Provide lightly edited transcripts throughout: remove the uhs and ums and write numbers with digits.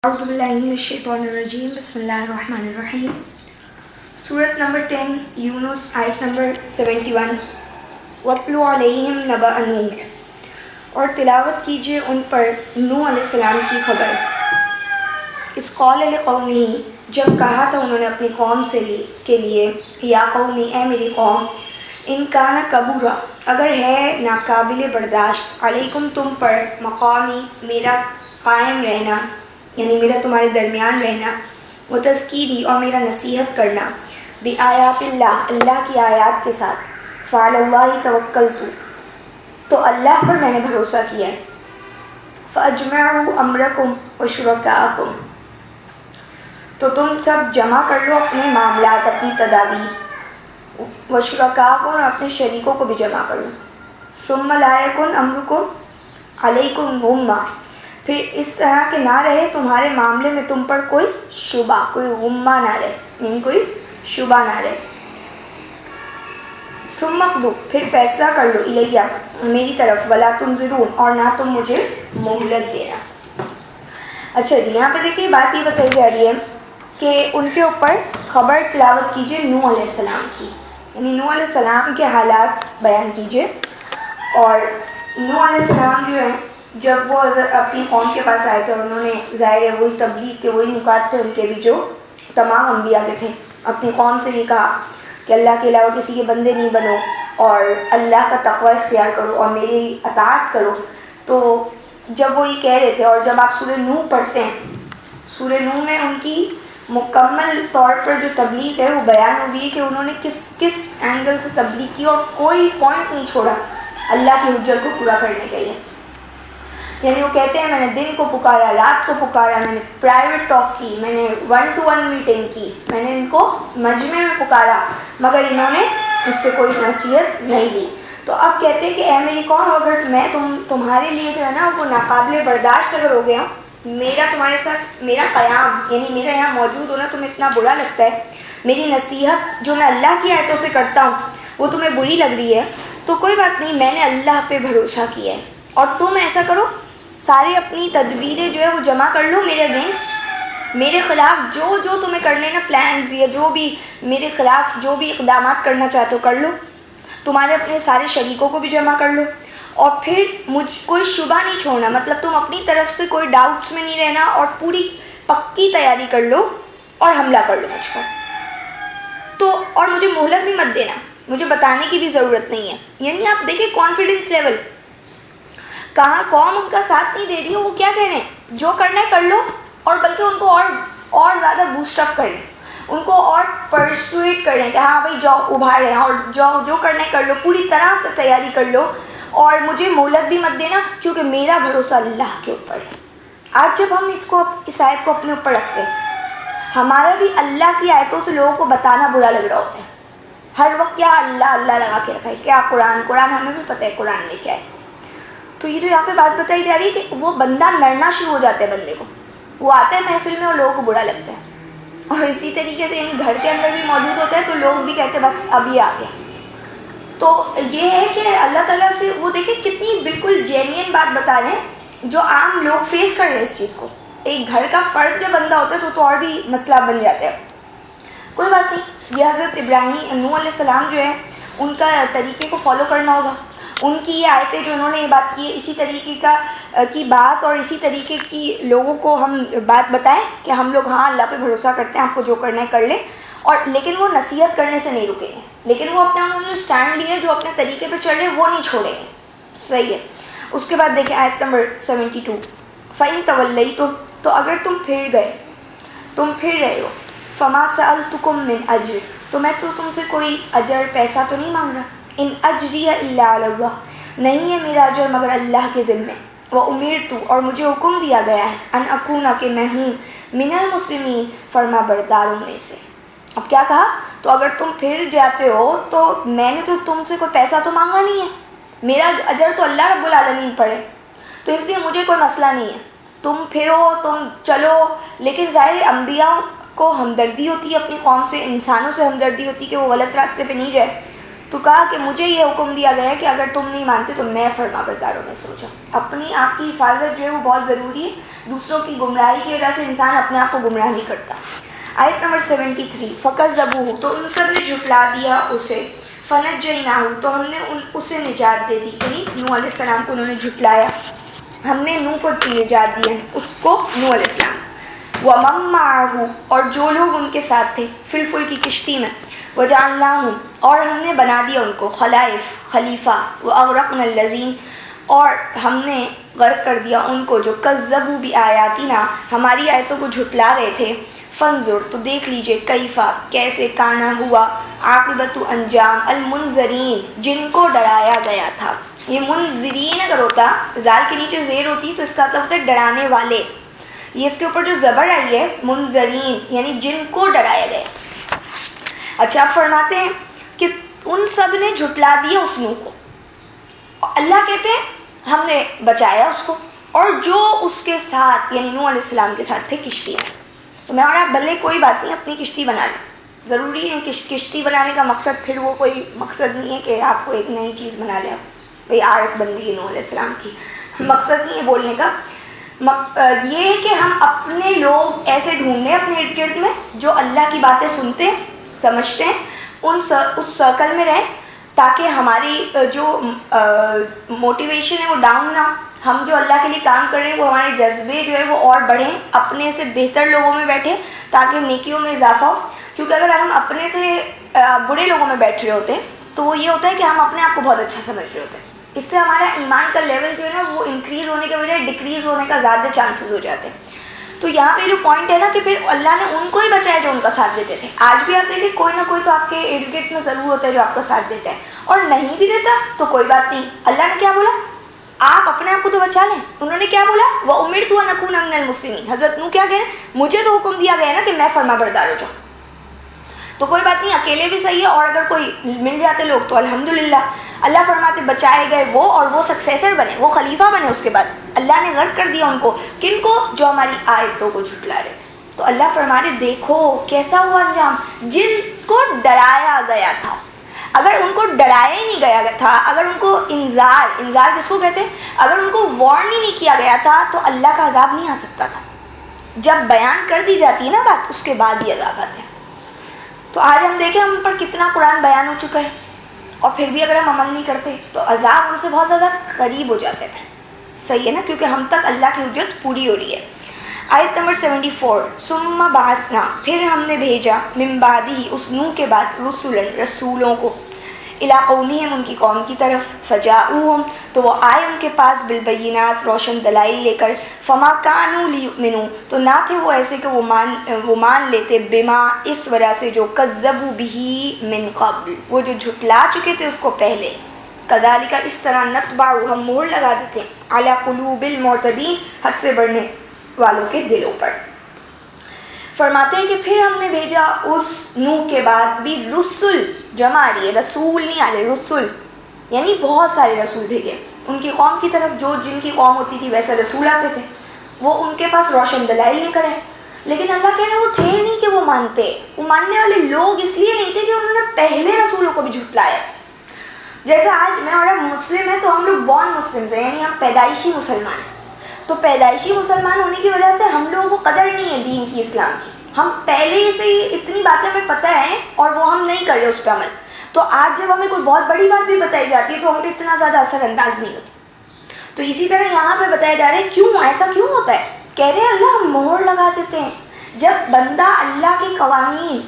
اعوذ باللہ من الشیطان الرجیم بسم اللہ الرحمن الرحیم۔ سورۃ نمبر 10 یونس آیت نمبر 71۔ وَاتْلُ عَلَيْهِمْ نَبَأَ نُوحٍ، اور تلاوت کیجیے ان پر نوح علیہ السلام کی خبر۔ اذ قال لقومہ، جب کہا تھا انہوں نے اپنی قوم کے لیے، یا قومی، اے میری قوم، ان کان کبورا، اگر ہے ناقابل برداشت، علیکم تم پر، مقامی، میرا قائم رہنا، یعنی میرا تمہارے درمیان رہنا، و تذکیری، اور میرا نصیحت کرنا، بآیات اللہ، اللہ کی آیات کے ساتھ، فعلی اللہ توکلت، تو اللہ پر میں نے بھروسہ کیا ہے، فاجمعوا امرکم وشرکاءکم، تو تم سب جمع کر لو اپنے معاملات، اپنی تدابیر، وشرکاءکم، اور اپنے شریکوں کو بھی جمع کر لو، ثم لا یکن امرکم علیکم غمہ، پھر اس طرح کہ نہ رہے تمہارے معاملے میں تم پر کوئی شبہ، کوئی غمہ نہ رہے، یعنی کوئی شبہ نہ رہے، ثم اقضوا، پھر فیصلہ کر لو، الیہ، میری طرف، ولا تنظرون، اور نہ تم مجھے مہلت دینا۔ اچھا جی، یہاں پہ دیکھیے بات یہ بتائی جا رہی ہے کہ ان کے اوپر خبر تلاوت کیجیے نوح علیہ السلام کی، یعنی نوح علیہ السلام کے حالات بیان کیجیے۔ اور نوح علیہ السلام جو ہیں، جب وہ اپنی قوم کے پاس آئے تھے، اور انہوں نے ظاہر ہے وہی تبلیغ کے وہی نکات تھے ان کے بھی جو تمام انبیاء کے تھے، اپنی قوم سے یہ کہا کہ اللہ کے علاوہ کسی کے بندے نہیں بنو، اور اللہ کا تقوی اختیار کرو اور میری اطاعت کرو۔ تو جب وہ یہ کہہ رہے تھے، اور جب آپ سورہ نوح پڑھتے ہیں، سورہ نوح میں ان کی مکمل طور پر جو تبلیغ ہے وہ بیان ہو رہی ہے کہ انہوں نے کس اینگل سے تبلیغ کی، اور کوئی پوائنٹ نہیں چھوڑا اللہ کی حجت کو پورا کرنے کے لیے۔ یعنی وہ کہتے ہیں میں نے دن کو پکارا، رات کو پکارا، میں نے پرائیویٹ ٹاک کی، میں نے 1-to-1 میٹنگ کی، میں نے ان کو مجمع میں پکارا، مگر انہوں نے اس سے کوئی نصیحت نہیں دی۔ تو اب کہتے ہیں کہ اے میری قوم، اگر میں تمہارے لیے جو ہے نا وہ ناقابل برداشت اگر ہو گیا، میرا تمہارے ساتھ میرا قیام، یعنی میرا یہاں موجود ہونا تمہیں اتنا برا لگتا ہے، میری نصیحت جو میں اللہ کی آیتوں سے کرتا ہوں وہ تمہیں بری لگ رہی ہے، تو کوئی بات نہیں، میں نے اللہ پہ بھروسہ کیا ہے، اور تم ایسا کرو، ساری اپنی تدبیریں جو ہے وہ جمع کر لو میرے اگینسٹ، میرے خلاف جو تمہیں کرنے نا پلانز، یا جو بھی میرے خلاف جو بھی اقدامات کرنا چاہتے ہو کر لو، تمہارے اپنے سارے شریکوں کو بھی جمع کر لو، اور پھر کوئی شبہ نہیں چھوڑنا، مطلب تم اپنی طرف سے کوئی ڈاؤٹس میں نہیں رہنا، اور پوری پکی تیاری کر لو اور حملہ کر لو مجھ پر، تو اور مجھے مہلت بھی مت دینا، مجھے بتانے کی بھی ضرورت نہیں ہے۔ یعنی آپ دیکھیں کانفیڈنس لیول، کہاں قوم ان کا ساتھ نہیں دے رہی ہے، وہ کیا کہہ رہے ہیں، جو کرنا ہے کر لو، اور بلکہ ان کو اور زیادہ بوسٹ اپ کریں، ان کو اور پرسویٹ کریں کہ ہاں بھائی جاؤ ابھاریں، اور جو کرنا ہے کر لو، پوری طرح سے تیاری کر لو، اور مجھے مہلت بھی مت دینا، کیونکہ میرا بھروسہ اللہ کے اوپر ہے۔ آج جب ہم اس آیت کو اپنے اوپر رکھتے ہیں، ہمارا بھی اللہ کی آیتوں سے لوگوں کو بتانا برا لگ رہا ہوتا ہے، ہر وقت کیا اللہ اللہ لگا کے رکھا ہے، کیا قرآن ہمیں بھی پتہ ہے قرآن میں کیا ہے۔ تو یہ جو یہاں پہ بات بتائی جا رہی ہے کہ وہ بندہ لڑنا شروع ہو جاتا ہے، بندے کو وہ آتا ہے محفل میں اور لوگوں کو برا لگتا ہے، اور اسی طریقے سے یعنی گھر کے اندر بھی موجود ہوتا ہے تو لوگ بھی کہتے ہیں بس اب یہ آ گیا۔ تو یہ ہے کہ اللہ تعالیٰ سے وہ دیکھیں کتنی بالکل جینوئن بات بتا رہے ہیں جو عام لوگ فیس کر رہے ہیں اس چیز کو۔ ایک گھر کا فرد جب بندہ ہوتا ہے تو اور بھی مسئلہ بن جاتا ہے۔ کوئی بات نہیں، یہ حضرت ابراہیم نوح علیہ السلام جو ہے ان کا طریقے کو فالو کرنا ہوگا، ان کی یہ آیتیں جو انہوں نے یہ بات کی ہے، اسی طریقے کی بات اور اسی طریقے کی لوگوں کو ہم بات بتائیں کہ ہم لوگ ہاں اللہ پہ بھروسہ کرتے ہیں، آپ کو جو کرنا ہے کر لیں، اور لیکن وہ نصیحت کرنے سے نہیں رکیں گے، لیکن وہ انہوں نے جو اسٹینڈ لیا جو اپنے طریقے پہ چل رہے ہیں وہ نہیں چھوڑیں گے، صحیح ہے۔ اس کے بعد دیکھیں آیت نمبر 72، فَإِن تَوَلَّيْتُمْ، تو اگر تم پھر رہے ہو، فَمَا سَأَلْتُكُم مِّنْ أَجْرٍ، تو میں تو تم سے کوئی اجر پیسہ تو نہیں مانگ رہا، ان اجریہ الا علی اللہ، نہیں ہے میرا اجر مگر اللہ کے ذمے، وَأُمِرْتُ، اور مجھے حکم دیا گیا ہے، ان اکون، کہ میں ہوں، من المسلمین، فرما برداروں میں سے۔ اب کیا کہا، تو اگر تم پھر جاتے ہو تو میں نے تو تم سے کوئی پیسہ تو مانگا نہیں ہے، میرا اجر تو اللہ رب العالمین پر ہے، تو اس لیے مجھے کوئی مسئلہ نہیں ہے، تم پھرو، تم چلو، لیکن ظاہر انبیاء کو ہمدردی ہوتی ہے اپنی قوم سے، انسانوں سے ہمدردی ہوتی ہے کہ وہ غلط راستے پہ نہیں جائے، تو کہا کہ مجھے یہ حکم دیا گیا ہے کہ اگر تم نہیں مانتے تو میں فرما برداروں میں سے ہو جاؤں. اپنی آپ کی حفاظت جو ہے وہ بہت ضروری ہے. دوسروں کی گمراہی کی وجہ سے انسان اپنے آپ کو گمراہ نہیں کرتا. آیت نمبر 73 فَكَذَّبُوهُ تو ان سب نے جھٹلا دیا اسے. فَنَجَّيْنَاهُ تو ہم نے اسے نجات دے دی. یعنی نوح علیہ السلام کو انہوں نے جھٹلایا, ہم نے نوح کو نجات دی, اس کو نوح علیہ السلام. وَمَن مَّعَهُ اور جو لوگ ان کے ساتھ تھے فی الفلک کی کشتی میں. وَجَعَلْنَاهُمْ اور ہم نے بنا دیا ان کو خلائف خلیفہ. وَأَغْرَقْنَا الَّذِينَ اور ہم نے غرق کر دیا ان کو جو کذبوا بآیاتنا ہماری آیتوں کو جھٹلا رہے تھے. فانظر تو دیکھ لیجئے کیفا کیسے کانا ہوا عاقبت انجام المنذرین جن کو ڈرایا گیا تھا. یہ منذرین اگر ہوتا زال کے نیچے زیر ہوتی تو اس کا مطلب ہوتا ہے ڈرانے والے. یہ اس کے اوپر جو زبر آئی ہے منذرین یعنی جن کو ڈرایا گیا. اچھا آپ فرماتے ہیں کہ ان سب نے جھٹلا دیا اس نوح کو. اللہ کہتے ہیں ہم نے بچایا اس کو اور جو اس کے ساتھ یعنی نوح علیہ السلام کے ساتھ تھے کشتی میں. تو میں اور آپ بھلے کوئی بات نہیں اپنی کشتی بنا لیں. ضروری ہے کشتی بنانے کا مقصد پھر وہ کوئی مقصد نہیں ہے کہ آپ کو ایک نئی چیز بنا لیں, بھئی آرٹ بن رہی ہے نوح علیہ السلام کی. مقصد نہیں ہے بولنے کا, یہ ہے کہ ہم اپنے لوگ ایسے ڈھونڈیں اپنے ارد گرد میں جو اللہ کی باتیں سنتے ہیں سمجھتے ہیں, اس سرکل میں رہیں تاکہ ہماری جو موٹیویشن ہے وہ ڈاؤن نہ ہو. ہم جو اللہ کے لیے کام کر رہے ہیں وہ ہمارے جذبے جو ہے وہ اور بڑھیں, اپنے سے بہتر لوگوں میں بیٹھیں تاکہ نیکیوں میں اضافہ ہو. کیونکہ اگر ہم اپنے سے برے لوگوں میں بیٹھ رہے ہوتے ہیں تو وہ یہ ہوتا ہے کہ ہم اپنے آپ کو بہت اچھا سمجھ رہے ہوتے ہیں. اس سے ہمارا ایمان کا لیول جو ہے نا وہ انکریز ہونے کے بجائے ڈکریز ہونے کا زیادہ چانسز ہو جاتے ہیں. تو یہاں پہ جو پوائنٹ ہے نا کہ پھر اللہ نے ان کو ہی بچایا جو ان کا ساتھ دیتے تھے. آج بھی آپ دیکھیں کوئی نہ کوئی تو آپ کے ارد گرد میں ضرور ہوتا ہے جو آپ کا ساتھ دیتا ہے, اور نہیں بھی دیتا تو کوئی بات نہیں. اللہ نے کیا بولا, آپ اپنے آپ کو تو بچا لیں. انہوں نے کیا بولا, وَأُمِرْتُ أَنْ أَكُونَ مِنَ الْمُسْلِمِينَ. حضرت نوح کیا کہہ رہے ہیں, مجھے تو حکم دیا گیا ہے نا کہ میں فرما بردار ہو جاؤں. تو کوئی بات نہیں, اکیلے بھی صحیح ہے, اور اگر کوئی مل جاتے لوگ تو الحمدللہ. اللہ فرماتے بچائے گئے وہ, اور وہ سکسیسر بنے, وہ خلیفہ بنے. اس کے بعد اللہ نے غرق کر دیا ان کو. کن کو, جو ہماری آیتوں کو جھٹلا رہے تھے. تو اللہ فرما رہے دیکھو کیسا ہوا انجام جن کو ڈرایا گیا تھا. اگر ان کو ڈرایا ہی نہیں گیا تھا, اگر ان کو انذار کس کو کہتے ہیں, اگر ان کو وارن ہی نہیں کیا گیا تھا تو اللہ کا عذاب نہیں آ سکتا تھا. جب بیان کر دی جاتی ہے نا بات, اس کے بعد ہی عذاب آتے ہیں. تو آج ہم دیکھیں ہم پر کتنا قرآن بیان ہو چکا ہے, اور پھر بھی اگر ہم عمل نہیں کرتے تو عذاب ہم سے بہت زیادہ قریب ہو جاتے ہیں. صحیح ہے نا, کیونکہ ہم تک اللہ کی حجت پوری ہو رہی ہے. آیت نمبر 74 ثم بعثنا پھر ہم نے بھیجا من بعدہ اس نوح کے بعد رسولوں کو الی قومہم ان کی قوم کی طرف. فجاؤہم تو وہ آئے ان کے پاس بالبینات روشن دلائل لے کر. فما کانوا لیؤمنوا تو نہ تھے وہ ایسے کہ وہ مان لیتے بما اس وجہ سے جو کذبوا بہ من قبل وہ جو جھٹلا چکے تھے اس کو پہلے. کذالک اس طرح نطبع ہم مہر لگا دیتے علی قلوب المعتدین حد سے بڑھنے والوں کے دلوں پر. فرماتے ہیں کہ پھر ہم نے بھیجا اس نوح کے بعد بھی رسل, جمع آ رہی ہے رسول نہیں آ رہے, رسل یعنی بہت سارے رسول بھیجے ان کی قوم کی طرف. جو جن کی قوم ہوتی تھی ویسے رسول آتے تھے, وہ ان کے پاس روشن دلائل لے کر آئے. لیکن اللہ کہہ رہے وہ تھے نہیں کہ وہ مانتے. وہ ماننے والے لوگ اس لیے نہیں تھے کہ انہوں نے پہلے رسولوں کو بھی جھٹلایا. جیسے آج میں اور اب مسلم ہیں تو ہم لوگ بورن مسلمز ہیں, یعنی ہم پیدائشی مسلمان ہیں. تو پیدائشی مسلمان ہونے کی وجہ سے ہم لوگوں کو قدر نہیں ہے دین کی, اسلام کی. ہم پہلے سے ہی اتنی باتیں ہمیں پتہ ہیں اور وہ ہم نہیں کر رہے اس پہ عمل. تو آج جب ہمیں کوئی بہت بڑی بات بھی بتائی جاتی ہے تو ہم پہ اتنا زیادہ اثر انداز نہیں ہوتا. تو اسی طرح یہاں پہ بتایا جا رہا ہے کیوں ایسا کیوں ہوتا ہے. کہہ رہے ہیں اللہ ہم مہر لگا دیتے ہیں. جب بندہ اللہ کے قوانین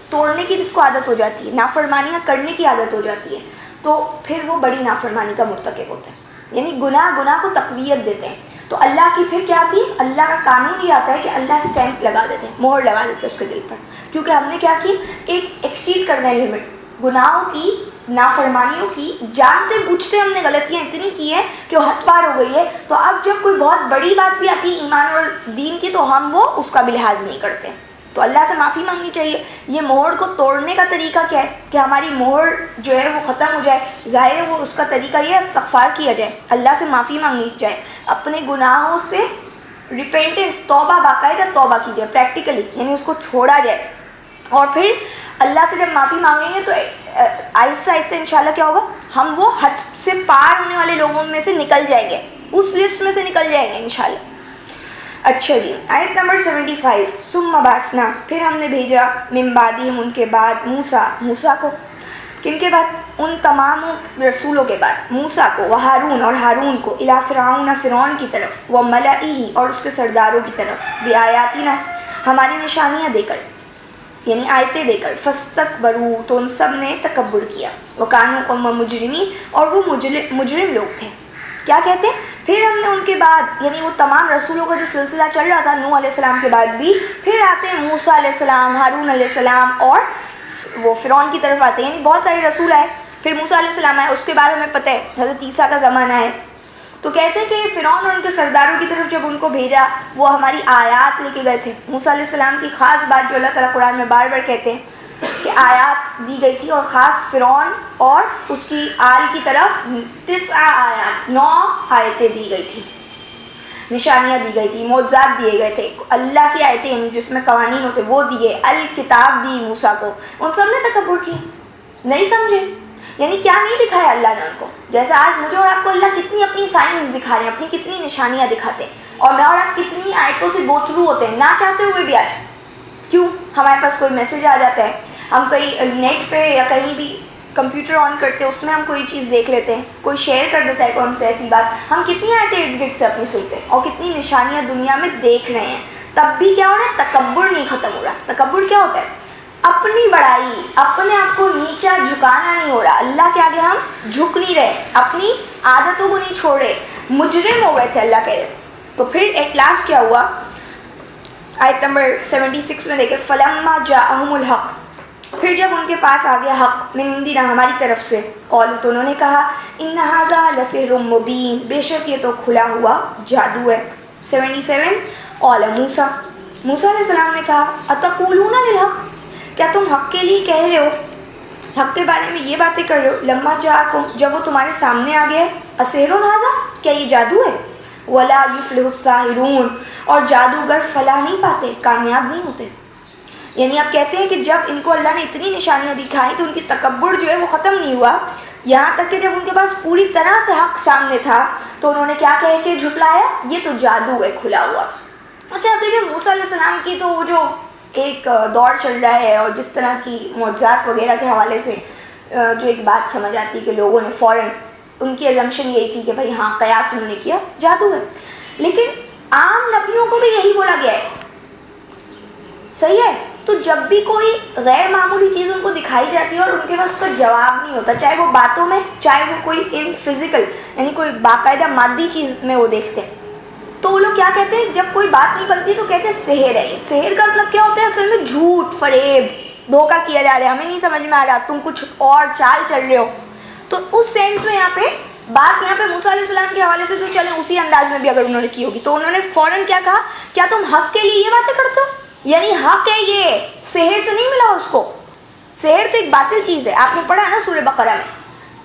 توڑنے کی جس کو عادت ہو جاتی ہے, نافرمانیاں کرنے کی عادت ہو جاتی ہے, تو پھر وہ بڑی نافرمانی کا مرتکب ہوتا ہے. یعنی گناہ کو تقویت دیتے ہیں. تو اللہ کی پھر کیا تھی, اللہ کا قانون یہ آتا ہے کہ اللہ اسٹیمپ لگا دیتے ہیں, مہر لگا دیتے ہیں اس کے دل پر. کیونکہ ہم نے کیا کی, ایک ایکسیڈ کرنا ہے لمٹ, گناہوں کی نافرمانیوں کی جانتے بوجھتے ہم نے غلطیاں اتنی کی ہیں کہ وہ حد پار ہو گئی ہے. تو اب جب کوئی بہت بڑی بات بھی آتی ہے ایمان اور دین کی تو ہم وہ اس کا بھی لحاظ نہیں کرتے. تو اللہ سے معافی مانگنی چاہیے. یہ مہر کو توڑنے کا طریقہ کیا ہے کہ ہماری مہر جو ہے وہ ختم ہو جائے. ظاہر ہے وہ اس کا طریقہ یہ استغفار کیا جائے, اللہ سے معافی مانگنی جائے, اپنے گناہوں سے ریپینٹنس توبہ باقاعدہ توبہ کی جائے پریکٹیکلی, یعنی اس کو چھوڑا جائے. اور پھر اللہ سے جب معافی مانگیں گے تو آہستہ آہستہ انشاءاللہ کیا ہوگا، ہم وہ حد سے پار ہونے والے لوگوں میں سے نکل جائیں گے، اس لسٹ میں سے نکل جائیں گے انشاءاللہ۔ اچھا جی، آیت نمبر 75، ثم بعثنا، پھر ہم نے بھیجا، من بعدہم، ان کے بعد، موسیٰ کو، کن کے بعد؟ ان تمام رسولوں کے بعد، موسیٰ کو، وہارون، اور ہارون کو، الی فرعون، فرعون کی طرف، وملئہ، اور اس کے سرداروں کی طرف، بآیاتنا، ہماری نشانیاں دے کر، یعنی آیتیں دے کر، فاستکبروا، تو ان سب نے تکبر کیا، وکانوا قوما مجرمین، اور وہ مجرم لوگ تھے۔ کیا کہتے ہیں؟ پھر ہم نے ان کے بعد، یعنی وہ تمام رسولوں کا جو سلسلہ چل رہا تھا نوح علیہ السلام کے بعد بھی، پھر آتے ہیں موسیٰ علیہ السلام، ہارون علیہ السلام، اور وہ فرعون کی طرف آتے ہیں، یعنی بہت سارے رسول آئے، پھر موسیٰ علیہ السلام آئے، اس کے بعد ہمیں پتہ ہے حضرت عیسیٰ کا زمانہ ہے۔ تو کہتے ہیں کہ فرعون اور ان کے سرداروں کی طرف جب ان کو بھیجا، وہ ہماری آیات لے کے گئے تھے۔ موسیٰ علیہ السلام کی خاص بات جو اللہ تعالیٰ قرآن میں بار بار کہتے ہیں کہ آیات دی گئی تھی، اور خاص فرعون اور اس کی آل کی طرف 9 آیات، 9 آیتیں دی گئی تھی، نشانیاں دی گئی تھی، معجزات دیے گئے تھے، اللہ کی آیتیں جس میں قوانین ہوتے وہ دیے، الکتاب دی موسیٰ کو۔ ان سب نے تکبر کیا، نہیں سمجھے، یعنی کیا نہیں دکھایا اللہ نے ان کو، جیسے آج مجھے اور آپ کو اللہ کتنی اپنی سائنس دکھا رہے ہیں، اپنی کتنی نشانیاں دکھاتے ہیں، اور میں اور آپ کتنی آیتوں سے گو تھرو ہوتے ہیں نہ چاہتے ہوئے بھی آج۔ کیوں؟ ہمارے پاس کوئی میسج آ جاتا ہے، ہم کہیں نیٹ پہ یا کہیں بھی کمپیوٹر آن کرتے ہیں، اس میں ہم کوئی چیز دیکھ لیتے ہیں، کوئی شیئر کر دیتا ہے کوئی ہم سے ایسی بات، ہم کتنی آیتیں ارد گرد سے اپنی سنتے ہیں اور کتنی نشانیاں دنیا میں دیکھ رہے ہیں، تب بھی کیا ہو رہا ہے؟ تکبر نہیں ختم ہو رہا۔ تکبر کیا ہوتا ہے؟ اپنی بڑائی، اپنے آپ کو نیچا جھکانا نہیں ہو رہا، اللہ کے آگے ہم جھک نہیں رہے، اپنی عادتوں کو نہیں چھوڑ رہے، مجرم ہو گئے تھے اللہ کہہ رہے۔ تو پھر ایٹ لاسٹ کیا ہوا؟ آیت نمبر 76 میں دیکھیں، فلما جاءہم الحق، پھر جب ان کے پاس آ گیا حق، من عندنا، ہماری طرف سے، قالوا، تو انہوں نے کہا، ان ھذا لسحر مبین، بے شک یہ تو کھلا ہوا جادو ہے۔ 77، قال موسیٰ، موسیٰ علیہ السلام نے کہا، اتقولون للحق، کیا تم حق کے لیے کہہ رہے ہو، حق کے بارے میں یہ باتیں کر رہے ہو، لما جاءکم، جب وہ تمہارے سامنے آ گیا، اسحر ھذا، کیا یہ جادو ہے، ولا یفلح الساحرون، اور جادوگر فلاح نہیں پاتے، کامیاب نہیں ہوتے۔ یعنی آپ کہتے ہیں کہ جب ان کو اللہ نے اتنی نشانیاں دکھائیں تو ان کی تکبر جو ہے وہ ختم نہیں ہوا، یہاں تک کہ جب ان کے پاس پوری طرح سے حق سامنے تھا تو انہوں نے کیا کہہ کے جھٹلایا؟ یہ تو جادو ہے کھلا ہوا۔ اچھا آپ دیکھیں موسیٰ علیہ السلام کی تو وہ جو ایک دور چل رہا ہے، اور جس طرح کی معجزات وغیرہ کے حوالے سے جو ایک بات سمجھ آتی ہے کہ لوگوں نے فوراً ان کی ازمپشن یہی تھی کہ بھائی ہاں قیاس انہوں نے کیا جادو ہے، لیکن عام نبیوں کو بھی یہی بولا گیا ہے، صحیح ہے؟ تو جب بھی کوئی غیر معمولی چیز ان کو دکھائی جاتی ہے اور ان کے پاس اس کا جواب نہیں ہوتا، چاہے وہ باتوں میں، چاہے وہ کوئی ان فزیکل یعنی کوئی باقاعدہ مادی چیز میں وہ دیکھتے ہیں، تو وہ لوگ کیا کہتے ہیں؟ جب کوئی بات نہیں بنتی تو کہتے ہیں سحر ہے۔ سحر کا مطلب کیا ہوتا ہے؟ اصل میں جھوٹ، فریب، دھوکہ کیا جا رہا ہے، ہمیں نہیں سمجھ میں آ رہا، تم کچھ اور چال چل رہے ہو۔ تو اس سینس میں یہاں پہ بات، یہاں پہ موسیٰ علیہ السلام کے حوالے سے جو چلیں اسی انداز میں بھی اگر انہوں نے کی ہوگی تو انہوں نے فوراً کیا کہا؟ کیا تم حق کے لیے یہ باتیں کرتے ہو؟ یعنی حق ہے یہ، سحر سے نہیں ملا اس کو، سحر تو ایک باطل چیز ہے۔ آپ نے پڑھا ہے نا سورہ بقرہ میں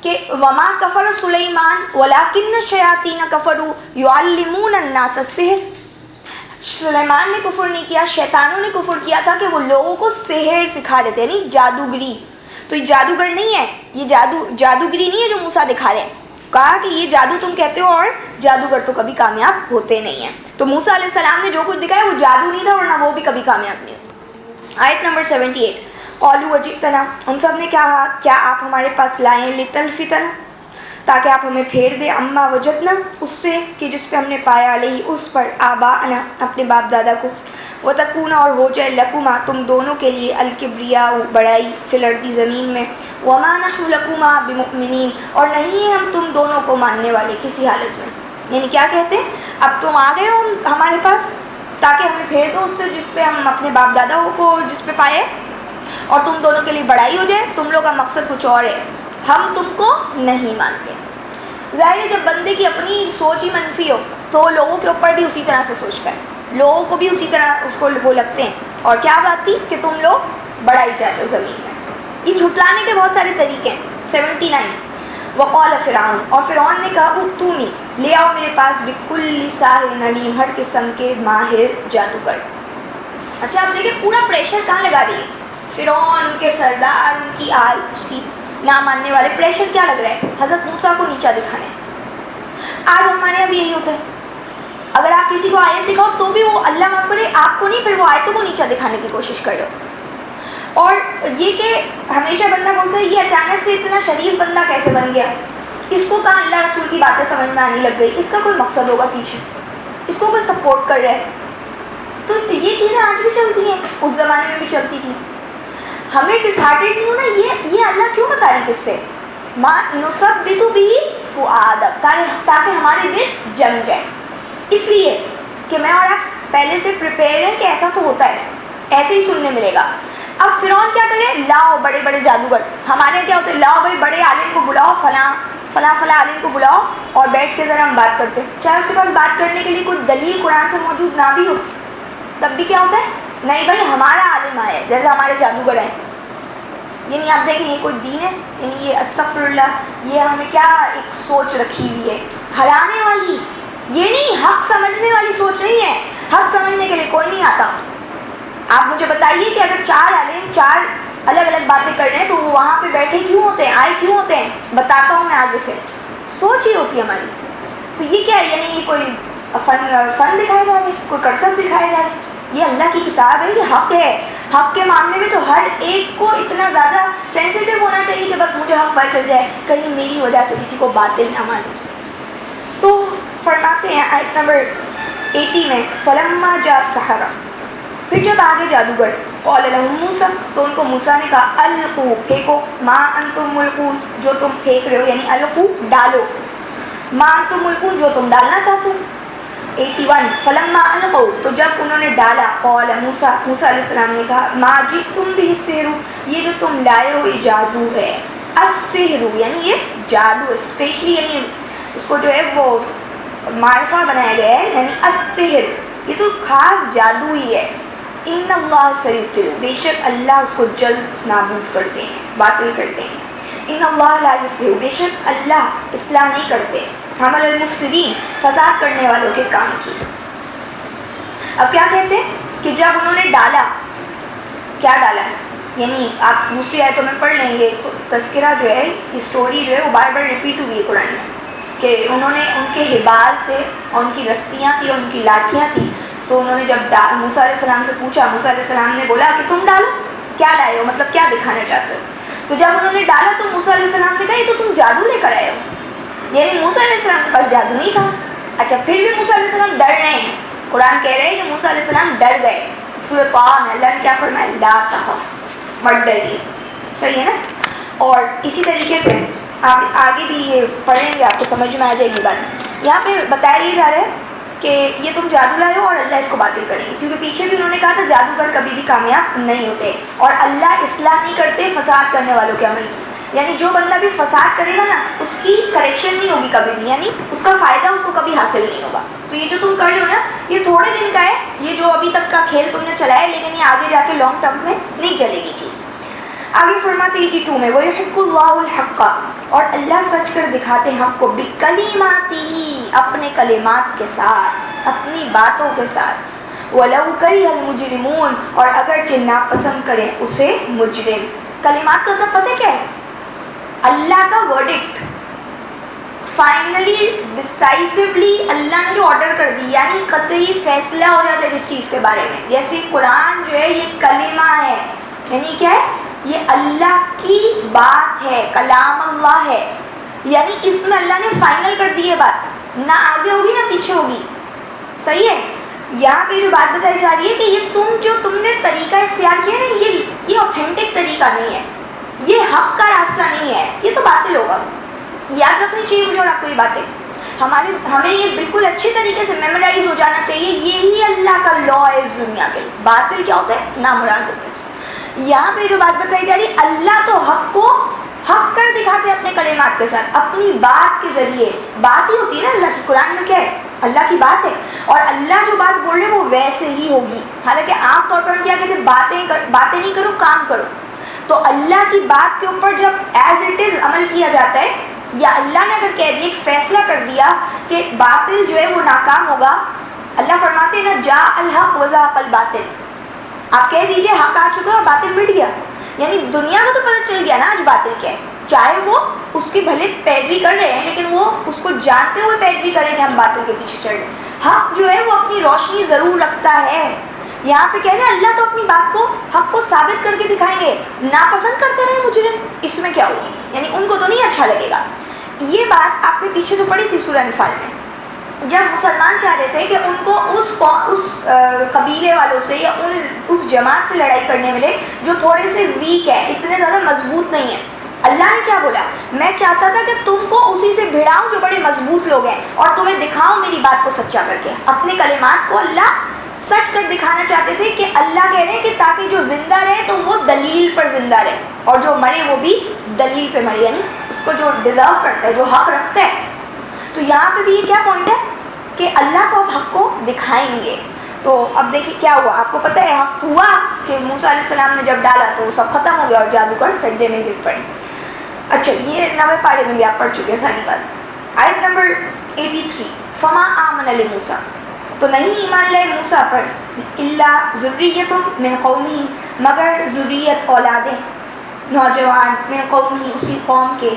کہ وما کفر سلیمان ولکن الشیاطین کفروا یعلمون الناس السحر، سلیمان نے کفر نہیں کیا، شیطانوں نے کفر کیا تھا کہ وہ لوگوں کو سحر سکھا رہے تھے، یعنی جادوگری۔ تو یہ جادوگر نہیں ہے، یہ جادوگری نہیں ہے جو موسیٰ دکھا رہے ہیں، کہا کہ یہ جادو تم کہتے ہو اور جادوگر تو کبھی کامیاب ہوتے نہیں ہیں۔ تو موسیٰ علیہ السلام نے جو کچھ دکھایا وہ جادو نہیں تھا، ورنہ وہ بھی کبھی کامیاب نہیں ہوتے۔ آیت نمبر 78، قالوا وجئتنا، ان سب نے کہا کیا آپ ہمارے پاس لائیں، لتلفتنا، تاکہ آپ ہمیں پھیر دیں، اما وجدنا، اس سے کہ جس پہ ہم نے پایا، علیہ اس پر، آباءنا اپنے باپ دادا کو، وتکونا اور ہو جائے، لکما تم دونوں کے لیے، الکبریاء بڑائی، فی الارض زمین میں، وما نحن لکما بمؤمنین اور نہیں ہیں ہم تم دونوں کو ماننے والے کسی حالت میں۔ یعنی کیا کہتے ہیں؟ اب تم آ گئے ہو ہمارے پاس تاکہ ہمیں پھیر دو اس سے جس پہ ہم اپنے باپ دادا کو جس پہ پائے، اور تم دونوں کے لیے بڑائی ہو جائے، تم لوگ کا مقصد کچھ اور ہے، ہم تم کو نہیں مانتے۔ ظاہر ہے جب بندے کی اپنی سوچ ہی منفی ہو تو وہ لوگوں کے اوپر بھی اسی طرح سے سوچتا ہے، لوگوں کو بھی اسی طرح اس کو وہ لگتے ہیں۔ اور کیا بات تھی کہ تم لوگ بڑائی چاہتے ہو زمین میں۔ یہ جھٹلانے کے بہت سارے طریقے ہیں۔ 79، وقال فرعون، اور فرعون نے کہا ائتونی، لے آؤ میرے پاس، بکل ساحر علیم، ہر قسم کے ماہر جادوگر۔ اچھا آپ دیکھیں پورا پریشر کہاں لگا رہی ہے؟ فرعون، ان کے سردار، ان کی آل، اس کی نہ ماننے والے، پریشر کیا لگ رہا ہے؟ حضرت موسیٰ کو نیچا دکھانے. آج ہمارے یہاں بھی یہی ہوتا ہے. اگر آپ کسی کو آیت دکھاؤ تو بھی وہ اللہ معاف کرے آپ کو نہیں، پھر وہ آیتوں کو نیچا دکھانے کی کوشش کر رہے ہوتے ہیں. اور یہ کہ ہمیشہ بندہ بولتا ہے یہ اچانک سے اتنا شریف بندہ کیسے بن گیا، اس کو کہاں اللہ رسول کی باتیں سمجھ میں آنے لگ گئی، اس کا کوئی مقصد ہوگا پیچھے، اس کو کوئی سپورٹ کر رہا ہے. تو یہ چیزیں آج بھی چلتی ہیں، اس زمانے میں بھی چلتی تھی. ہمیں ڈسہارٹیڈ نہیں ہونا. یہ اللہ کیوں بتا رہی کس سے؟ ماں نثبت بھی فؤادک، تاکہ ہمارے دل جم جائے. اس لیے کہ میں اور آپ پہلے سے پریپیئر ہیں کہ ایسا تو ہوتا ہے، ایسے ہی سننے ملے گا. اب فرعون کیا کرے؟ لاؤ بڑے بڑے جادوگر. ہمارے کیا ہوتے ہیں؟ لاؤ بھائی بڑے عالم کو بلاؤ، فلاں فلاں فلاں عالم کو بلاؤ اور بیٹھ کے ذرا ہم بات کرتے ہیں. چاہے اس کے پاس بات کرنے کے لیے کوئی دلیل قرآن سے موجود نہ بھی ہو، تب بھی کیا ہوتا ہے؟ نہیں بھائی ہمارا عالم آیا ہے، جیسے ہمارے جادوگر ہیں. یعنی آپ دیکھیں یہ کوئی دین ہے؟ یعنی یہ استغفر اللہ، یہ ہم نے کیا ایک سوچ رکھی ہوئی ہے ہرانے والی. یہ نہیں، حق سمجھنے والی سوچ نہیں ہے. حق سمجھنے کے لیے کوئی نہیں آتا. آپ مجھے بتائیے کہ اگر 4 عالم 4 الگ الگ باتیں کر رہے ہیں تو وہ وہاں پہ بیٹھے کیوں ہوتے ہیں، آئے کیوں ہوتے ہیں؟ بتاتا ہوں میں آگے سے. سوچ ہی ہوتی ہے ہماری. تو یہ کیا ہے؟ یعنی یہ کوئی فن دکھائے جا رہے، کوئی کرتب دکھائے جا رہے. یہ اللہ کی کتاب ہے، یہ حق ہے. حق کے معاملے میں تو ہر ایک کو اتنا زیادہ سینسیٹیو ہونا چاہیے کہ بس مجھے حق پتہ چل جائے، کہیں میری وجہ سے کسی کو باطل نہ مانے. تو فرماتے ہیں آیت نمبر 80 میں فلما جاء السحرہ، پھر جب آگے جادوگر، قال لهم موسیٰ، تو ان کو موسیٰ نے کہا القوا، پھینکو، ما انتم ملقون، جو تم پھینک رہے ہو، یعنی القوا ڈالو، ما انتم ملقون، جو تم ڈالنا چاہتے ہو. 81 فلما القوا، تو جب انہوں نے ڈالا، قال موسیٰ، موسیٰ علیہ السلام نے کہا ما جئتم به السحر، یہ جو تم لائے ہو یہ جادو ہے. السحر یعنی یہ جادو، اسپیشلی یعنی اس کو جو ہے وہ معرفہ بنایا گیا ہے، یعنی السحر یہ تو خاص جادو ہی ہے. ان اللہ سریع الطلوع، بے شک اللہ اس کو جلد نابود کر دیں گے، باطل کر دیں گے. ان اللہ لا یصلح، بے شک اللہ اصلاح نہیں کرتے، عمل المفسدین، فساد کرنے والوں کے کام کی. اب کیا کہتے ہیں کہ جب انہوں نے ڈالا، کیا ڈالا ہے؟ یعنی آپ دوسری آیتوں میں پڑھ لیں گے، تذکرہ جو ہے، یہ سٹوری جو ہے وہ بار بار ریپیٹ ہوئی ہے قرآن میں، کہ انہوں نے ان کے حبال تھے اور ان کی رسیاں تھیں اور ان کی لاٹھیاں تھیں. تو انہوں نے جب موسیٰ علیہ السلام سے پوچھا، موسیٰ علیہ السلام نے بولا کہ تم ڈالو، کیا لائے ہو، مطلب کیا دکھانا چاہتے ہو. تو جب انہوں نے ڈالا تو موسیٰ علیہ السلام نے کہا یہ تو تم جادو لے کر آئے ہو. یعنی موسیٰ علیہ السلام کے پاس جادو نہیں تھا. اچھا پھر بھی موسیٰ علیہ السلام ڈر رہے ہیں. قرآن کہہ رہے ہیں کہ موسیٰ علیہ السلام ڈر گئے. سورۃ طٰہٰ میں اللہ نے کیا فرمایا؟ لا تخف، مت ڈریے. صحیح ہے نا؟ اور اسی طریقے سے آپ آگے بھی یہ پڑھیں گے آپ کو سمجھ میں آ جائے گی بات. یہاں پہ بتایا یہ جا رہا ہے کہ یہ تم جادو لائے ہو اور اللہ اس کو باطل کریں گے، کیونکہ پیچھے بھی انہوں نے کہا تھا جادوگر کبھی بھی کامیاب نہیں ہوتے اور اللہ اصلاح نہیں کرتے فساد کرنے والوں کے عمل کی. یعنی جو بندہ بھی فساد کرے گا نا اس کی کریکشن نہیں ہوگی کبھی بھی، یعنی اس کا فائدہ اس کو کبھی حاصل نہیں ہوگا. تو یہ جو تم کر رہے ہو نا یہ تھوڑے دن کا ہے، یہ جو ابھی تک کا کھیل تم نے چلایا ہے، لیکن یہ آگے جا کے لانگ ٹرم میں نہیں چلے گی چیز. آگے فرماتے 82 میں وَيُحِقُّ اللَّهُ الْحَقَّ، اور اللہ سچ کر دکھاتے حق کو، بِكَلِمَاتِهِ، اپنے کلمات کے ساتھ، اپنی باتوں کے ساتھ. وَلَوْ كَرِهَ الْمُجْرِمُونَ، اور اگرچہ ناپسند کریں اسے مجرم. کلمات کا مطلب پتہ کیا ہے؟ اللہ کا ورڈکٹ، فائنلی ڈسائسولی اللہ نے جو آرڈر کر دی، یعنی قطعی فیصلہ ہو جاتا ہے جس چیز کے بارے میں. جیسے قرآن جو ہے یہ کلمہ ہے، یعنی کیا ہے؟ یہ اللہ کی بات ہے، کلام اللہ ہے، یعنی اس میں اللہ نے فائنل کر دی ہے بات، نہ آگے ہوگی نہ پیچھے ہوگی. صحیح ہے؟ یہاں پہ جو بات بتائی جا رہی ہے کہ یہ تم نے طریقہ اختیار کیا نا، یہ اوتھینٹک طریقہ نہیں ہے، یہ حق کا راستہ نہیں ہے، یہ تو باطل ہوگا. یاد رکھنی چاہیے مجھے اور آپ کو یہ باتیں، ہمیں یہ بالکل اچھے طریقے سے میمورائز ہو جانا چاہیے. یہی اللہ کا لا ہے اس دنیا کے. باطل کیا ہوتا ہے؟ نامراد ہوتا ہے. یہاں پہ جو بات بتائی جا رہی اللہ تو حق کو حق کر دکھاتے اپنے کلمات کے ساتھ، اپنی بات کے ذریعے. بات ہی ہوتی ہے نا اللہ کی، قرآن میں کیا ہے؟ اللہ کی بات ہے، اور اللہ جو بات بول رہے ہیں وہ ویسے ہی ہوگی. حالانکہ عام طور پر ہم کیا کہتے ہیں؟ باتیں نہیں کرو، کام کرو. تو اللہ کی بات کے اوپر جب ایز اٹ از عمل کیا جاتا ہے، یا اللہ نے اگر کہہ دیا، ایک فیصلہ کر دیا کہ باطل جو ہے وہ ناکام ہوگا، اللہ فرماتے ہیں نا جاء الحق وزهق الباطل، آپ کہہ دیجئے حق آ چکا اور باطل مٹ گیا. یعنی دنیا کو تو پتہ چل گیا نا آج باطل کیا ہے, چاہے وہ اس کی بھلے پیروی کر رہے ہیں لیکن وہ اس کو جانتے ہوئے پیروی کریں کہ ہم باطل کے پیچھے چل رہے ہیں. حق جو ہے وہ اپنی روشنی ضرور رکھتا ہے. یہاں پہ کہنا اللہ تو اپنی بات کو حق کو ثابت کر کے دکھائیں گے, ناپسند کرتے رہے مجرم, اس میں کیا ہوگا, یعنی ان کو تو نہیں اچھا لگے گا. یہ بات آپ نے پیچھے تو پڑھی تھی سورہ انفال میں, جب مسلمان چاہ رہے تھے کہ ان کو اس قبیلے والوں سے یا اس جماعت سے لڑائی کرنے ملے جو تھوڑے سے ویک ہے, اتنے زیادہ مضبوط نہیں ہیں. اللہ نے کیا بولا, میں چاہتا تھا کہ تم کو اسی سے بھڑاؤں جو بڑے مضبوط لوگ ہیں اور تمہیں دکھاؤں میری بات کو سچا کر کے. اپنے کلمات کو اللہ سچ کر دکھانا چاہتے تھے کہ اللہ کہہ رہے ہیں کہ تاکہ جو زندہ رہے تو وہ دلیل پر زندہ رہے اور جو مرے وہ بھی دلیل پہ مرے, یعنی اس کو جو ڈیزرو کرتا ہے, جو حق رکھتا ہے. تو یہاں پہ بھی یہ کیا پوائنٹ ہے کہ اللہ کو اب حق کو دکھائیں گے. تو اب دیکھیں کیا ہوا, آپ کو پتہ ہے حق ہوا کہ موسیٰ علیہ السلام نے جب ڈالا تو سب ختم ہو گیا اور جادوگر سجدے میں گر پڑے. اچھا, یہ 90 پارے میں بھی آپ پڑھ چکے ہیں ساری بات. آیت نمبر 83, فما آمن لموسیٰ, تو نہیں ایمان لائے موسیٰ پر, الا ذریۃ من قومی, مگر ذریت اولادیں نوجوان, من قومی اس کی قوم کے,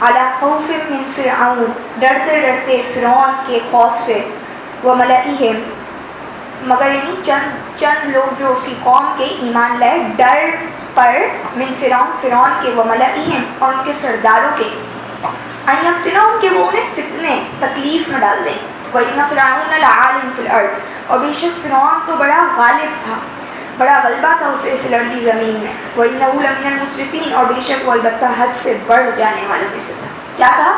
علی خوف من فرعون, ڈرتے ڈرتے فرعون کے خوف سے, وملئہم, مگر یعنی چند لوگ جو اس کی قوم کے ایمان لائے ڈر پر, من فرعون کے, وملئہم اور ان کے سرداروں کے, ان یفتنوہم کہ وہ انہیں فتنے تکلیف میں ڈال دیں. وَإِنَّ فِرْعَوْنَ لَعَالٍ فِي الْأَرْضِ, اور بے شک فرعون تو بڑا غالب تھا, بڑا غلبہ تھا اسے فی الارض زمین میں. وَإِنَّهُ لَمِنَ الْمُسْرِفِينَ, اور بے شک وہ البتہ حد سے بڑھ جانے والوں میں سے تھا. کیا کہا,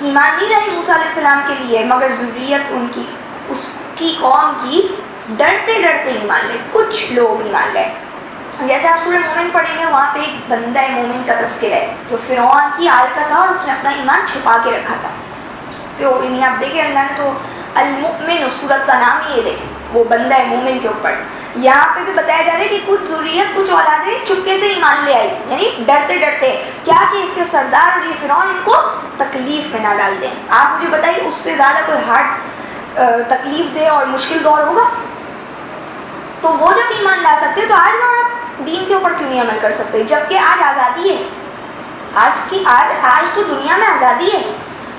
ایمان نہیں رہی موسیٰ علیہ السلام کے لیے مگر ذریت ان کی, اس کی قوم کی ڈرتے ڈرتے ایمان لے, کچھ لوگ ایمان لے. جیسے آپ سورہ مومن پڑھیں گے وہاں پہ ایک بندہ مومن کا تذکرہ ہے جو فرعون کی آل کا تھا اور اس نے اپنا ایمان چھپا کے رکھا تھا. یعنی آپ دیکھیں اللہ نے تو المؤمن اس سورت کا نام ہی یہ دیکھیں, وہ بندہ مومن کے اوپر. یہاں پہ بھی بتایا جا رہا ہے کہ کچھ ذریت, کچھ اولادیں چپکے سے ایمان لے آئی, یعنی ڈرتے ڈرتے, کیا کہ اس کے سردار اور یہ فرعون ان کو تکلیف میں نہ ڈال دیں. آپ مجھے بتائیے اس سے زیادہ کوئی ہارڈ تکلیف دے اور مشکل دور ہوگا؟ تو وہ جب ایمان لا سکتے تو آج میں آپ دین کے اوپر کیوں نہیں عمل کر سکتے, جبکہ آج آزادی ہے. آج تو دنیا میں آزادی ہے.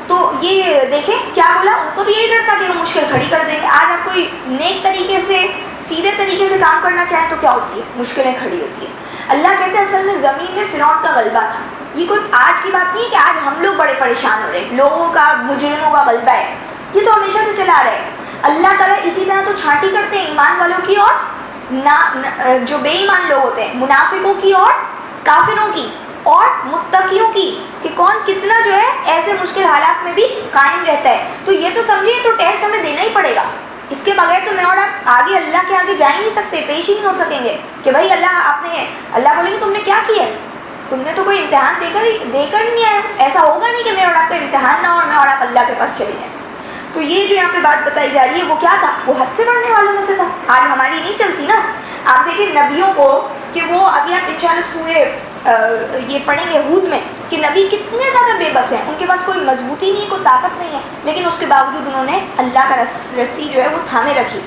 تو یہ دیکھیں کیا بولا, ان کو بھی یہی ڈر تھا کہ وہ مشکل کھڑی کر دیں گے. آج آپ کوئی نیک طریقے سے سیدھے طریقے سے کام کرنا چاہیں تو کیا ہوتی ہے, مشکلیں کھڑی ہوتی ہیں. اللہ کہتے ہیں اصل میں زمین میں فرعون کا غلبہ تھا. یہ کوئی آج کی بات نہیں ہے کہ آج ہم لوگ بڑے پریشان ہو رہے ہیں, لوگوں کا مجرموں کا غلبہ ہے, یہ تو ہمیشہ سے چلا رہے ہیں. اللہ تعالیٰ اسی طرح تو چھانٹی کرتے ہیں ایمان والوں کی اور جو بے ایمان لوگ ہوتے ہیں, منافقوں کی اور کافروں کی اور متقیوں کی, کہ کون کتنا جو ہے ایسے مشکل حالات میں بھی قائم رہتا ہے. تو یہ تو سمجھیے تو ٹیسٹ ہمیں دینا ہی پڑے گا, اس کے بغیر تو میں اور آپ آگے اللہ کے آگے جا ہی نہیں سکتے, پیش ہی نہیں ہو سکیں گے کہ بھائی اللہ بولیں گے تم نے کیا کیا ہے, تم نے تو کوئی امتحان دے کر نہیں آیا. ایسا ہوگا نہیں کہ میں اور آپ کا امتحان نہ ہو اور میں اور آپ اللہ کے پاس چلے جائیں. تو یہ جو یہاں پہ بات بتائی جا رہی ہے وہ کیا تھا, وہ حد سے بڑھنے والوں میں سے تھا. آج ہماری نہیں چلتی نا. آپ دیکھیں نبیوں کو کہ وہ ابھی آپ انشاءاللہ سورہ یہ پڑھیں گے ہود میں کہ نبی کتنے زیادہ بے بس ہیں, ان کے پاس کوئی مضبوطی نہیں ہے, کوئی طاقت نہیں ہے, لیکن اس کے باوجود انہوں نے اللہ کا رسی جو ہے وہ تھامے رکھی.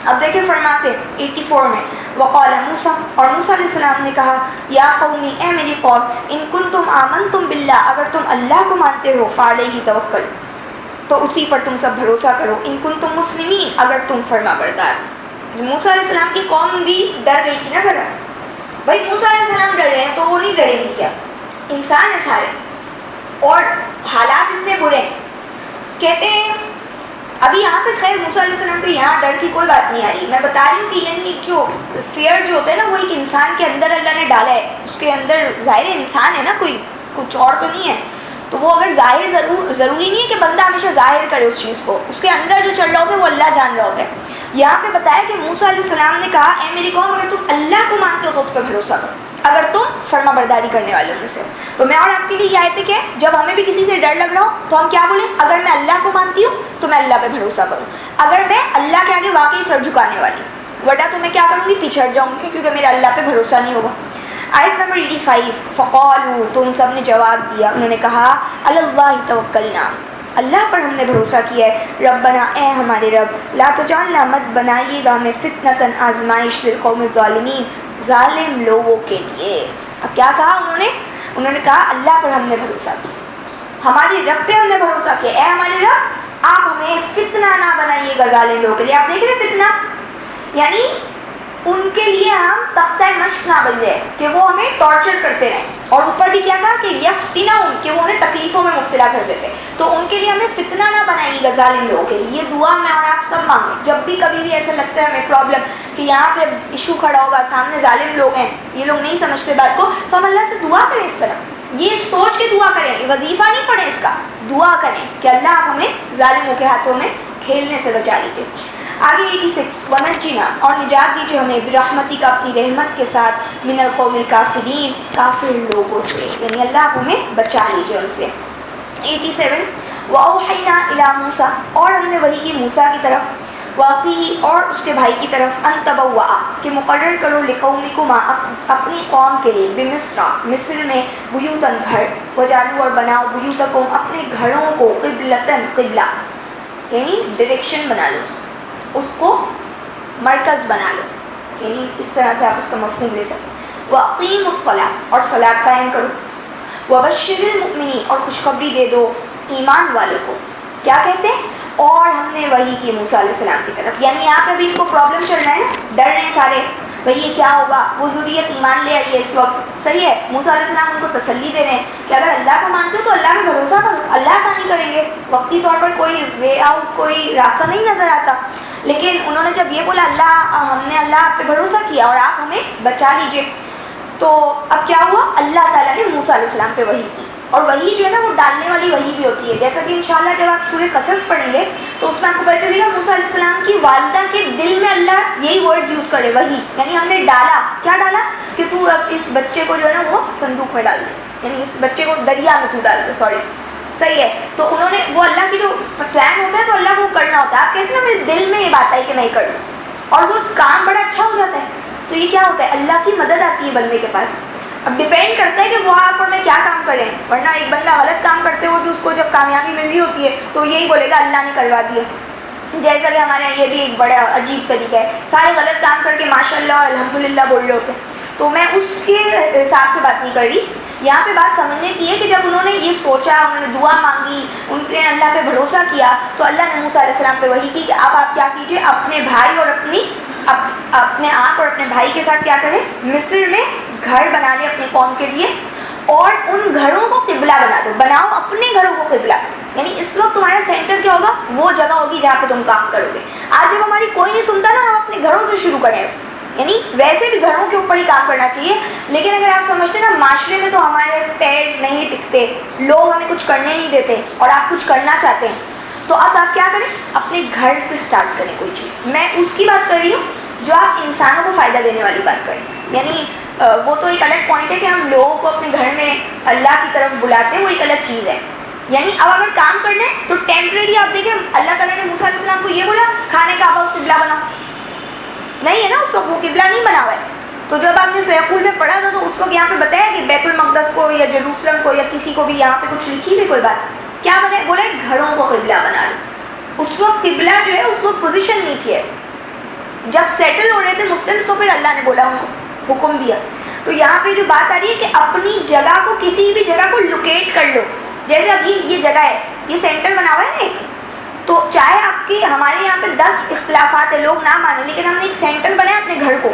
اب دیکھیں فرماتے 84 میں, وقال موسیٰ, اور موسیٰ علیہ السلام نے کہا, یا قومی, اے میری قوم, ان کنتم آمنتم باللہ, اگر تم اللہ کو مانتے ہو, فعلیہ توکل, تو اسی پر تم سب بھروسہ کرو, ان کنتم مسلمین, اگر تم فرما بردار. موسیٰ علیہ السلام کی قوم بھی ڈر گئی تھی نا ذرا. بھائی موسیٰ علیہ السلام ڈر رہے ہیں تو وہ نہیں ڈریں گے کیا, انسان ہے سارے اور حالات اتنے برے ہیں. کہتے ہیں ابھی یہاں پہ خیر موسیٰ علیہ السلام پہ یہاں ڈر کی کوئی بات نہیں آ رہی, میں بتا رہی ہوں کہ یعنی جو فیئر جو ہوتا ہے نا وہ ایک انسان کے اندر اللہ نے ڈالا ہے, اس کے اندر ظاہر انسان ہے نا, کوئی کچھ اور تو نہیں ہے. تو وہ اگر ظاہر ضروری نہیں ہے کہ بندہ ہمیشہ ظاہر کرے اس چیز کو, اس کے اندر جو چل رہا ہوتا ہے وہ اللہ جان رہا ہوتا ہے. یہاں پہ بتایا کہ موسیٰ علیہ السلام نے کہا, اے میری قوم, اگر تم اللہ کو مانتے ہو تو اس پہ بھروسہ کرو, اگر تم فرما برداری کرنے والوں میں سے. تو میں اور آپ کے لیے یہ آیت ہے کہ جب ہمیں بھی کسی سے ڈر لگ رہا ہو تو ہم کیا بولیں, اگر میں اللہ کو مانتی ہوں تو میں اللہ پہ بھروسہ کروں, اگر میں اللہ کے آگے واقعی سر جھکانے والی, ورنہ تو میں کیا کروں گی, پیچھے ہٹ جاؤں گی کیونکہ میرا اللہ پہ بھروسہ نہیں ہوگا. آیت نمبر 85, فقالوا, تو ان سب نے جواب دیا, انہوں نے کہا, علی اللہ توکلنا, اللہ پر ہم نے بھروسہ کیا ہے. ربنا اے ہمارے رب لا تجعلنا مت بنائیے گا ہمیں فتنۃ آزمائش للقوم الظالمین ظالم لوگوں کے لیے. اب کیا کہا انہوں نے کہا اللہ پر ہم نے بھروسہ کیا, ہمارے رب پہ ہم نے بھروسہ کیا, اے ہمارے رب آپ ہمیں فتنہ نہ بنائیے گا ظالم لوگوں کے لیے. آپ دیکھ رہے فتنہ یعنی ان کے لیے ہم تختہ مشق نہ بن جائے کہ وہ ہمیں ٹارچر کرتے رہیں, اور اوپر بھی کیا کہا کہ یفتنہ ان کہ وہ ہمیں تکلیفوں میں مبتلا کر دیتے. تو ان کے لیے ہمیں فتنہ نہ بنائیے گا ظالم لوگوں کے لیے. یہ دعا میں اور آپ سب مانگیں جب بھی کبھی بھی ایسا لگتا ہے ہمیں پرابلم کہ یہاں پہ ایشو کھڑا ہوگا, سامنے ظالم لوگ ہیں, یہ لوگ نہیں سمجھتے بات کو, تو ہم اللہ سے دعا کریں اس طرح, یہ سوچ کے دعا کریں, یہ وظیفہ نہیں پڑھیں, اس کا دعا کریں کہ اللہ آپ ہمیں ظالموں کے ہاتھوں میں کھیلنے سے بچا لیجیے. آگے 86 ونجنا اور نجات دیجیے ہمیں برحمتی کا اپنی رحمت کے ساتھ من القوم الکافرین کافر لوگوں سے, یعنی اللہ آپ ہمیں بچا لیجیے ان سے. 87 واوحینا الی موسیٰ اور ہم نے وحی کی موسیٰ کی طرف واقعی اور اس کے بھائی کی طرف ان تبوا کہ مقرر کرو لقومکما اپنی قوم کے لیے بمصر مصر میں بیوتن گھر وجعلوا اور بناؤ بیوتکم اپنے گھروں کو قبلتن قبلہ یعنی ڈائریکشن بنا لو, اس کو مرکز بنا لو, یعنی اس طرح سے آپ اس کا مفہوم لے سکتے. وَأَقِيمُوا الصَّلَاةَ اور صلاۃ قائم کرو. وَبَشِّرِ الْمُؤْمِنِينَ اور خوشخبری دے دو ایمان والوں کو. کیا کہتے ہیں؟ اور ہم نے وحی کی موسیٰ علیہ السلام کی طرف, یعنی یہاں پہ بھی ان کو پرابلم چل رہا ہے نا, ڈر رہے ہیں سارے بھئی یہ کیا ہوگا, وہ ذریت ایمان لے آئی ہے اس وقت, صحیح ہے. موسیٰ علیہ السلام ان کو تسلی دے رہے ہیں کہ اگر اللہ کو مانتے ہو تو اللہ میں بھروسہ کرو, اللہ آسانی کریں گے. وقتی طور پر کوئی وے آؤٹ کوئی راستہ نہیں نظر آتا, لیکن انہوں نے جب یہ بولا اللہ ہم نے اللہ آپ پہ بھروسہ کیا اور آپ ہمیں بچا لیجئے, تو اب کیا ہوا, اللہ تعالیٰ نے موسیٰ علیہ السلام پہ وحی کی. اور وحی جو ہے نا وہ ڈالنے والی وحی بھی ہوتی ہے, جیسا کہ انشاءاللہ جب آپ سورہ قصص پڑھیں گے تو اس میں آپ کو پتہ چلے گا موسیٰ علیہ السلام کی والدہ کے دل میں اللہ یہی ورڈ یوز کرے وحی, یعنی ہم نے ڈالا. کیا ڈالا کہ تو اب اس بچے کو جو ہے نا وہ صندوق میں ڈال دے, یعنی اس بچے کو دریا میں تو ڈال دے, سوری صحیح ہے. تو انہوں نے وہ اللہ کی جو پلان ہوتا ہے تو اللہ کو کرنا ہوتا ہے. آپ کہتے ہیں نا میرے دل میں یہ بات آئی کہ میں یہ کر لوں, اور وہ کام بڑا اچھا ہو جاتا ہے. تو یہ کیا ہوتا ہے, اللہ کی مدد آتی ہے بندے کے پاس. اب ڈپینڈ کرتا ہے کہ وہ آپ اور میں کیا کام کریں, ورنہ ایک بندہ غلط کام کرتے ہوئے بھی اس کو جب کامیابی مل رہی ہوتی ہے تو یہی بولے گا اللہ نے کروا دیا. جیسا کہ ہمارے یہاں یہ بھی ایک بڑا عجیب طریقہ ہے, سارے غلط کام کر کے ماشاءاللہ اور الحمدللہ بول رہے ہوتے ہیں. تو میں اس کے حساب سے بات نہیں کر رہی, یہاں پہ بات سمجھنے کی ہے کہ جب انہوں نے یہ سوچا, انہوں نے دعا مانگی, ان نے اللہ پہ بھروسہ کیا, تو اللہ نے موسیٰ علیہ السلام پہ وحی کی کہ اب آپ کیا کیجئے, اپنے بھائی اور اپنے آپ اور اپنے بھائی کے ساتھ کیا کریں, مصر میں گھر بنا لیں اپنی قوم کے لیے, اور ان گھروں کو قبلہ بنا دو. بناؤ اپنے گھروں کو قبلہ, یعنی اس وقت تمہارا سینٹر کیا ہوگا, وہ جگہ ہوگی جہاں پہ تم کام کرو گے. آج جب ہماری کوئی نہیں سنتا نا, ہم اپنے گھروں سے شروع کریں, یعنی ویسے بھی گھروں کے اوپر ہی کام کرنا چاہیے, لیکن اگر آپ سمجھتے نا معاشرے میں تو ہمارے پیر نہیں ٹکتے, لوگ ہمیں کچھ کرنے نہیں دیتے اور آپ کچھ کرنا چاہتے ہیں, تو اب آپ کیا کریں, اپنے گھر سے سٹارٹ کریں کوئی چیز. میں اس کی بات کر رہی ہوں جو آپ انسانوں کو فائدہ دینے والی بات کریں, یعنی وہ تو ایک الگ پوائنٹ ہے کہ ہم لوگوں کو اپنے گھر میں اللہ کی طرف بلاتے ہیں, وہ ایک الگ چیز ہے. یعنی اب اگر کام کرنا ہے تو ٹیمپریری آپ دیکھیں, اللہ تعالیٰ نے موسیٰ علیہ السلام کو یہ بولا کھانے کا آبا قبلہ بناؤ, نہیں ہے نا اس وقت وہ قبلہ نہیں بنا ہوا ہے. تو جب آپ نے سیقول میں پڑھا تھا تو اس وقت یہاں پہ بتایا کہ بیت المقدس کو یا جیروسلم کو یا کسی کو بھی یہاں پہ کچھ لکھی بھی کوئی بات, کیا بنے, بولے گھروں کو قبلہ بنا لو. اس وقت قبلہ جو ہے اس وقت پوزیشن نہیں تھی ایسی, جب سیٹل ہو رہے تھے مسلم تو پھر اللہ نے بولا ان کو حکم دیا. تو یہاں پہ جو بات آ رہی ہے کہ اپنی جگہ کو, کسی بھی جگہ کو لوکیٹ کر لو. جیسے اب یہ جگہ ہے, یہ سینٹر بنا ہوا ہے نا, تو چاہے آپ کی ہمارے یہاں پہ 10 اختلافات ہیں, لوگ نہ مانیں, لیکن ہم نے ایک سینٹر بنایا اپنے گھر کو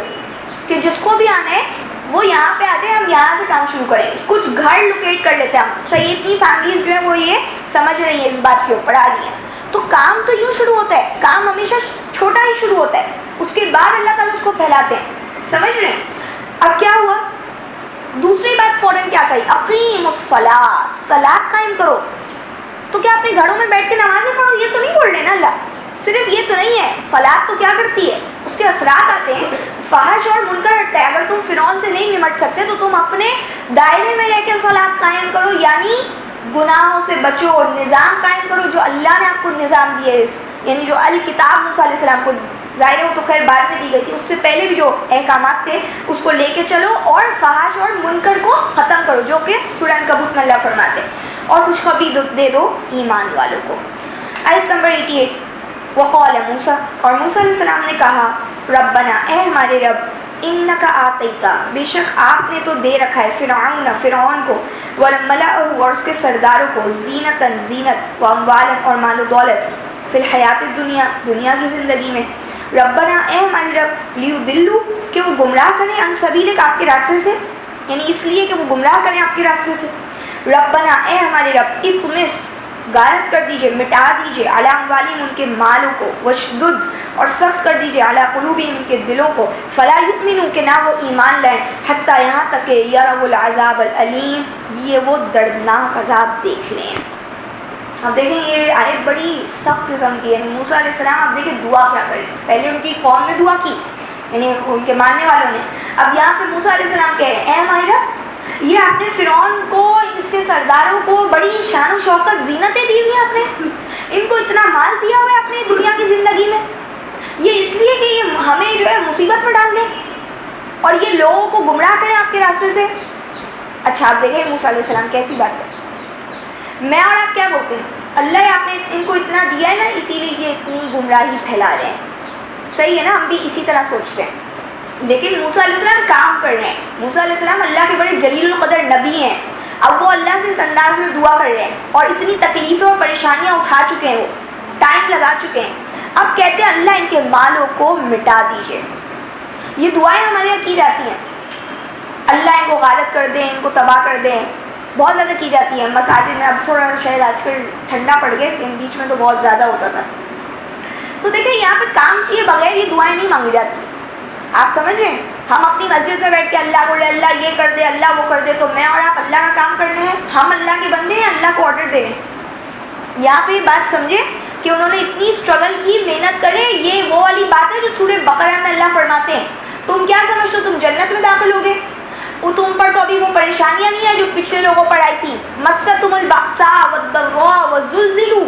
کہ جس کو بھی آنا ہے وہ یہاں پہ آ جائے, ہم یہاں سے کام شروع کریں گے. کچھ گھر لوکیٹ کر لیتے ہیں ہم, صحیح. اتنی فیملیز جو ہیں وہ یہ سمجھ رہی ہیں اس بات کے اوپر, آ رہی ہیں. تو کام تو یوں شروع ہوتا ہے, کام ہمیشہ چھوٹا ہی شروع ہوتا ہے, اس کے بعد اللہ تعالیٰ اس کو پھیلاتے ہیں, سمجھ رہے ہیں. اب کیا ہوا, دوسری بات فوراً کیا کہی, اقیم الصلاۃ, صلاۃ قائم کرو. تو کیا اپنے گھروں میں بیٹھ کے نمازیں پڑھو, یہ تو نہیں بول رہے نا اللہ, صرف یہ تو نہیں ہے. صلاۃ تو کیا کرتی ہے, اس کے اثرات آتے ہیں, فحش اور منکر ہٹتا ہے. اگر تم فرعون سے نہیں نمٹ سکتے تو تم اپنے دائرے میں رہ کے صلاۃ قائم کرو, یعنی گناہوں سے بچو, نظام قائم کرو جو اللہ نے آپ کو نظام دیا ہے, یعنی جو الکتاب موسیٰ علیہ السلام کو, ظاہر ہے وہ تو خیر بعد میں دی گئی تھی, اس سے پہلے بھی جو احکامات تھے اس کو لے کے چلو, اور فحش اور منکر کو ختم کرو, جو کہ سورہ عنکبوت میں اللہ فرماتے ہیں. اور خوشخبری دے دو ایمان والوں کو. آیت نمبر 88. وقال موسیٰ, اور موسیٰ علیہ السلام نے کہا, ربنا, اے ہمارے رب, انک آتیتا, بے شک آپ نے تو دے رکھا ہے, فرعون کو, وملأہ, اور اس کے سرداروں کو, زینتاً, زینت, واموالاً, اور مال و دولت, فی الحیات الدنیا, دنیا کی زندگی میں. ربنا, اے ہمارے رب, لیضلوا, کہ وہ گمراہ کریں, عن سبیلک, آپ کے راستے سے, یعنی اس لیے کہ وہ گمراہ کریں آپ کے راستے سے. ربنا, اے ہمارے رب, اطمس, غارت کر دیجئے, مٹا دیجئے, علی اموالہم, ان کے مالوں کو, وشدد, اور سخت کر دیجئے, علی قلوبہم, ان کے دلوں کو, فلا یؤمنوا, کہ نہ وہ ایمان لائیں, حتی, یہاں تک کہ یروا العذاب العلیم, یہ وہ دردناک عذاب دیکھ لیں. اب دیکھیں یہ آیت بڑی سخت قسم کی ہے. موسیٰ علیہ السلام, اب دیکھیں دعا کیا کریں. پہلے ان کی قوم نے دعا کی, یعنی ان کے ماننے والوں نے. اب یہاں پہ موسیٰ علیہ السلام کہہ رہے ہیں, اے ہمارے رب, یہ آپ نے فرعون کو, اس کے سرداروں کو بڑی شان و شوکت, زینتیں دی ہوئی ہیں آپ نے, ان کو اتنا مال دیا ہوا ہے اپنی دنیا کی زندگی میں, یہ اس لیے کہ یہ ہمیں جو ہے مصیبت میں ڈال دیں اور یہ لوگوں کو گمراہ کریں آپ کے راستے سے. اچھا آپ دیکھیں موسیٰ علیہ السلام کیسی بات ہے. میں اور آپ کیا بولتے ہیں, اللہ آپ نے ان کو اتنا دیا ہے نا, اسی لیے یہ اتنی گمراہی پھیلا رہے ہیں. صحیح ہے نا, ہم بھی اسی طرح سوچتے ہیں. لیکن موسیٰ علیہ السلام کام کر رہے ہیں. موسیٰ علیہ السلام اللہ کے بڑے جلیل القدر نبی ہیں. اب وہ اللہ سے اس انداز میں دعا کر رہے ہیں اور اتنی تکلیفیں اور پریشانیاں اٹھا چکے ہیں, وہ ٹائم لگا چکے ہیں. اب کہتے ہیں اللہ ان کے مالوں کو مٹا دیجئے. یہ دعائیں ہمارے یہاں کی جاتی ہیں, اللہ ان کو غارت کر دیں, ان کو تباہ کر دیں, بہت زیادہ کی جاتی ہے مساجد میں. اب تھوڑا شاید آج کل ٹھنڈا پڑ گیا, لیکن بیچ میں تو بہت زیادہ ہوتا تھا. تو دیکھیں یہاں پہ کام کیے بغیر یہ دعائیں نہیں مانگی جاتی. آپ سمجھ رہے ہیں, ہم اپنی مسجد میں بیٹھ کے اللہ بولے, اللہ یہ کر دے, اللہ وہ کر دے, تو میں اور آپ اللہ کا کام کرنے ہیں, ہم اللہ کے بندے ہیں, اللہ کو آرڈر دے رہے ہیں. یہاں پہ بات سمجھے کہ انہوں نے اتنی اسٹرگل کی, محنت کرے. یہ وہ والی بات ہے جو سورہ بقرہ میں اللہ فرماتے ہیں, تم کیا سمجھتے ہو تم جنت میں داخل ہوگے, وہ تم پر تو ابھی وہ پریشانیاں نہیں ہیں جو پچھلے لوگوں پر آئی تھی. مستہم البأساء والضراء وزلزلوا,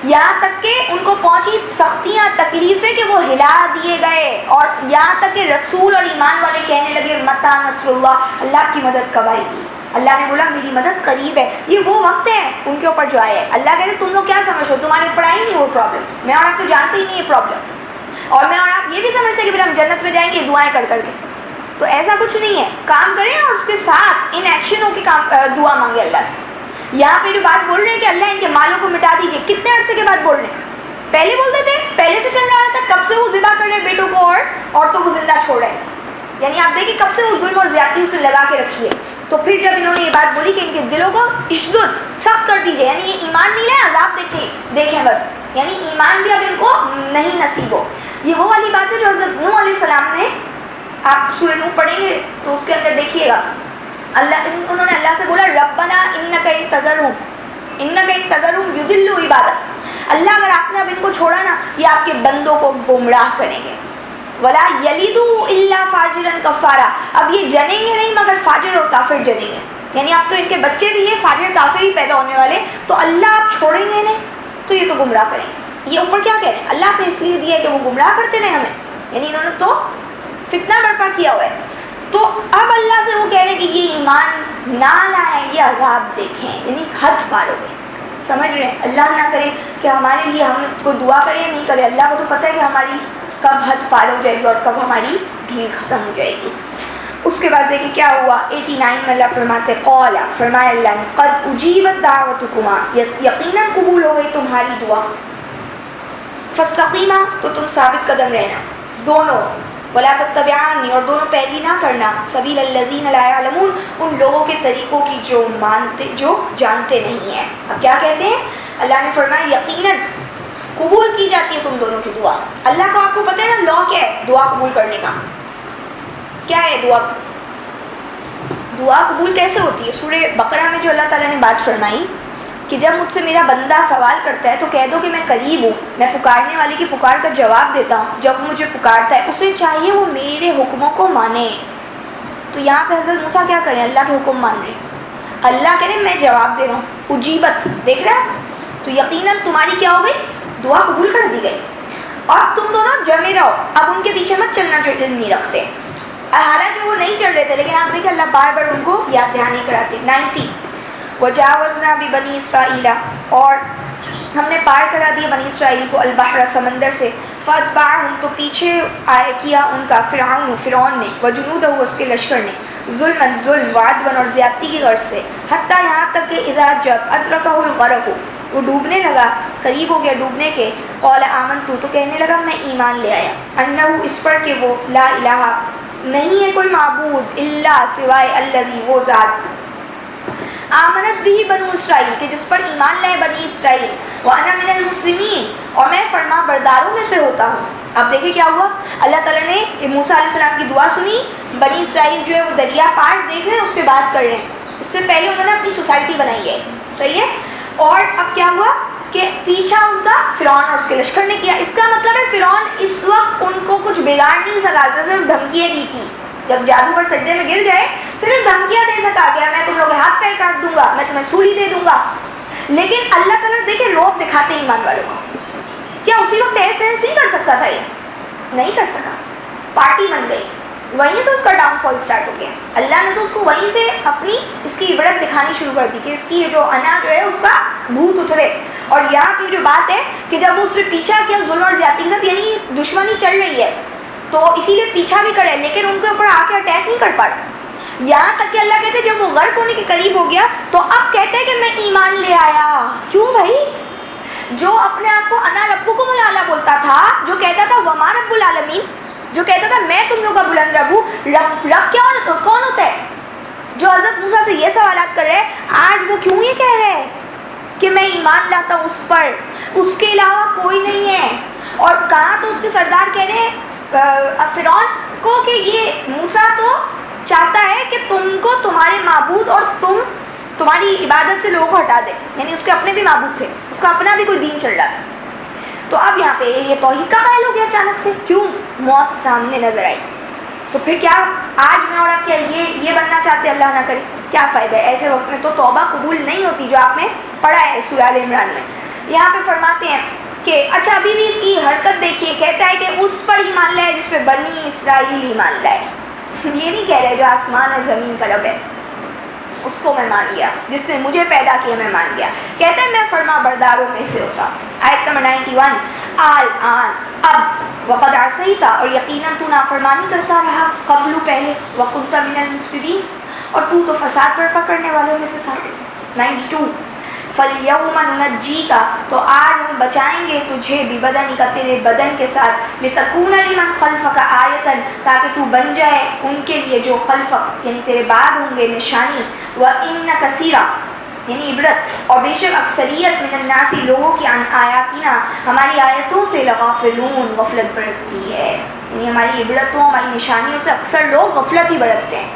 یہاں تک کہ ان کو پہنچی سختیاں, تکلیفیں, کہ وہ ہلا دیے گئے, اور یہاں تک کہ رسول اور ایمان والے کہنے لگے متی نصر اللہ, اللہ کی مدد کب آئے گی. اللہ نے بولا میری مدد قریب ہے. یہ وہ وقت ہے ان کے اوپر جو آیا ہے. اللہ کہتے تم لوگ کیا سمجھو, تمہارے اوپر آئی نہیں وہ پرابلم, میں اور آپ تو جانتے ہی نہیں یہ پرابلم, اور میں اور آپ یہ بھی سمجھتے کہ پھر ہم جنت میں جائیں گے دعائیں کر کر کے. تو ایسا کچھ نہیں ہے. کام کریں اور اس کے ساتھ ان ایکشن ہو کے دعا مانگے اللہ سے. یہاں پہ جو بات بول رہے ہیں کہ اللہ ان کے مالوں کو مٹا دیجیے, کتنے عرصے کے بعد بول رہے ہیں؟ پہلے بولتے تھے, پہلے سے چل رہا تھا, کب سے وہ ذبح کر رہے ہیں بیٹوں کو اور عورتوں کو زندہ چھوڑ رہے ہیں. یعنی آپ دیکھیں کب سے وہ ظلم اور زیادتی اسے لگا کے رکھی ہے. تو پھر جب انہوں نے یہ بات بولی کہ ان کے دلوں کو اشدد, سخت کر دیجیے, یعنی یہ ایمان نہیں لائے, عذاب دیکھیں بس, یعنی ایمان بھی اب ان کو نہیں نصیب ہو. یہ وہ والی بات ہے جو حضرت نوح علیہ السلام نے, آپ سورہ نوح پڑھیں گے تو اس کے اندر دیکھیے گا, انہوں نے اللہ سے بولا ربنا انک ان تذرهم یضلوا عبادک, اللہ اگر آپ نے اب ان کو چھوڑا نا, یہ آپ کے بندوں کو گمراہ کریں گے. ولا یلدوا الا فاجرا کفارا, اب یہ جنیں گے نہیں مگر فاجر اور کافر جنیں گے. یعنی اب تو ان کے بچے بھی ہیں فاجر کافر ہی پیدا ہونے والے, تو اللہ آپ چھوڑیں گے نہیں تو یہ تو گمراہ کریں گے. یہ اوپر کیا کہہ رہے ہیں, اللہ آپ نے اس لیے دیا ہے کہ وہ گمراہ کرتے رہے ہمیں, یعنی انہوں نے تو فتنہ برپا کیا ہوا ہے. تو اب اللہ سے وہ کہہ رہے ہیں کہ یہ ایمان نہ لائیں, یہ عذاب دیکھیں, یعنی حد پار ہو گئے. سمجھ رہے ہیں, اللہ نہ کرے کہ ہمارے لیے ہم کو دعا کرے یا نہیں کرے, اللہ کو تو پتہ ہے کہ ہماری کب حد پار ہو جائے گی اور کب ہماری ڈھیل ختم ہو جائے گی. اس کے بعد دیکھیں کیا ہوا. 89 میں اللہ فرماتے قال, فرمایا اللہ نے, قد اجیبت دعوتکما, یقیناً قبول ہو گئی تمہاری دعا, فاستقیما, تو تم ثابت قدم رہنا دونوں, ولا تتبعانی, اور دونوں پیروی نہ کرنا, سبیل الذین لا یعلمون, ان لوگوں کے طریقوں کی جو جانتے نہیں ہیں. اب کیا کہتے ہیں, اللہ نے فرمایا یقیناً قبول کی جاتی ہے تم دونوں کی دعا. اللہ کو آپ کو پتہ ہے نا لا کیا ہے دعا قبول کرنے کا, کیا ہے دعا قبول کیسے ہوتی ہے. سورہ بقرہ میں جو اللہ تعالیٰ نے بات فرمائی کہ جب مجھ سے میرا بندہ سوال کرتا ہے تو کہہ دو کہ میں قریب ہوں, میں پکارنے والے کی پکار کا جواب دیتا ہوں. جب مجھے پکارتا ہے اسے چاہیے وہ میرے حکموں کو مانے. تو یہاں پہ حضرت موسیٰ کیا کریں, اللہ کے حکم مان رہے, اللہ کہہ رہے میں جواب دے رہا ہوں. اجیبت, دیکھ رہے ہیں, تو یقیناً تمہاری کیا ہو گئی, دعا قبول کر دی گئی. اور تم دونوں جمے رہو, اب ان کے پیچھے مت چلنا جو علم نہیں رکھتے. حالانکہ وہ نہیں چل رہے تھے, لیکن آپ دیکھیں اللہ بار بار ان کو یاد دہانی کراتے. 90 وجاوزنا ببنی اسرائیل، اور ہم نے پار کرا دیا بنی اسرائیل کو البحر سمندر سے، فاتبعہم تو پیچھے آئے کیا ان کا فرعون نے، وجنودہ اس کے لشکر نے، ظلماً ظلم، وعدواً اور زیادتی کی غرض سے، حتیٰ یہاں تک کہ اذا جب ادرکہ الغرق وہ ڈوبنے لگا، قریب ہو گیا ڈوبنے کے، قال آمنت تو کہنے لگا میں ایمان لے آیا، انہ اس پر کہ وہ لا الہ نہیں ہے کوئی معبود الا سوائے الذی وہ ذات آمنت بھی بنو اسرائیل کہ جس پر ایمان لائے بنی اسرائیل، وانا من المسلمین اور میں فرما برداروں میں سے ہوتا ہوں۔ اب دیکھیں کیا ہوا، اللہ تعالیٰ نے موسیٰ علیہ السلام کی دعا سنی، بنی اسرائیل جو ہے وہ دریا پار دیکھ رہے ہیں، اس پہ بات کر رہے ہیں، اس سے پہلے انہوں نے اپنی سوسائٹی بنائی ہے، صحیح ہے، اور اب کیا ہوا کہ پیچھا ان کا فرعون اور اس کے لشکر نے کیا۔ اس کا مطلب ہے فرعون اس وقت ان کو کچھ بگاڑ نہیں سکا، صرف دھمکیاں دی تھی، جب جادوگر سجدے میں گر گئے صرف دھمکیاں دے سکا کہ میں تم لوگ کے ہاتھ پیر کاٹ دوں گا، میں تمہیں سولی دے دوں گا، لیکن اللہ تعالیٰ دیکھیں روب دکھاتے ایمان والوں کو، کیا اسی وقت ایسے نہیں کر سکتا تھا، یہ نہیں کر سکا، پارٹی بن گئی، وہیں سے اس کا ڈاؤن فال اسٹارٹ ہو گیا۔ اللہ نے تو اس کو وہیں سے اپنی اس کی عبرت دکھانی شروع کر دی کہ اس کی جو انا جو ہے اس کا بھوت اترے۔ اور یہاں کی جو بات ہے کہ جب اس نے پیچھا کیا ظلم اور زیادتی کے ساتھ، یعنی دشمنی چل رہی ہے تو اسی لیے پیچھا بھی کرے، لیکن ان کے اوپر آ کے اٹیک نہیں کر پا رہا، یہاں تک کہ اللہ کہتے ہیں جب وہ غرق ہونے کے قریب ہو گیا تو اب کہتے ہیں کہ میں ایمان لے آیا۔ کیوں بھائی؟ جو اپنے آپ کو انا ربکم الاعلی بولتا تھا، جو کہتا تھا وما رب العالمین، جو کہتا تھا میں تم لوگ کا بلند رب ہوں، رب کیا کون ہوتا ہے؟ جو حضرت موسیٰ سے یہ سوالات کر رہے ہیں، آج وہ کیوں یہ کہہ رہے ہیں کہ میں ایمان لاتا ہوں اس پر، اس کے علاوہ کوئی نہیں ہے؟ اور کہاں تو اس کے سردار کہہ رہے ہیں فرعون کو کہ یہ موسیٰ تو چاہتا ہے کہ تم کو تمہارے معبود اور تمہاری عبادت سے لوگوں کو ہٹا دے، یعنی اس کے اپنے بھی معبود تھے، اس کا اپنا بھی کوئی دین چل رہا تھا۔ تو اب یہاں پہ یہ توحید کا قائل ہو گیا اچانک سے، کیوں؟ موت سامنے نظر آئی۔ تو پھر کیا آج میں اور آپ کیا یہ بننا چاہتے ہیں؟ اللہ نہ کرے، کیا فائدہ ہے؟ ایسے وقت میں تو توبہ قبول نہیں ہوتی، جو آپ نے پڑھا ہے سورہ آل عمران میں۔ یہاں پہ فرماتے ہیں کہ اچھا ابھی بھی اس کی حرکت دیکھیے، کہتا ہے کہ اس پر ایمان لائے جس پہ بنی اسرائیل ایمان لائے، یہ نہیں کہہ رہے جو آسمان اور زمین کا رب ہے اس کو میں مان لیا، جس نے مجھے پیدا کیا میں مان لیا، کہتے ہیں میں فرما برداروں میں سے ہوتا ہوں۔ آیت نمبر 91، الآن اب وقد عصیت اور یقیناً تو نافرمانی کرتا رہا، قبل پہلے، وکنت من المفسدین اور تو فساد برپا کرنے والوں میں سے تھا۔ 92، فَالْيَوْمَ نُنَجِّيكَ تو آج ہم بچائیں گے تجھے بِبَدَنِكَ تیرے بدن کے ساتھ، لِتَكُونَ لِمَنْ خَلْفَكَ آیَةً تاکہ تو بن جائے ان کے لیے جو خلفک یعنی تیرے بعد ہوں گے نشانی، وَإِنَّ كَثِيرًا یعنی عبرت، اور بے شک اکثریت من الناس لوگوں کی عن آیاتنا ہماری آیتوں سے لغافلون غفلت برتتی ہے، یعنی ہماری عبرتوں ہماری نشانیوں سے اکثر لوگ غفلت ہی برتتے ہیں۔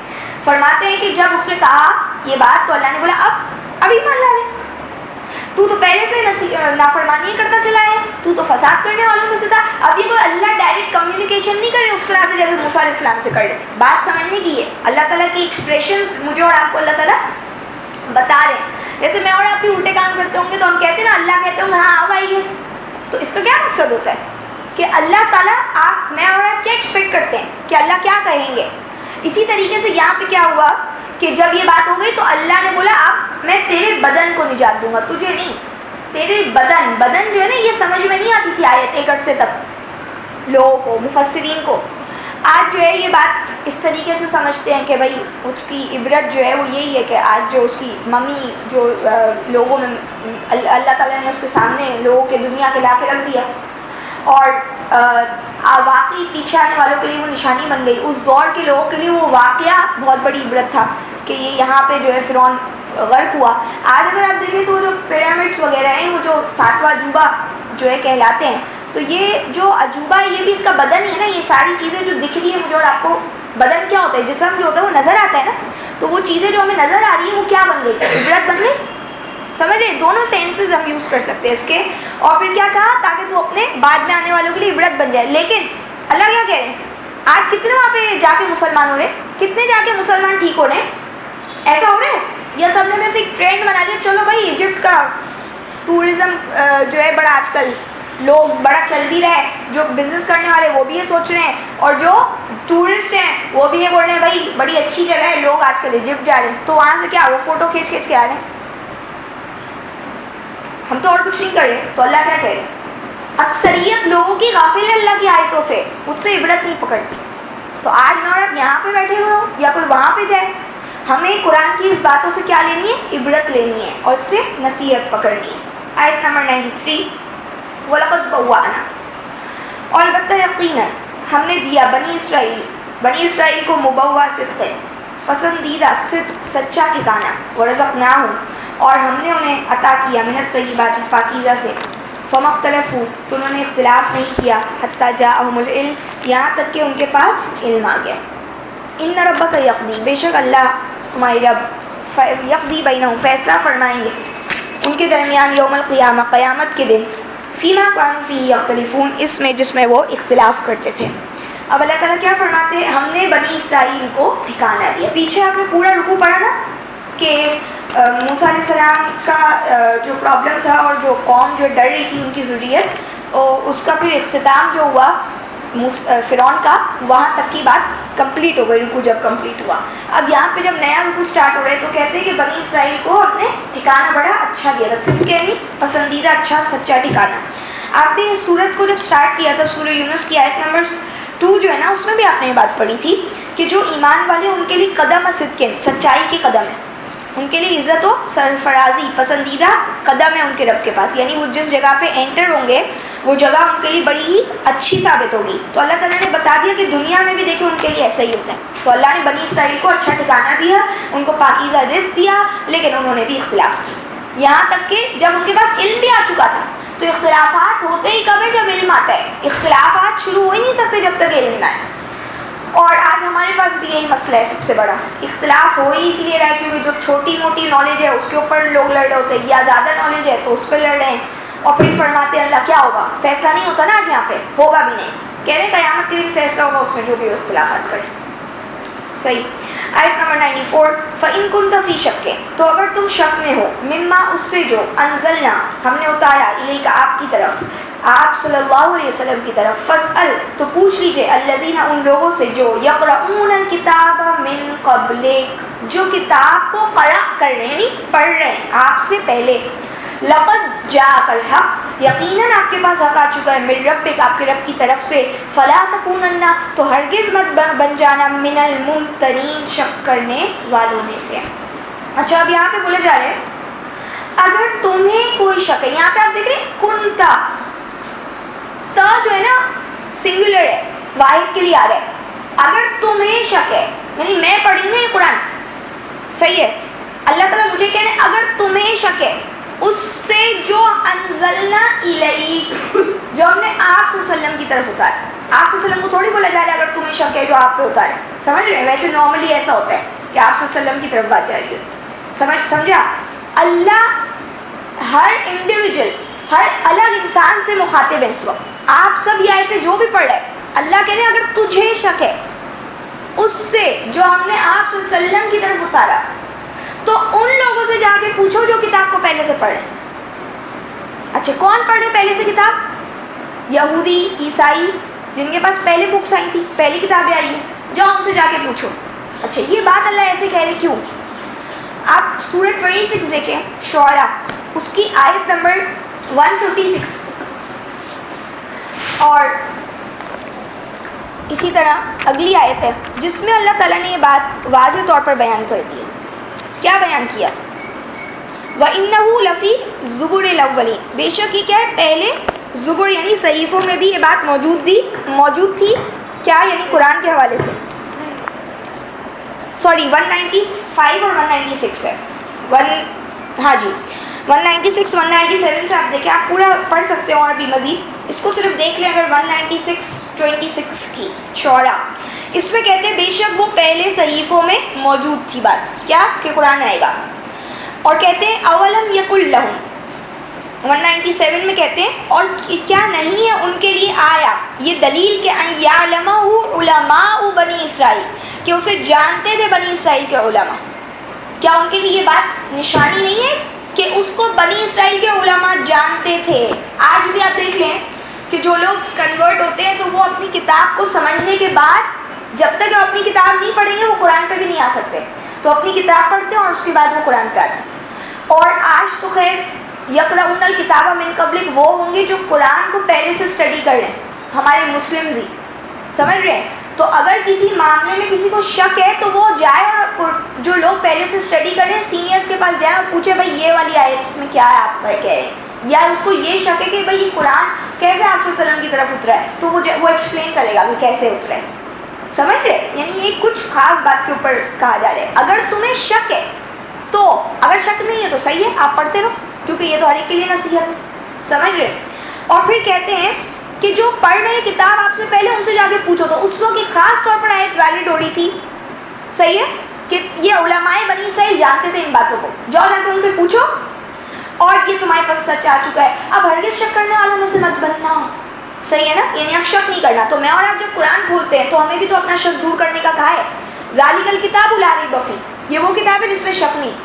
فرماتے ہیں کہ جب اس نے کہا یہ بات تو اللہ نے بولا اب ایمان لا رہے، تو پہلے سے نافرمانی کرتا چلا ہے، تو فساد کرنے والوں میں سے تھا، اب یہ تو اللہ ڈائریکٹ کمیونیکیشن نہیں کر رہے اس طرح سے جیسے موسیٰ علیہ السلام سے کر رہے تھے، بات سمجھنے کی ہے، اللہ تعالیٰ کی ایکسپریشنز مجھے اور آپ کو اللہ تعالیٰ بتا رہے ہیں۔ جیسے میں اور آپ بھی الٹے کام کرتے ہوں گے تو ہم کہتے ہیں نا اللہ کہتے ہوں ہاں اب آئیے، تو اس کا کیا مقصد ہوتا ہے کہ اللہ تعالیٰ میں اور آپ کیا ایکسپیکٹ کرتے ہیں کہ اللہ کیا کہیں گے۔ اسی طریقے سے یہاں پہ کیا ہوا کہ جب یہ بات ہو گئی تو اللہ نے بولا اب میں تیرے بدن کو نجات دوں گا، تجھے نہیں، تیرے بدن جو ہے نا، یہ سمجھ میں نہیں آتی تھی آیت ایک عرصے تک لوگوں کو، مفسرین کو۔ آج جو ہے یہ بات اس طریقے سے سمجھتے ہیں کہ بھائی اس کی عبرت جو ہے وہ یہی ہے کہ آج جو اس کی ممی جو لوگوں میں اللہ تعالیٰ نے اس کے سامنے لوگوں کے دنیا کے لا کے رکھ دیا، اور واقعی پیچھے آنے والوں کے لیے وہ نشانی بن گئی، اس دور کے لوگوں کے لیے وہ واقعہ بہت بڑی عبرت تھا کہ یہ یہاں پہ جو ہے فرعون غرق ہوا۔ آج اگر آپ دیکھیں تو جو پیرامڈس وغیرہ ہیں وہ جو 7واں عجوبہ جو ہے کہلاتے ہیں، تو یہ جو عجوبہ ہے یہ بھی اس کا بدن ہی ہے نا، یہ ساری چیزیں جو دکھ رہی ہے مجھے اور آپ کو، بدن کیا ہوتا ہے؟ جسم جو ہوتا ہے وہ نظر آتا ہے نا، تو وہ چیزیں جو ہمیں نظر آ رہی ہیں وہ کیا بن گئی؟ عبرت بن گئی، سمجھ رہے؟ دونوں سینسز ہم یوز کر سکتے ہیں اس کے۔ اور پھر کیا کہا؟ تاکہ تو اپنے بعد میں آنے والوں کے لیے عبرت بن جائے۔ لیکن اللہ کیا کہہ رہے ہیں؟ آج کتنے وہاں پہ جا کے مسلمان ہو رہے ہیں؟ کتنے جا کے مسلمان ٹھیک ہو رہے ہیں؟ ایسا ہو رہا ہے یا سب نے ویسے ایک ٹرینڈ بنا لیا چلو بھائی ایجپٹ کا ٹورزم جو ہے بڑا آج کل لوگ بڑا چل بھی رہا ہے، جو بزنس کرنے والے وہ بھی یہ سوچ رہے ہیں، اور جو ٹورسٹ ہیں وہ بھی یہ بول رہے ہیں بھائی بڑی اچھی جگہ ہے، لوگ آج کل ایجپٹ جا رہے ہیں، تو وہاں سے کیا وہ فوٹو کھینچ کے آ رہے ہیں، ہم تو اور کچھ نہیں کر رہے. تو اللہ کیا کہہ رہے ہیں؟ اکثریت لوگوں کی غافل اللہ کی آیتوں سے, اس سے عبرت نہیں پکڑتی. تو آج میں اور آپ یہاں پہ بیٹھے ہوئے ہو یا کوئی وہاں پہ جائے, ہمیں قرآن کی اس باتوں سے کیا لینی ہے؟ عبرت لینی ہے اور اس سے نصیحت پکڑنی ہے. آیت نمبر 93, وَلَقَدْ بَوَّأْنَا, اور البتہ یقیناً ہم نے دیا بنی اسرائیل کو مبوّع صدق, پسندیدہ صدق, سچا ٹھکانہ, وَرَزَقْنَاهُمْ, اور ہم نے انہیں عطا کیا من الطیبات, پاکیزہ سے, فَمَا اخْتَلَفُوا, تو انہوں نے اختلاف نہیں کیا, حَتَّى جَاءَهُمُ الْعِلْمُ, یہاں تک کہ ان کے پاس علم آ گیا. ان ربک یقضی, بے شک اللہ تمہاری رب یقضی بینہم, فیصلہ فرمائیں گے ان کے درمیان, یوم القیامہ, قیامت کے دن, فیما کانوا فیہ یختلفون, اس میں جس میں وہ اختلاف کرتے تھے. اب اللہ تعالیٰ کیا فرماتے ہیں؟ ہم نے بنی اسرائیل کو ٹھکانہ دیا. پیچھے آپ نے پورا رکوع پڑھا نا کہ موسیٰ علیہ السلام کا جو پرابلم تھا اور جو قوم جو ڈر رہی تھی ان کی ذریت, اس کا پھر اختتام جو ہوا فرعون کا, وہاں تک کی بات کمپلیٹ ہو گئی, رکوع جب کمپلیٹ ہوا. اب یہاں پہ جب نیا رکوع سٹارٹ ہو رہا ہے تو کہتے ہیں کہ بنی اسرائیل کو ہم نے ٹھکانہ بڑا اچھا دیا تھا, صدق یعنی پسندیدہ, اچھا, سچا ٹھکانہ. آپ نے اس سورت کو جب سٹارٹ کیا تھا, سورہ یونس کی آیت نمبر 2 جو ہے نا, اس میں بھی آپ نے یہ بات پڑھی تھی کہ جو ایمان والے ان کے لیے قدم صدق, سچائی کے قدم ہے, ان کے لیے عزت و سرفرازی, پسندیدہ قدم ہے ان کے رب کے پاس. یعنی وہ جس جگہ پہ انٹر ہوں گے وہ جگہ ان کے لیے بڑی ہی اچھی ثابت ہوگی. تو اللہ تعالیٰ نے بتا دیا کہ دنیا میں بھی دیکھیں ان کے لیے ایسا ہی ہوتا ہے. تو اللہ نے بنی اسرائیل کو اچھا ٹھکانہ دیا, ان کو پاکیزہ رزق دیا, لیکن انہوں نے بھی اختلاف کیا. یہاں تک کہ جب ان کے پاس علم بھی آ چکا تھا, تو اختلافات ہوتے ہی کب ہے؟ جب علم آتا ہے. اختلافات شروع ہو ہی نہیں سکتے جب تک علم نہ آئے. اور آج ہمارے پاس بھی یہی مسئلہ ہے سب سے بڑا, اختلاف ہو ہی اس لیے رہا ہے کیونکہ جو چھوٹی موٹی نالج ہے اس کے اوپر لوگ لڑ رہے ہوتے ہیں, یا زیادہ نالج ہے تو اس پہ لڑ رہے ہیں, اور پھر فرماتے ہیں اللہ کیا ہوگا, فیصلہ نہیں ہوتا نا آج یہاں پہ, ہوگا بھی نہیں, کہہ رہے ہیں قیامت کے دن فیصلہ ہوگا, اس میں جو بھی اختلافات کریں. صحیح. آیت نمبر 94, فَإِن كُنْتَ فِي شَكٍّ, تو اگر تم شک میں ہو, مما, اس سے جو, انزلنا, ہم نے اتارا, الیک, آپ کی طرف, آپ صلی اللہ علیہ وسلم کی طرف, فَاسْأَلْ, تو پوچھ لیجئے, الذین, ان لوگوں سے جو, یقرؤون الکتاب من قبلک, جو کتاب کو قرأ کر رہے ہیں, یعنی پڑھ رہے ہیں آپ سے پہلے, لقد جاءک الحق, یقیناً آپ کے پاس حق آ چکا ہے, من ربک, آپ کے رب کی طرف سے, فلا تکونن, تو ہرگز مت بن جانا, من الممترین, شک کرنے والوں میں سے. اچھا اب یہاں پہ بولے جا رہے ہیں اگر تمہیں کوئی شک ہے, یہاں پہ آپ دیکھ رہے ہیں کنتا, تا جو ہے نا سنگولر ہے, واحد کے لیے آ رہا ہے. اگر تمہیں شک ہے, یعنی میں پڑھی ہوں یہ قرآن, صحیح ہے, اللہ تعالیٰ مجھے کہہ رہے ہیں اگر تمہیں شک ہے اس سے جو انزلنا الیک, جو ہم نے آپ صلی اللہ علیہ وسلم کی طرف اتارا. آپ صلی اللہ علیہ وسلم کو تھوڑی بولا جا رہا ہے اگر تمہیں شک ہے جو آپ پہ اتارے, سمجھ رہے ہیں؟ ویسے نارملی ایسا ہوتا ہے کہ آپ صلی اللہ علیہ وسلم کی طرف بات جا رہی ہوتی, سمجھا؟ اللہ ہر انڈیویجول, ہر الگ انسان سے مخاطب ہے اس وقت. آپ سب یہ آیتیں جو بھی پڑھ رہے ہیں, اللہ کہہ رہے ہیں اگر تجھے شک ہے اس سے جو ہم نے آپ صلی اللہ علیہ وسلم کی طرف اتارا, تو ان لوگوں سے جا کے پوچھو جو کتاب کو پہلے سے پڑھے. اچھا کون پڑھے پہلے سے کتاب؟ یہودی, عیسائی, جن کے پاس پہلے بکس آئی تھی, پہلی کتابیں آئی ہیں, جاؤ ان سے جا کے پوچھو. اچھا یہ بات اللہ ایسے کہہ رہے کیوں؟ آپ سورہ 26 دیکھیں, شعراء, اس کی آیت نمبر 156, اور اسی طرح اگلی آیت ہے جس میں اللہ تعالیٰ نے یہ بات واضح طور پر بیان کر دی ہے. کیا بیان کیا؟ وَإِنَّهُ لَفِي زُبُرِ الْأَوَّلِينَ, بے شک یہ کیا ہے, پہلے زبر یعنی صحیفوں میں بھی یہ بات موجود تھی. کیا یعنی قرآن کے حوالے سے, سوری 195 اور 196 ہے, ہاں جی 196 197 سے آپ دیکھیں, آپ پورا پڑھ سکتے ہو اور بھی مزید, اس کو صرف دیکھ لیں. اگر 196 کی شعراء, اس میں کہتے ہیں بے شک وہ پہلے صحیفوں میں موجود تھی بات, کیا کہ قرآن آئے گا. اور کہتے ہیں اولم یکل لہم, 197 میں کہتے ہیں اور کیا نہیں ہے ان کے لیے آیا, یہ دلیل کہ ان یعلمہ علماء بنی اسرائیل, کہ اسے جانتے تھے بنی اسرائیل کے علماء. کیا ان کے لیے یہ بات نشانی نہیں ہے کہ اس کو بنی اسرائیل کے علماء جانتے تھے؟ آج بھی آپ دیکھ لیں کہ جو لوگ کنورٹ ہوتے ہیں تو وہ اپنی کتاب کو سمجھنے کے بعد جب تک وہ اپنی کتاب نہیں پڑھیں گے وہ قرآن پہ بھی نہیں آ سکتے. تو اپنی کتاب پڑھتے ہیں اور اس کے بعد وہ قرآن پہ آتے ہیں. اور آج تو خیر یقرؤون الکتاب من قبلک وہ ہوں گے جو قرآن کو پہلے سے اسٹڈی کر رہے ہیں، ہمارے مسلمز ہی، سمجھ رہے ہیں؟ تو اگر کسی معاملے میں کسی کو شک ہے تو وہ جائے اور جو لوگ پہلے سے اسٹڈی کر رہے ہیں سینئرس کے پاس جائیں اور پوچھے بھائی یہ والی آیت میں کیا ہے، آپ کا کیا ہے، یا اس کو یہ شک ہے کہ بھائی یہ قرآن کیسے آپ صلی اللہ علیہ وسلم کی طرف اترا ہے، تو وہ ایکسپلین کرے گا کہ کیسے اترا ہے، سمجھ رہے؟ یعنی یہ کچھ خاص بات کے اوپر کہا جا رہا ہے. اگر تمہیں شک ہے تو، اگر شک نہیں ہے تو صحیح ہے، آپ پڑھتے رہو، کیونکہ یہ تو ہر ایک کے لیے نصیحت ہے، سمجھ رہے؟ اور پھر کہتے ہیں کہ جو پڑھ رہے کتاب آپ سے پہلے ان سے جا کے پوچھو. تو اس وقت ایک خاص طور پر آیت ویلڈ ہو رہی تھی، صحیح ہے، کہ یہ علماء بنی اسرائیل جانتے تھے ان باتوں کو، جاؤ جا کے ان سے پوچھو اور یہ تمہارے پاس سچ آ چکا ہے. اب ہرگز شک کرنے والوں میں سے مت بننا، صحیح ہے نا، یعنی اب شک نہیں کرنا. تو میں اور آپ جب قرآن کھولتے ہیں تو ہمیں بھی تو اپنا شک دور کرنے کا کہا ہے. ذالک الکتاب لا ریب فیہ، یہ وہ کتاب ہے جس میں شک نہیں.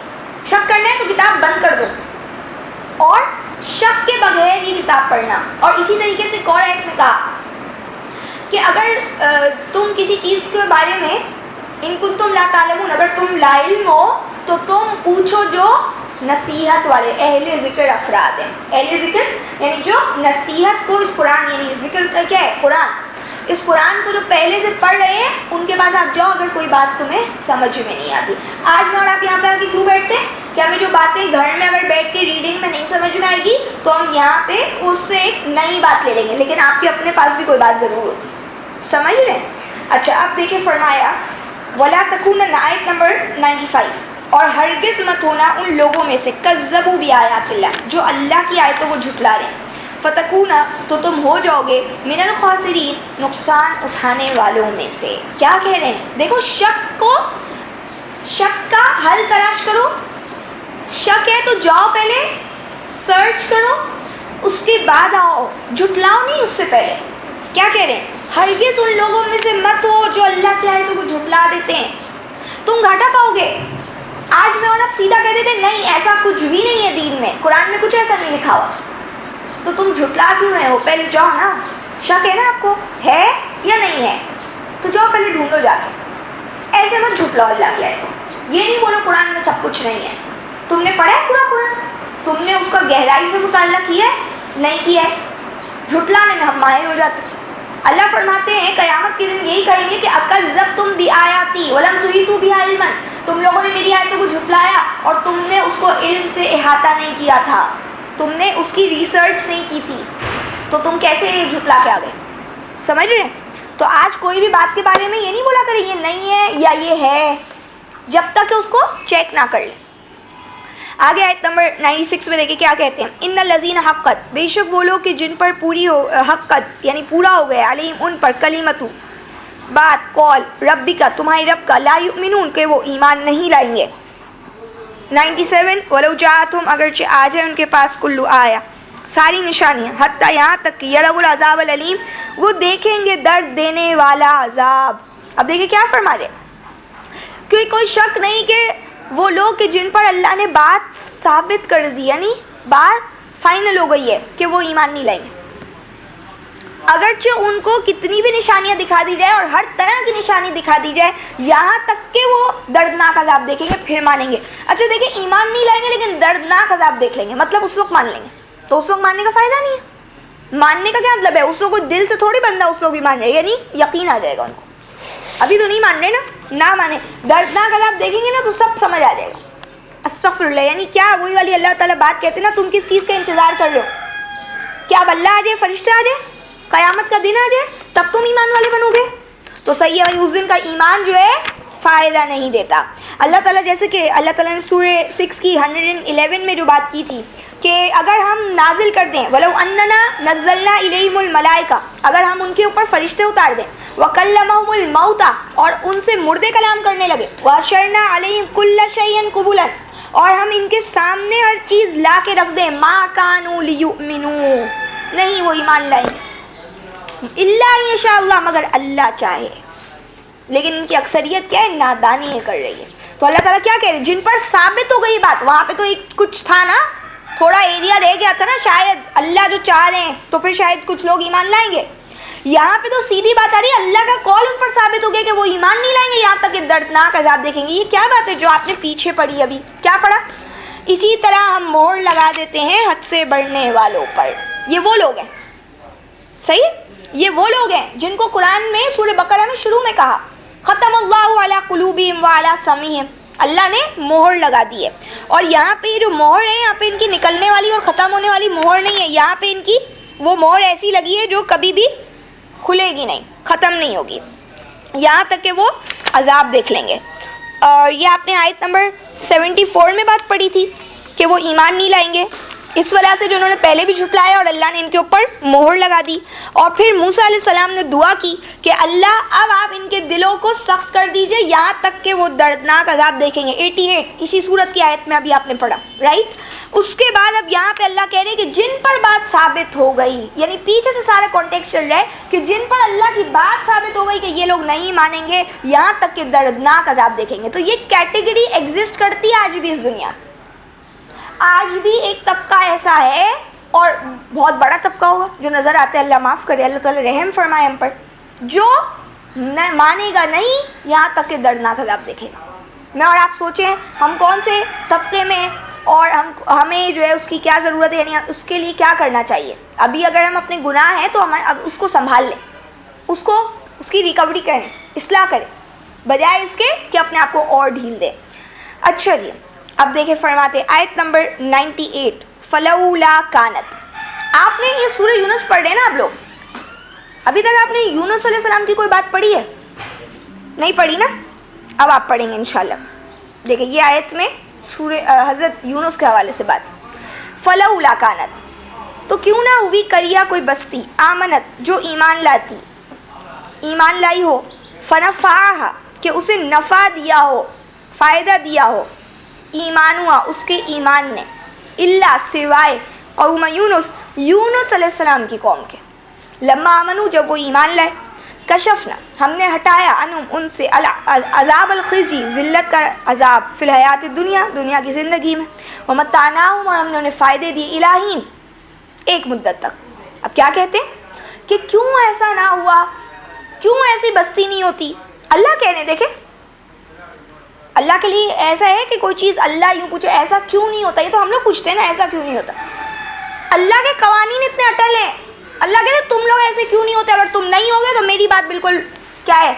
شک کرنا ہے تو کتاب بند کر دو اور شک کے بغیر یہ کتاب پڑھنا. اور اسی طریقے سے ایک اور آیت میں کہا کہ اگر تم کسی چیز کے بارے میں ان کنتم لا تعلمون، اگر تم لا علم ہو تو تم پوچھو جو نصیحت والے اہل ذکر افراد ہیں. اہل ذکر یعنی جو نصیحت کو اس قرآن، یعنی ذکر کا کیا ہے، قرآن، اس قرآن کو جو پہلے سے پڑھ رہے ہیں ان کے پاس آپ جاؤ اگر کوئی بات تمہیں سمجھ میں نہیں آتی. آج میں اور آپ یہاں پہ آ کے کیوں بیٹھتے ہیں کہ ہمیں جو باتیں گھر میں اگر بیٹھ کے ریڈنگ میں نہیں سمجھ میں آئے گی تو ہم یہاں پہ اس سے ایک نئی بات لے لیں گے، لیکن آپ کے اپنے پاس بھی کوئی بات ضرور ہوتی، سمجھ رہے ہیں؟ اچھا آپ دیکھیں فرمایا وَلَا تَكُونَنَّ، آیت نمبر 95، اور ہرگز مت ہونا ان لوگوں میں سے کذبوا بآیات اللہ، جو اللہ کی آیتوں کو جھٹلا رہے ہیں، فتکون، تو تم ہو جاؤ گے من الخاسرین، نقصان اٹھانے والوں میں سے. کیا کہہ رہے ہیں؟ دیکھو شک کا حل تلاش کرو. شک ہے تو جاؤ پہلے سرچ کرو، اس کے بعد آؤ، جھٹلاؤ نہیں اس سے پہلے. کیا کہہ رہے ہیں؟ ہرگز ان لوگوں میں سے مت ہو جو اللہ کی آیتوں کو جھٹلا دیتے ہیں، تم گھاٹا پاؤ گے. آج میں اور اب سیدھا کہہ دیتے نہیں ایسا کچھ بھی نہیں ہے دین میں، قرآن میں کچھ ایسا نہیں لکھا ہوا، تو تم جھٹلا کیوں رہے ہو؟ پہلے جاؤ نا، شک ہے نا آپ کو، ہے یا نہیں ہے، تو جاؤ پہلے ڈھونڈو جا کے. ایسے مت جھٹلاؤ اللہ کی آیتوں. یہ نہیں بولو قرآن میں سب کچھ نہیں ہے. تم نے پڑھا ہے پورا قرآن؟ تم نے اس کا گہرائی سے مطالعہ کیا ہے؟ نہیں کیا ہے. جھٹلانے میں ہم ماہر ہو جاتے. اللہ فرماتے ہیں قیامت کے دن یہی کہیں گے کہ اکذبتم بآیاتی ولم تحیطوا بہا علما، تم لوگوں نے میری آیتوں کو جھٹلایا اور تم نے اس کو علم سے احاطہ نہیں کیا تھا، تم نے اس کی ریسرچ نہیں کی تھی، تو تم کیسے جھٹلا کے آ گئے؟ سمجھ رہے ہیں؟ تو آج کوئی بھی بات کے بارے میں یہ نہیں بولا کرے یہ نہیں ہے یا یہ ہے، جب تک کہ اس کو چیک نہ کر لیں. آگے آیت نمبر 96 میں دیکھیں کیا کہتے ہیں. ان الذین حقت، بے شک وہ لوگ کہ جن پر پوری ہو، حقت یعنی پورا ہو گیا، علیہم ان پر، کلمتو بات، قول، ربک تمہاری رب کا، لا یؤمنون کہ وہ ایمان نہیں لائیں گے. 97 ولو جاءتہم، اگرچہ آ جائے ان کے پاس کلو آیا، ساری نشانیاں، حتیٰ یہاں تک کہ یروا العذاب العلیم، وہ دیکھیں گے درد دینے والا عذاب. اب دیکھیں کیا فرما رہے، کیونکہ کوئی شک نہیں کہ وہ لوگ کہ جن پر اللہ نے بات ثابت کر دی، یعنی بات فائنل ہو گئی ہے کہ وہ ایمان نہیں لائیں گے، اگرچہ ان کو کتنی بھی نشانیاں دکھا دی جائے اور ہر طرح کی نشانی دکھا دی جائے، یہاں تک کہ وہ دردناک عذاب دیکھیں گے پھر مانیں گے. اچھا دیکھیں ایمان نہیں لائیں گے لیکن دردناک عذاب دیکھ لیں گے، مطلب اس وقت مان لیں گے، تو اس وقت ماننے کا فائدہ نہیں ہے. ماننے کا کیا مطلب ہے؟ اس وقت دل سے تھوڑی بندہ اس وقت بھی مان رہے، یعنی یقین آ جائے گا ان کو. ابھی تو نہیں مان رہے نا، نہ مانے، دردناک عذاب دیکھیں گے نا تو سب سمجھ آ جائے گا. استغفر اللہ، یعنی کیا وہی والی اللہ تعالیٰ بات کہتے ہیں نا، تم کس چیز کا انتظار کر رہے ہو؟ کیا اب اللہ آ جائے، فرشتہ آ جائے، قیامت کا دن آ جائے تب تم ایمان والے بنو گے؟ تو صحیح ہے بھائی، اس دن کا ایمان جو ہے فائدہ نہیں دیتا. اللہ تعالیٰ جیسے کہ اللہ تعالیٰ نے سورہ 6 کی 111 میں جو بات کی تھی کہ اگر ہم نازل کر دیں وَلَوْ أَنَّنَا نَزَّلْنَا إِلَيْهِمُ الْمَلَائِكَةَ، اگر ہم ان کے اوپر فرشتے اتار دیں، وَكَلَّمَهُمُ الْمَوْتَى، اور ان سے مردے کلام کرنے لگے، وَحَشَرْنَا عَلَيْهِمْ كُلَّ شَيْءٍ قُبُلًا، اور ہم ان کے سامنے ہر چیز لا کے رکھ دیں، مَا كَانُوا لِيُؤْمِنُوا، نہیں وہ ایمان لائیں إِلَّا إِن شاء اللَّهُ، مگر اللہ چاہے. لیکن ان کی اکثریت کیا ہے؟ نادانی کر رہی ہے. تو اللہ تعالیٰ کیا کہہ رہے ہیں؟ جن پر ثابت ہو گئی بات، وہاں پہ تو ایک کچھ تھا نا، تھوڑا ایریا رہ گیا تھا نا، شاید اللہ جو چاہ رہے ہیں تو پھر شاید کچھ لوگ ایمان لائیں گے. یہاں پہ تو سیدھی بات آ رہی ہے، اللہ کا قول ان پر ثابت ہو گیا کہ وہ ایمان نہیں لائیں گے، یہاں تک کہ دردناک عذاب دیکھیں گے. یہ کیا بات ہے جو آپ نے پیچھے پڑھی؟ ابھی کیا پڑھا؟ اسی طرح ہم مہر لگا دیتے ہیں حد سے بڑھنے والوں پر. یہ وہ لوگ ہیں, صحیح, یہ وہ لوگ ہیں جن کو قرآن میں سورہ بقرہ میں شروع میں کہا ختم اللہ علی قلوبہم وعلی سمعہم, اللہ نے مہر لگا دی ہے. اور یہاں پہ جو مہر ہے, یہاں پہ ان کی نکلنے والی اور ختم ہونے والی مہر نہیں ہے, یہاں پہ ان کی وہ مہر ایسی لگی ہے جو کبھی بھی کھلے گی نہیں, ختم نہیں ہوگی, یہاں تک کہ وہ عذاب دیکھ لیں گے. اور یہ آپ نے آیت نمبر 74 میں بات پڑھی تھی کہ وہ ایمان نہیں لائیں گے اس وجہ سے جو انہوں نے پہلے بھی جھٹلایا اور اللہ نے ان کے اوپر مہر لگا دی. اور پھر موسیٰ علیہ السلام نے دعا کی کہ اللہ اب آپ ان کے دلوں کو سخت کر دیجئے یہاں تک کہ وہ دردناک عذاب دیکھیں گے. 88 اسی صورت کی آیت میں ابھی آپ نے پڑھا, رائٹ. اس کے بعد اب یہاں پہ اللہ کہہ رہے کہ جن پر بات ثابت ہو گئی, یعنی پیچھے سے سارا کانٹیکسٹ چل رہا ہے کہ جن پر اللہ کی بات ثابت ہو گئی کہ یہ لوگ نہیں مانیں گے یہاں تک کہ دردناک عذاب دیکھیں گے. تو یہ کیٹیگری ایگزسٹ کرتی ہے آج بھی اس دنیا. آج بھی ایک طبقہ ایسا ہے, اور بہت بڑا طبقہ ہوگا جو نظر آتا ہے, اللہ معاف کرے, اللہ تعالیٰ رحم فرمائے ہم پر, جو مانے گا نہیں یہاں تک کہ دردناک عذاب دیکھے گا. میں اور آپ سوچیں ہم کون سے طبقے میں, اور ہمیں جو ہے اس کی کیا ضرورت ہے, یعنی اس کے لیے کیا کرنا چاہیے. ابھی اگر ہم اپنے گناہ ہیں تو ہم اب اس کو سنبھال لیں, اس کی ریکوری کریں, اصلاح کریں, بجائے اس کے کہ اپنے آپ کو اور ڈھیل دیں. اچھا جی, اب دیکھیں فرماتے آیت نمبر 98 فلولا کانت. آپ نے یہ سورہ یونس پڑھ رہے ہیں نا آپ لوگ, ابھی تک آپ نے یونس علیہ السلام کی کوئی بات پڑھی ہے؟ نہیں پڑھی نا, اب آپ پڑھیں گے انشاءاللہ. دیکھیں یہ آیت میں سورہ حضرت یونس کے حوالے سے بات. فلولا کانت, تو کیوں نہ ہوئی کریا کوئی بستی, آمنت جو ایمان لائی ہو, فنفعہا کہ اسے نفع دیا ہو, فائدہ دیا ہو, ایمان ہوا اس کے ایمان نے, اللہ سوائے قوم یونس علیہ السلام کی قوم کے. لما آمنو جب وہ ایمان لائے, کشفنا ہم نے ہٹایا عنہم ان سے عذاب الخزی ذلت کا عذاب فی الحیات دنیا کی زندگی میں, ومتعناہم اور ہم نے انہیں فائدے دیے الہین ایک مدت تک. اب کیا کہتے ہیں کہ کیوں ایسا نہ ہوا, کیوں ایسی بستی نہیں ہوتی. اللہ کہنے دیکھیں, اللہ کے لیے ایسا ہے کہ کوئی چیز اللہ یوں پوچھے ایسا کیوں نہیں ہوتا, یہ تو ہم لوگ پوچھتے ہیں نا ایسا کیوں نہیں ہوتا. اللہ کے قوانین اتنے اٹل ہیں, اللہ کہتے ہیں تم لوگ ایسے کیوں نہیں ہوتے, اگر تم نہیں ہوگے تو میری بات بالکل کیا ہے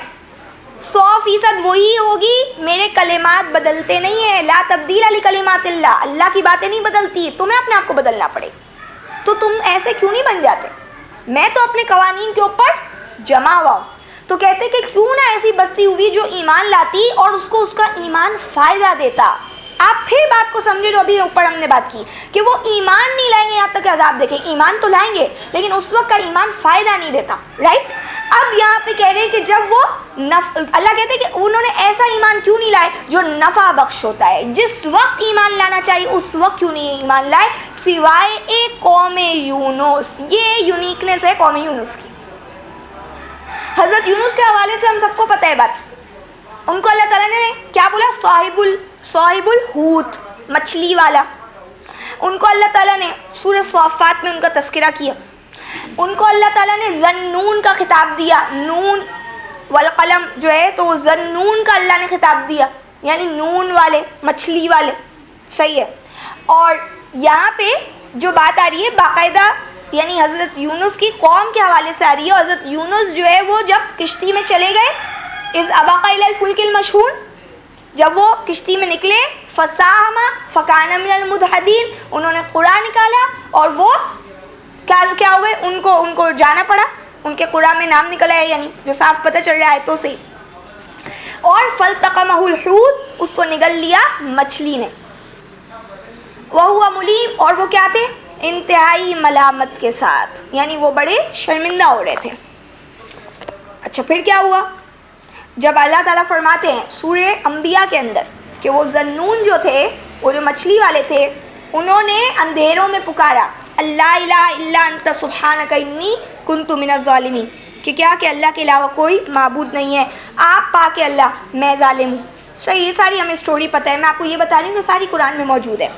100% وہی ہوگی, میرے کلمات بدلتے نہیں ہیں, لا تبدیل لکلمات اللہ, اللہ کی باتیں نہیں بدلتی, تمہیں اپنے آپ کو بدلنا پڑے. تو تم ایسے کیوں نہیں بن جاتے, میں تو اپنے قوانین کے اوپر جمع ہوا ہوں. تو کہتے کہ کیوں نہ ایسی بستی ہوئی جو ایمان لاتی اور اس کو اس کا ایمان فائدہ دیتا. آپ پھر بات کو سمجھے جو ابھی اوپر ہم نے بات کی کہ وہ ایمان نہیں لائیں گے یہاں تک کہ عذاب دیکھیں, ایمان تو لائیں گے لیکن اس وقت کا ایمان فائدہ نہیں دیتا, رائٹ. اب یہاں پہ کہہ رہے کہ جب وہ اللہ کہتے کہ انہوں نے ایسا ایمان کیوں نہیں لائے جو نفع بخش ہوتا ہے, جس وقت ایمان لانا چاہیے اس وقت کیوں نہیں ایمان لائے, سوائے ایک قوم یونس. یہ یونیکنیس ہے قوم یونس کی. حضرت یونس کے حوالے سے ہم سب کو پتہ ہے بات, ان کو اللہ تعالیٰ نے کیا بولا, صاحب الحوت, مچھلی والا. ان کو اللہ تعالیٰ نے سورہ صافات میں ان کا تذکرہ کیا. ان کو اللہ تعالیٰ نے ذنون کا خطاب دیا, نون والقلم جو ہے تو ذنون کا اللہ نے خطاب دیا, یعنی نون والے, مچھلی والے, صحیح ہے. اور یہاں پہ جو بات آ رہی ہے باقاعدہ یعنی حضرت یونس کی قوم کے حوالے سے آ رہی ہے. حضرت یونس جو ہے وہ جب کشتی میں چلے گئے, اذ ابق الی الفلک المشحون, جب وہ کشتی میں نکلے, فساہم فکان من المدحدین, انہوں نے قرآن نکالا اور وہ کیا ہو گئے, ان کو جانا پڑا, ان کے قرآن میں نام نکلا ہے, یعنی جو صاف پتہ چل رہا ہے آیتوں سے. اور فالتقمہ الحوت, اس کو نگل لیا مچھلی نے, وہو ملیم, اور وہ کیا تھے, انتہائی ملامت کے ساتھ, یعنی وہ بڑے شرمندہ ہو رہے تھے. اچھا پھر کیا ہوا, جب اللہ تعالیٰ فرماتے ہیں سورہ انبیاء کے اندر کہ وہ ذنون جو تھے, وہ جو مچھلی والے تھے, انہوں نے اندھیروں میں پکارا اللہ الہ الا انت سبحانک انی کنت من الظالمین, کہ کیا کہ اللہ کے علاوہ کوئی معبود نہیں ہے, آپ پاک اللہ میں ظالم ہوں. صحیح, یہ ساری ہمیں اسٹوری پتہ ہے, میں آپ کو یہ بتا رہی ہوں کہ ساری قرآن میں موجود ہے,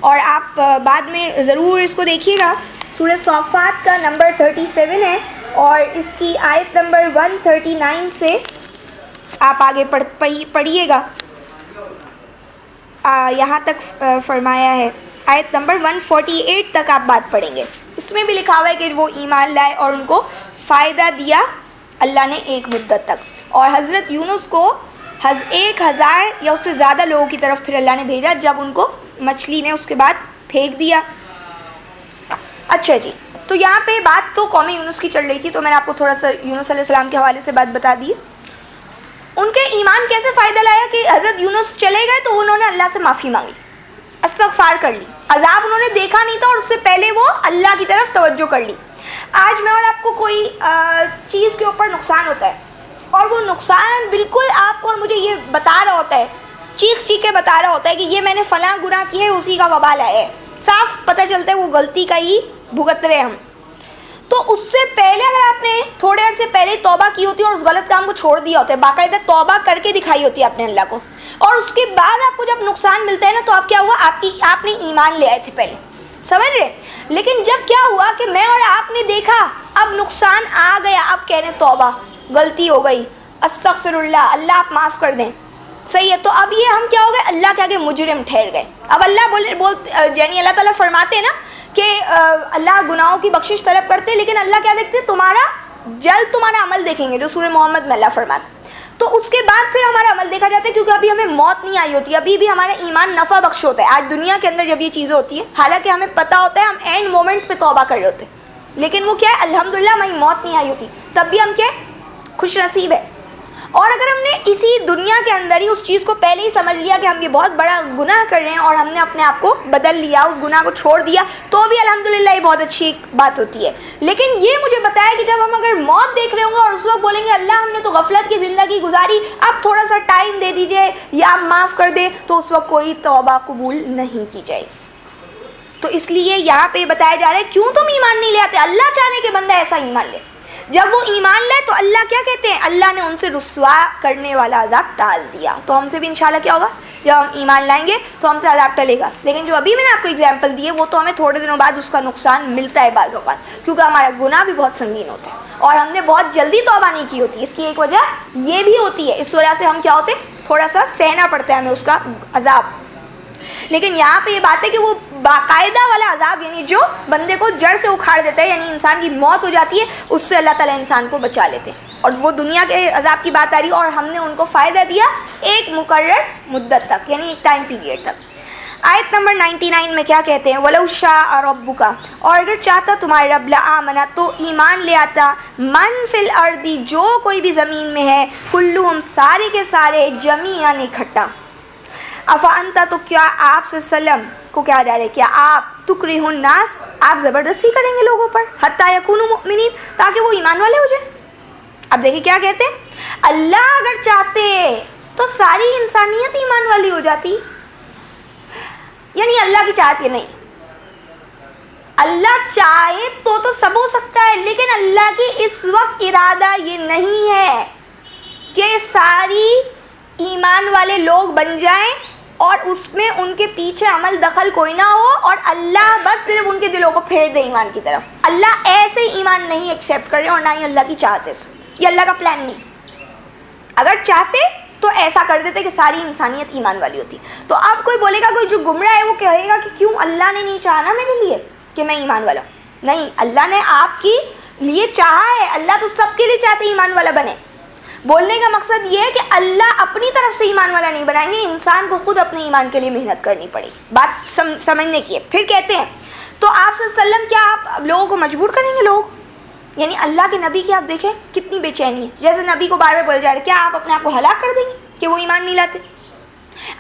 اور آپ بعد میں ضرور اس کو دیکھیے گا. سورہ صافات کا نمبر 37 ہے اور اس کی آیت نمبر 139 سے آپ آگے پڑھیے گا. یہاں تک فرمایا ہے، آیت نمبر 148 تک آپ بات پڑھیں گے. اس میں بھی لکھا ہوا ہے کہ وہ ایمان لائے اور ان کو فائدہ دیا اللہ نے ایک مدت تک. اور حضرت یونس کو 1000 یا اس سے زیادہ لوگوں کی طرف پھر اللہ نے بھیجا جب ان کو مچھلی نے اس کے بعد پھینک دیا. اچھا جی، تو یہاں پہ بات تو قوم یونس کی چل رہی تھی، تو میں نے آپ کو تھوڑا سا یونس علیہ السلام کے حوالے سے بات بتا دی. ان کے ایمان کیسے فائدہ لایا کہ حضرت یونس چلے گئے تو انہوں نے اللہ سے معافی مانگی، استغفار کر لی. عذاب انہوں نے دیکھا نہیں تھا اور اس سے پہلے وہ اللہ کی طرف توجہ کر لی. آج میں اور آپ کو کوئی چیز کے اوپر نقصان ہوتا ہے اور وہ نقصان بالکل آپ کو اور مجھے یہ بتا رہا ہوتا ہے، چیخ چیخ کے بتا رہا ہوتا ہے کہ یہ میں نے فلاں گناہ کیے، اسی کا وبال آیا ہے. صاف پتہ چلتا ہے وہ غلطی کا ہی بھگت رہے ہم. تو اس سے پہلے اگر آپ نے تھوڑے عرصے پہلے توبہ کی ہوتی ہے اور اس غلط کام کو چھوڑ دیا ہوتا ہے، باقاعدہ توبہ کر کے دکھائی ہوتی ہے آپ نے اللہ کو، اور اس کے بعد آپ کو جب نقصان ملتا ہے نا تو آپ کیا ہوا، آپ نے ایمان لے آئے تھے پہلے، سمجھ رہے. لیکن جب کیا ہوا کہ میں اور آپ نے دیکھا اب نقصان آ گیا، اب کہنے توبہ، غلطی ہو گئی، استغفر اللہ، اللہ آپ معاف کر دیں، صحیح ہے. تو اب یہ ہم کیا ہو گئے، اللہ کے آگے مجرم ٹھہر گئے. اب اللہ یعنی اللہ تعالیٰ فرماتے ہیں نا کہ اللہ گناہوں کی بخشش طلب کرتے، لیکن اللہ کیا دیکھتے ہیں، تمہارا عمل دیکھیں گے، جو سورہ محمد میں اللہ فرماتے. تو اس کے بعد پھر ہمارا عمل دیکھا جاتا ہے، کیونکہ ابھی ہمیں موت نہیں آئی ہوتی، ابھی بھی ہمارا ایمان نفع بخش ہوتا ہے. آج دنیا کے اندر جب یہ چیزیں ہوتی ہیں، حالانکہ ہمیں پتہ ہوتا ہے ہم اینڈ مومنٹ پہ توبہ کر رہے ہوتے ہیں، لیکن وہ کیا ہے، الحمدللہ ہماری موت نہیں آئی ہوتی، تب بھی ہم کیا خوش نصیب ہے. اور اگر ہم نے اسی دنیا کے اندر ہی اس چیز کو پہلے ہی سمجھ لیا کہ ہم یہ بہت بڑا گناہ کر رہے ہیں اور ہم نے اپنے آپ کو بدل لیا، اس گناہ کو چھوڑ دیا، تو بھی الحمدللہ یہ بہت اچھی بات ہوتی ہے. لیکن یہ مجھے بتایا کہ جب ہم اگر موت دیکھ رہے ہوں گے اور اس وقت بولیں گے اللہ ہم نے تو غفلت کی زندگی گزاری، اب تھوڑا سا ٹائم دے دیجئے یا آپ معاف کر دیں، تو اس وقت کوئی توبہ قبول نہیں کی جائے. تو اس لیے یہاں پہ بتایا جا رہا ہے کیوں تم ایمان نہیں لے آتے. اللہ چاہنے کہ بندہ ایسا ایمان لے. جب وہ ایمان لے تو اللہ کیا کہتے ہیں، اللہ نے ان سے رسوا کرنے والا عذاب ٹال دیا. تو ہم سے بھی انشاءاللہ کیا ہوگا، جب ہم ایمان لائیں گے تو ہم سے عذاب ٹلے گا. لیکن جو ابھی میں نے آپ کو اگزامپل دی ہے وہ تو ہمیں تھوڑے دنوں بعد اس کا نقصان ملتا ہے بعض اوقات، کیونکہ ہمارا گناہ بھی بہت سنگین ہوتا ہے اور ہم نے بہت جلدی توبہ نہیں کی ہوتی. اس کی ایک وجہ یہ بھی ہوتی ہے، اس وجہ سے ہم کیا ہوتے ہیں، تھوڑا سا سہنا پڑتا ہے ہمیں اس کا عذاب. لیکن یہاں پہ یہ بات ہے کہ وہ باقاعدہ والا عذاب، یعنی جو بندے کو جڑ سے اکھاڑ دیتا ہے، یعنی انسان کی موت ہو جاتی ہے، اس سے اللہ تعالیٰ انسان کو بچا لیتے ہیں. اور وہ دنیا کے عذاب کی بات آ رہی ہے اور ہم نے ان کو فائدہ دیا ایک مقرر مدت تک، یعنی ایک ٹائم پیریڈ تک. آیت نمبر 99 میں کیا کہتے ہیں، وَلَوْ شَاءَ رَبُّكَ، اور اگر چاہتا تمہارے رب لَآمَنَ، تو ایمان لے آتا، مَن فِی الْأَرْضِ، جو کوئی بھی زمین میں ہے، كُلُّهُمْ سارے کے سارے، جمیعاً اکٹھا. افانت، تو کیا آپ صلی اللہ علیہ وسلم کو کیا جا رہے، کیا آپ تکرہ الناس، آپ زبردستی کریں گے لوگوں پر، حتی یکونوا مؤمنین، تاکہ وہ ایمان والے ہو جائیں. اب دیکھیں کیا کہتے ہیں، اللہ اگر چاہتے تو ساری انسانیت ایمان والی ہو جاتی. یعنی اللہ کی چاہت یہ نہیں، اللہ چاہے تو سب ہو سکتا ہے، لیکن اللہ کی اس وقت ارادہ یہ نہیں ہے کہ ساری ایمان والے لوگ بن جائیں اور اس میں ان کے پیچھے عمل دخل کوئی نہ ہو اور اللہ بس صرف ان کے دلوں کو پھیر دے ایمان کی طرف. اللہ ایسے ایمان نہیں ایکسیپٹ کر رہے اور نہ ہی اللہ کی چاہت ہے، یہ اللہ کا پلان نہیں. اگر چاہتے تو ایسا کر دیتے کہ ساری انسانیت ایمان والی ہوتی. تو اب کوئی بولے گا، کوئی جو گمراہ ہے وہ کہے گا کہ کیوں اللہ نے نہیں چاہا نا میرے لیے کہ میں ایمان والا ہوں. نہیں، اللہ نے آپ کے لیے چاہا ہے، اللہ تو سب کے لیے چاہتے ایمان والا بنے. بولنے کا مقصد یہ ہے کہ اللہ اپنی طرف سے ایمان والا نہیں بنائیں گے، انسان کو خود اپنے ایمان کے لیے محنت کرنی پڑے گی. بات سمجھنے کی ہے. پھر کہتے ہیں تو آپ صلی اللہ علیہ وسلم کیا آپ لوگوں کو مجبور کریں گے؟ لوگ یعنی اللہ کے نبی کی آپ دیکھیں کتنی بے چینی ہے. جیسے نبی کو بار بار بول جا رہے، کیا آپ اپنے آپ کو ہلاک کر دیں گے کہ وہ ایمان نہیں لاتے؟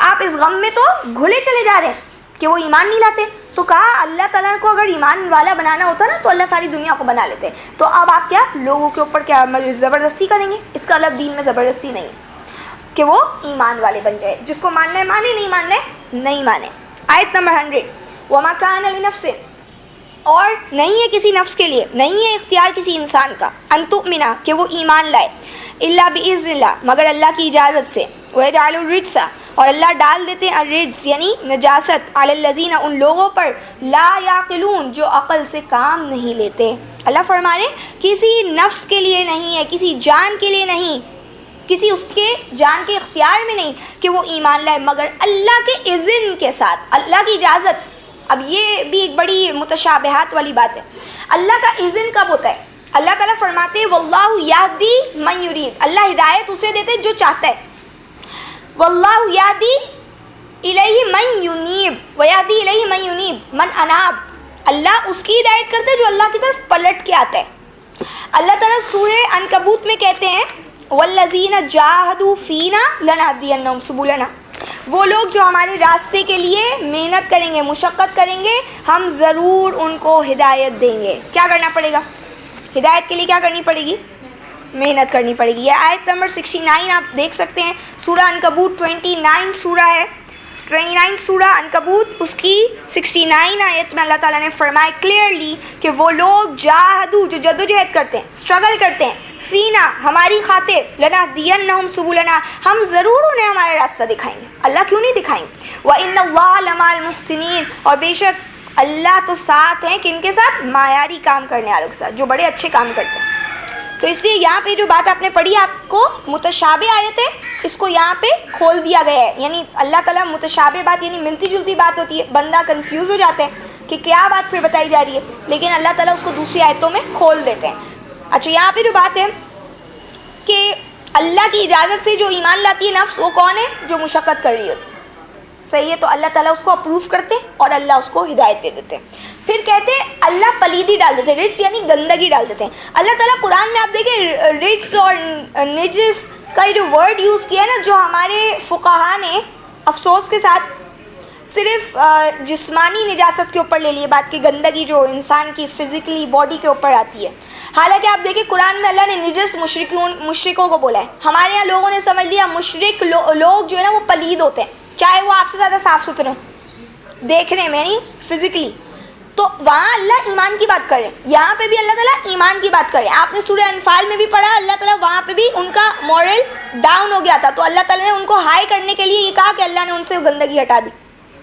آپ اس غم میں تو گھلے چلے جا رہے ہیں کہ وہ ایمان نہیں لاتے. تو کہا اللہ تعالیٰ کو اگر ایمان والا بنانا ہوتا نا تو اللہ ساری دنیا کو بنا لیتے. تو اب آپ کیا لوگوں کے اوپر کیا زبردستی کریں گے؟ اس کا مطلب دین میں زبردستی نہیں ہے کہ وہ ایمان والے بن جائے. جس کو ماننا ہے مانے، نہیں ماننا ہے نہیں مانے. آیت نمبر 100، وَمَا كَانَ لِنَفْسٍ، اور نہیں ہے کسی نفس کے لیے، نہیں ہے اختیار کسی انسان کا، ان تؤمن، کہ وہ ایمان لائے، الا باذن اللہ، مگر اللہ کی اجازت سے، وَيَجْعَلُ الرِّجْسَ، اور اللہ ڈال دیتے ہیں الرجس یعنی نجاست، علی الذین، ان لوگوں پر، لا یعقلون، جو عقل سے کام نہیں لیتے. اللہ فرما رہے کسی نفس کے لیے نہیں ہے، کسی جان کے لیے نہیں کسی اس کے جان کے اختیار میں نہیں کہ وہ ایمان لائے مگر اللہ کے اذن کے ساتھ، اللہ کی اجازت. اب یہ بھی ایک بڑی متشابہات والی بات ہے. اللہ کا اذن کب ہوتا ہے؟ اللہ تعالیٰ فرماتے ہیں واللہ یہدی من یرید، اللہ ہدایت اسے دیتے جو چاہتا ہے. واللہ یہدی الیہ من ینیب ویہدی الیہ من ینیب من اناب، اللہ اس کی ہدایت کرتا ہے جو اللہ کی طرف پلٹ کے آتا ہے. اللہ تعالیٰ سورہ عنکبوت میں کہتے ہیں والذین جاہدوا فینا لنہدینہم سبلنا، وہ لوگ جو ہمارے راستے کے لیے محنت کریں گے، مشقت کریں گے، ہم ضرور ان کو ہدایت دیں گے. کیا کرنا پڑے گا؟ ہدایت کے لیے کیا کرنی پڑے گی؟ محنت کرنی پڑے گی. یہ آیت نمبر 69 آپ دیکھ سکتے ہیں، سورہ عنکبوت 29 سورہ ہے، 29 سورہ عنکبوت، اس کی 69 آیت میں اللہ تعالیٰ نے فرمایا کلیئرلی کہ وہ لوگ جاہدو، جو جدوجہد کرتے ہیں، اسٹرگل کرتے ہیں، فینا ہماری خاطر، لنہدینہم سبلنا، ہم ضرور انہیں ہمارا راستہ دکھائیں گے. اللہ کیوں نہیں دکھائیں گے؟ وَإِنَّ اللَّهَ لَمَعَ الْمُحْسِنِينَ، اور بے شک اللہ تو ساتھ ہیں کن کے ساتھ؟ معیاری کام کرنے والوں کے ساتھ، جو بڑے اچھے کام کرتے ہیں. تو اس لیے یہاں پہ جو بات آپ نے پڑھی آپ کو متشابہ آیت ہے، اس کو یہاں پہ کھول دیا گیا ہے. یعنی اللہ تعالیٰ متشابہ بات یعنی ملتی جلتی بات ہوتی ہے، بندہ کنفیوز ہو جاتا ہے کہ کیا بات پھر بتائی جا رہی ہے، لیکن اللہ تعالیٰ اس کو دوسری آیتوں میں کھول دیتے ہیں. اچھا یہاں پہ جو بات ہے کہ اللہ کی اجازت سے جو ایمان لاتی ہے نفس، وہ کون ہے؟ جو مشقت کر رہی ہوتی ہے. صحیح ہے، تو اللہ تعالیٰ اس کو اپروو کرتے ہیں اور اللہ اس کو ہدایت دے دیتے ہیں. پھر کہتے ہیں اللہ پلیدی ڈال دیتے ہیں، رجس یعنی گندگی ڈال دیتے ہیں. اللہ تعالیٰ قرآن میں آپ دیکھیں رجس اور نجس کا یہ جو ورڈ یوز کیا ہے نا، جو ہمارے فقہا نے افسوس کے ساتھ صرف جسمانی نجاست کے اوپر لے لیے بات کی، گندگی جو انسان کی فزیکلی باڈی کے اوپر آتی ہے. حالانکہ آپ دیکھیں قرآن میں اللہ نے نجس مشرکوں کو بولا ہے. ہمارے یہاں لوگوں نے سمجھ لیا مشرک لوگ جو ہے نا وہ پلید ہوتے ہیں، چاہے وہ آپ سے زیادہ صاف ستھرے ہوں دیکھنے میں یعنی فزیکلی. تو وہاں اللہ ایمان کی بات کرے، یہاں پہ بھی اللہ تعالیٰ ایمان کی بات کرے. آپ نے سورہ انفال میں بھی پڑھا، اللہ تعالیٰ وہاں پہ بھی ان کا مورل ڈاؤن ہو گیا تھا، تو اللہ تعالیٰ نے ان کو ہائی کرنے کے لیے یہ کہا کہ اللہ نے ان سے گندگی ہٹا دی.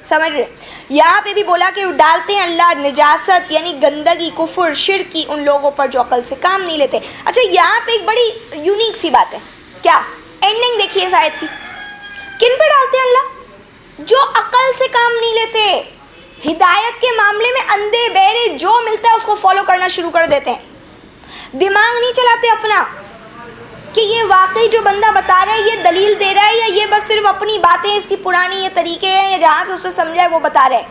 سمجھ رہے؟ یہاں پہ بھی بولا کہ ڈالتے ہیں اللہ نجاست یعنی گندگی، کفر، شرک کی ان لوگوں پر جو عقل سے کام نہیں لیتے. اچھا یہاں پہ ایک بڑی یونیک سی بات ہے، کیا؟ اینڈنگ دیکھیے اس آیت کی، کن پہ ڈالتے ہیں اللہ؟ جو عقل سے کام نہیں لیتے، ہدایت کے معاملے میں اندھے بہرے جو ملتا ہے اس کو فالو کرنا شروع کر دیتے ہیں. دماغ نہیں چلاتے اپنا کہ یہ واقعی جو بندہ بتا رہا ہے یہ دلیل دے رہا ہے یا یہ بس صرف اپنی باتیں اس کی پرانی یہ طریقے ہیں یا جہاں سے اسے سمجھا ہے وہ بتا رہا ہے.